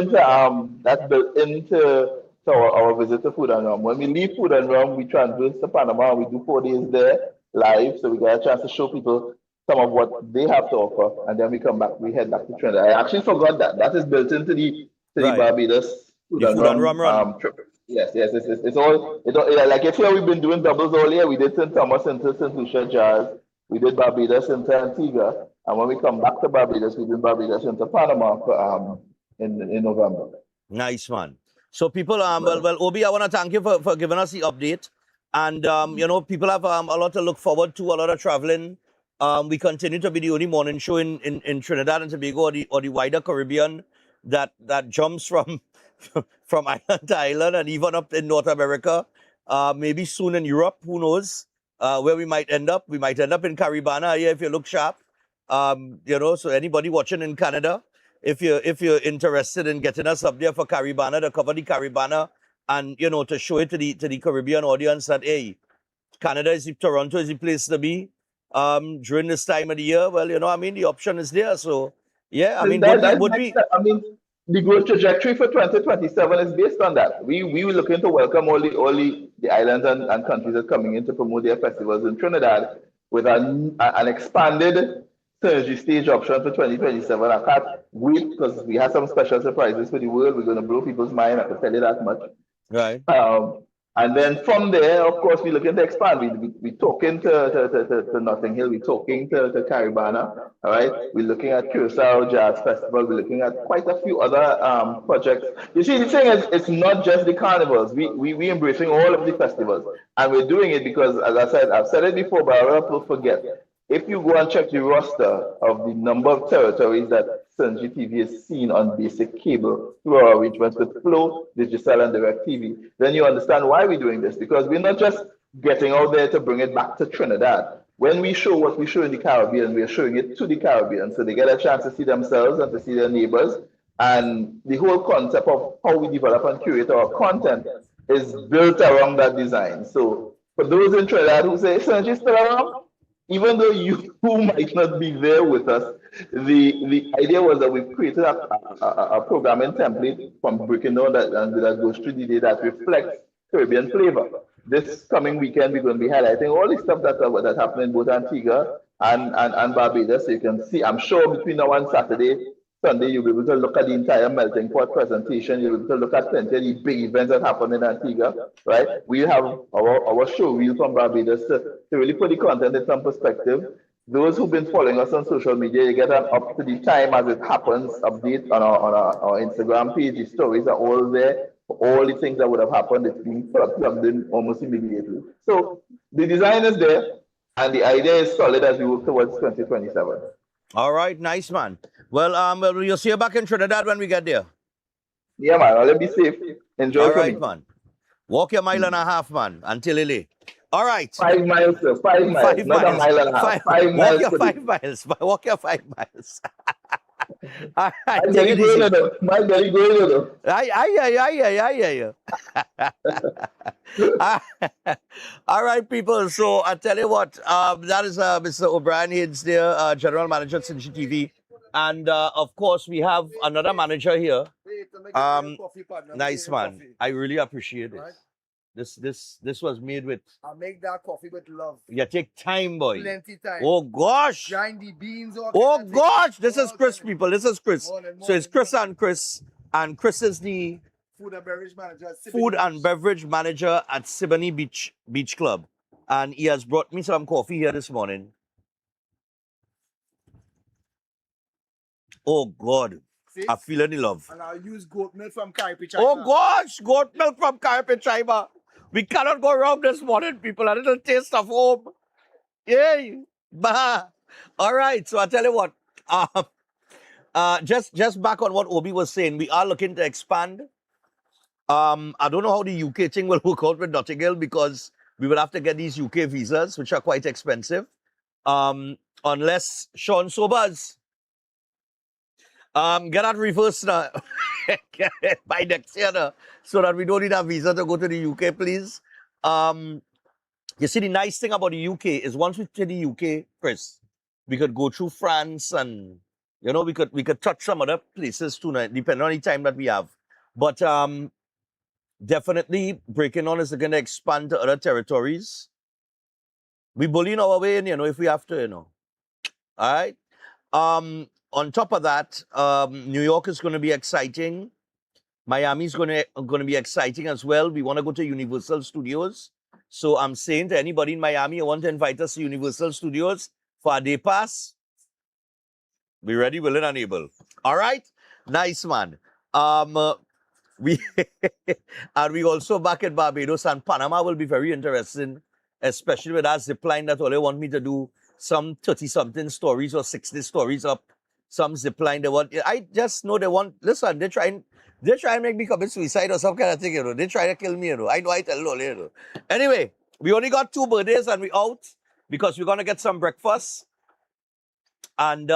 Speaker 22: into So our visit to Food and Rum. When we leave Food and Rum, we transverse to Panama. We do 4 days there live, so we get a chance to show people some of what they have to offer, and then we come back. We head back to Trinidad. I actually forgot that. That is built into the
Speaker 1: Right.
Speaker 22: Barbados Food
Speaker 1: The
Speaker 22: and
Speaker 1: food and rum
Speaker 22: Rum
Speaker 1: run.
Speaker 22: trip. Yes, it's all yeah, like if here we've been doing doubles all year. We did St. Thomas into St. Lucia Jazz. We did Barbados into Antigua, and when we come back to Barbados, we did Barbados into Panama for, in November.
Speaker 1: Nice, man. So people, well, Obi, I want to thank you for giving us the update. And, you know, people have a lot to look forward to, a lot of traveling. We continue to be the only morning show in Trinidad and Tobago or the wider Caribbean that jumps from from island to island and even up in North America. Maybe soon in Europe, who knows where we might end up. We might end up in Caribana here if you look sharp. You know, so anybody watching in Canada, if you're interested in getting us up there for Caribana, to cover the Caribana and, you know, to show it to the Caribbean audience that, hey, Canada Toronto is the place to be during this time of the year. Well, you know, I mean, the option is there. So, yeah, I mean, would we
Speaker 22: I mean, the growth trajectory for 2027 is based on that. We were looking to welcome all the islands and countries that are coming in to promote their festivals in Trinidad with an expanded synergy stage option for 2027. I can't wait because we have some special surprises for the world. We're going to blow people's mind. I can tell you that much.
Speaker 1: Right.
Speaker 22: And then from there, of course, we're looking to expand. We're talking to Notting Hill. We're talking to Caribana. All right. We're looking at Curacao Jazz Festival. We're looking at quite a few other projects. You see, the thing is, it's not just the carnivals. We embracing all of the festivals. And we're doing it because, as I said, I've said it before, but a lot of people forget. If you go and check the roster of the number of territories that Synergy TV is seen on basic cable through our arrangements with Flow, Digital, and Direct TV, then you understand why we're doing this. Because we're not just getting out there to bring it back to Trinidad. When we show what we show in the Caribbean, we're showing it to the Caribbean. So they get a chance to see themselves and to see their neighbors. And the whole concept of how we develop and curate our content is built around that design. So for those in Trinidad who say, Synergy is still around, even though you might not be there with us, the idea was that we've created a programming template from breaking down that goes through the day that reflects Caribbean flavor. This coming weekend, we're going to be highlighting all the stuff that's happening in both Antigua and Barbados. So you can see, I'm sure between now and Sunday, you'll be able to look at the entire melting pot presentation. You'll be able to look at plenty of the big events that happen in Antigua, right? We have our show reel from Barbados to really put the content in some perspective. Those who've been following us on social media, you get an up to the time as it happens update on our Instagram page. The stories are all there. All the things that would have happened, it's being plugged in almost immediately. So the design is there, and the idea is solid as we work towards 2027.
Speaker 1: All right, nice, man. Well, you'll see you back in Trinidad when we get there.
Speaker 22: Yeah, man. I'll be safe. Enjoy.
Speaker 1: All right, man. Walk your mile and a half, man, until Lily. All right.
Speaker 22: 5 miles, sir. 5 miles.
Speaker 1: 5
Speaker 22: not
Speaker 1: miles.
Speaker 22: a mile and a half. 5
Speaker 1: Walk
Speaker 22: miles.
Speaker 1: your 5 miles. Walk your 5 miles. All right,
Speaker 22: My
Speaker 1: take it easy.
Speaker 22: My belly going though.
Speaker 1: Aye. All right, people. So I tell you what, that is Mr. O'Brien Haynes there, General Manager at Synergy TV. And of course, we have another manager here. Nice, man. I really appreciate it. This was made with.
Speaker 2: I make that coffee with love.
Speaker 1: You take time, boy.
Speaker 2: Plenty time.
Speaker 1: Oh gosh.
Speaker 2: Grind the beans.
Speaker 1: Oh gosh. This is Chris, people. This is Chris. So it's Chris and Chris. And Chris is the
Speaker 2: food and beverage manager at
Speaker 1: Siboney Beach Club. And he has brought me some coffee here this morning. Oh God.
Speaker 2: See?
Speaker 1: I feel any love.
Speaker 2: And I'll use goat milk from Kaipi.
Speaker 1: Oh gosh, goat milk from Kaipi China. We cannot go wrong this morning, people. A little taste of home. Yay. Bah. All right, so I tell you what. Just back on what Obi was saying, we are looking to expand. I don't know how the UK thing will work out with Notting Hill because we will have to get these UK visas, which are quite expensive. Unless Sean Sobers get that reversed now by next year now, so that we don't need a visa to go to the UK, please. You see, the nice thing about the UK is once we to the UK, Chris, we could go through France and, you know, we could touch some other places too, depending on the time that we have. But definitely Breaking On is going to expand to other territories. We bullying our way in, if we have to, All right. On top of that, New York is going to be exciting. Miami is going to be exciting as well. We want to go to Universal Studios. So I'm saying to anybody in Miami, I want to invite us to Universal Studios for a day pass. Be ready, willing, and able. All right? Nice, man. We and we also back at Barbados, and Panama will be very interesting, especially with that zip line that all they want me to do some 30-something stories or 60 stories up. Some zip line they want. I just know they want. Listen, they try and make me commit suicide or some kind of thing. They try to kill me. I know. I tell you. Anyway, we only got 2 birthdays and we out because we're gonna get some breakfast, and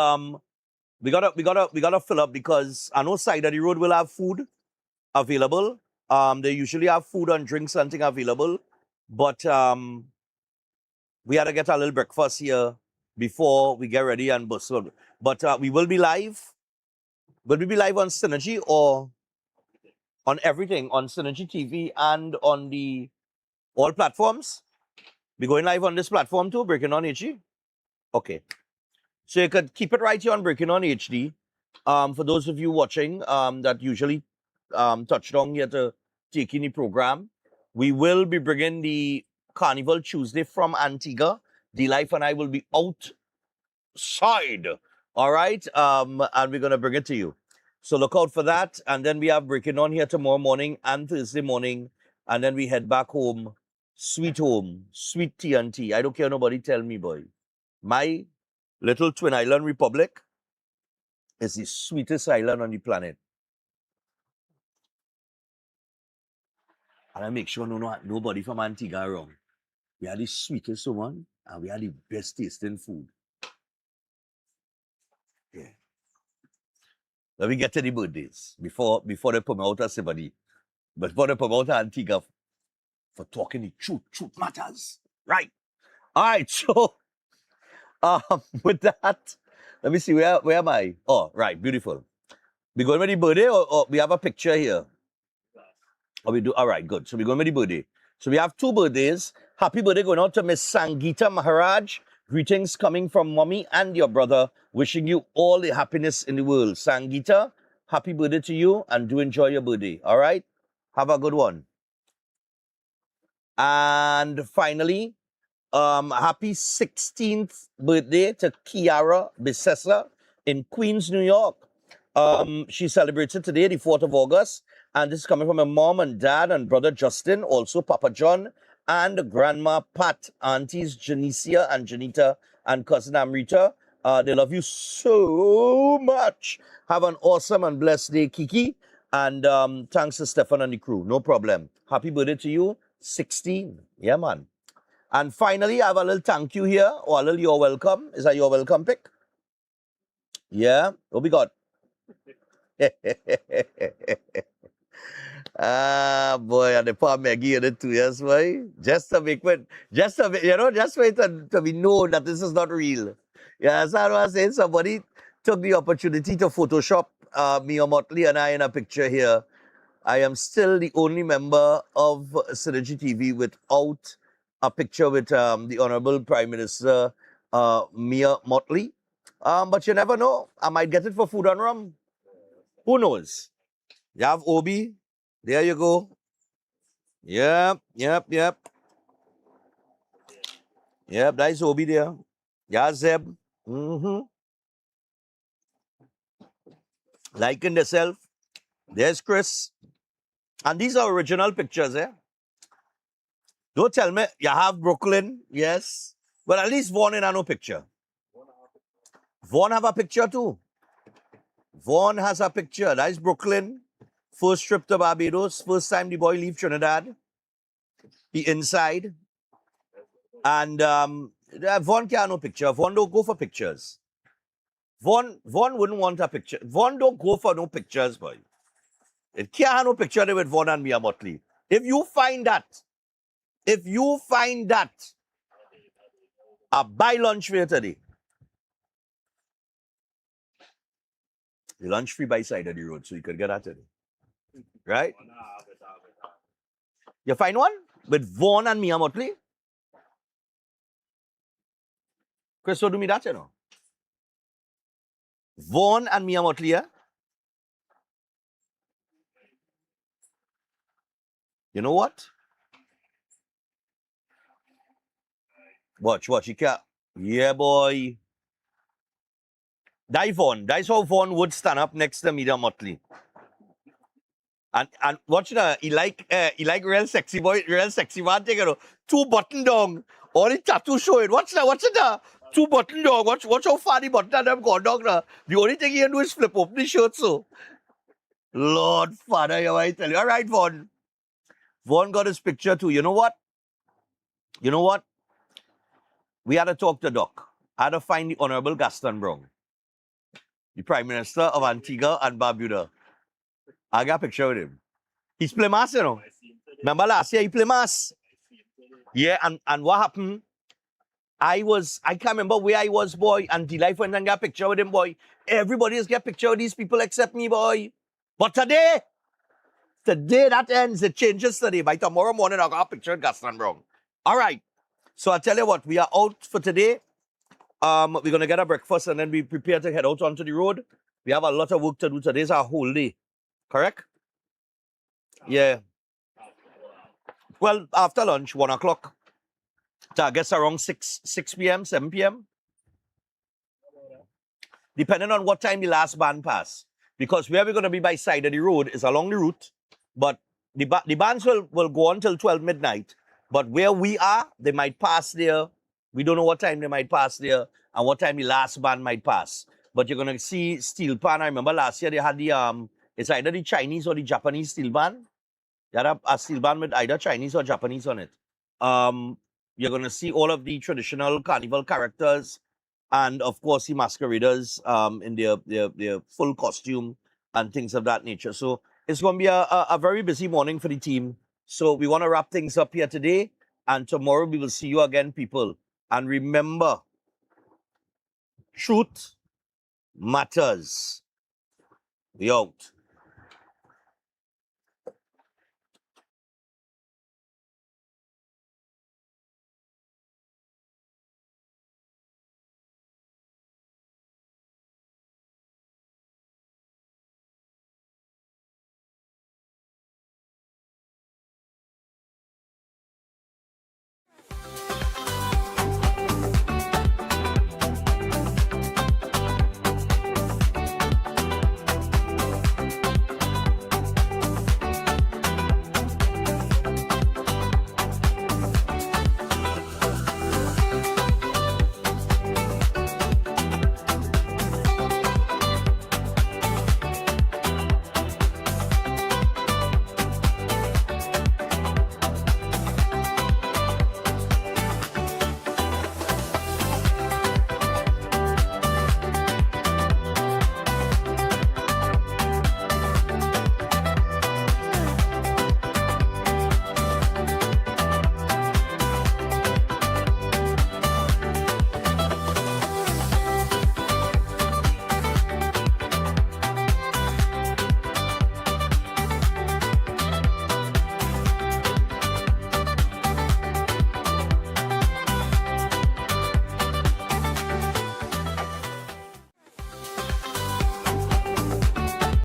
Speaker 1: we gotta fill up because I know side of the road will have food available. They usually have food and drinks, something available, but we had to get a little breakfast here before we get ready and bustle. But we will be live. Will we be live on Synergy or on everything, on Synergy TV and on the all platforms? We're going live on this platform too, Breaking On HD. Okay, so you could keep it right here on Breaking On HD. For those of you watching that usually touched on here to take in the program, we will be bringing the Carnival Tuesday from Antigua. D-Life and I will be outside, all right? And we're going to bring it to you. So look out for that. And then we have Breaking On here tomorrow morning and Thursday morning. And then we head back home, sweet TNT. I don't care nobody tell me, boy. My little Twin Island Republic is the sweetest island on the planet. And I make sure nobody from Antigua around. We are the sweetest one, and we are the best tasting food. Yeah. Let me get to the birthdays before they put me out as somebody. But before they put me out as Antigua for talking the truth. Truth matters. Right. All right, so with that, let me see, where am I? Oh, right, beautiful. We going with the birthday or we have a picture here? Or we do, all right, good. So we're going with the birthday. So we have 2 birthdays. Happy birthday going out to Miss Sangeeta Maharaj. Greetings coming from mommy and your brother. Wishing you all the happiness in the world. Sangeeta, happy birthday to you and do enjoy your birthday. All right? Have a good one. And finally, happy 16th birthday to Kiara Bissessa in Queens, New York. She celebrates it today, the 4th of August. And this is coming from her mom and dad and brother Justin, also Papa John, and grandma Pat, aunties Janicia and Janita, and cousin Amrita. They love you so much. Have an awesome and blessed day, Kiki. And thanks to Stephan and the crew. No problem. Happy birthday to you. 16. Yeah, man. And finally, I have a little thank you here, or a little you're welcome. Is that your welcome pick? Yeah. What we got? Boy, and the poor Maggie in it too, yes, boy. Just for it to be known that this is not real. Yeah, so I was saying somebody took the opportunity to Photoshop me or Motley and I in a picture here. I am still the only member of Synergy TV without a picture with the Honorable Prime Minister Mia Motley. But you never know. I might get it for Food and Rum. Who knows? You have Obi. There you go. Yep. Yep, that's Obi there. Yeah, Zeb. Liking themselves. There's Chris. And these are original pictures, eh? Don't tell me you have Brooklyn. Yes. But at least Vaughn ain't no picture. Vaughn have a picture too. Vaughn has a picture. That is Brooklyn. First trip to Barbados. First time the boy leave Trinidad. He inside. And Vaughn can't no picture. Vaughn don't go for pictures. Vaughn wouldn't want a picture. Vaughn don't go for no pictures, boy. It can't have no picture there with Vaughn and Mia Motley. If you find that, I buy lunch for you today. The lunch free by side of the road, so you could get that today. Right? You find one? With Vaughn and Mia Motley? Chris, so do me that, you know. Vaughn and Mia Motley, yeah? You know what? Watch, you can't. Yeah, boy. That's how Vaughn would stand up next to Mia Motley. And watch that. He like real sexy boy, real sexy man. Take it. 2 button down. All the tattoo showing. Watch that. 2 button down. Watch how far the button them gone down now. The only thing he can do is flip up the shirt. So, Lord Father, you I tell you. All right, Vaughn. Vaughn got his picture too. You know what? We had to talk to Doc. I had to find the Honorable Gaston Brown, the Prime Minister of Antigua and Barbuda. I got a picture with him. He's play mass, you know. Remember last year he played mass? Yeah, and what happened? I can't remember where I was, boy, and Delight went and got a picture with him, boy. Everybody has got a picture with these people except me, boy. But today that ends. It changes today. By tomorrow morning, I'll got a picture with Gaston Brown. All right. So I tell you what, we are out for today. We're going to get a breakfast and then we prepare to head out onto the road. We have a lot of work to do. Today's our whole day. Correct? Yeah. Well, after lunch, 1 o'clock. So I guess around 6 p.m., 7 p.m. Depending on what time the last band pass. Because where we're going to be by side of the road is along the route. But the bands will go on till 12 midnight. But where we are, they might pass there. We don't know what time they might pass there and what time the last band might pass. But you're going to see steel pan. I remember last year they had the, it's either the Chinese or the Japanese steel band. They had a steel band with either Chinese or Japanese on it. You're going to see all of the traditional carnival characters and, of course, the masqueraders in their full costume and things of that nature. So it's going to be a very busy morning for the team. So we want to wrap things up here today. And tomorrow we will see you again, people. And remember, truth matters. We out.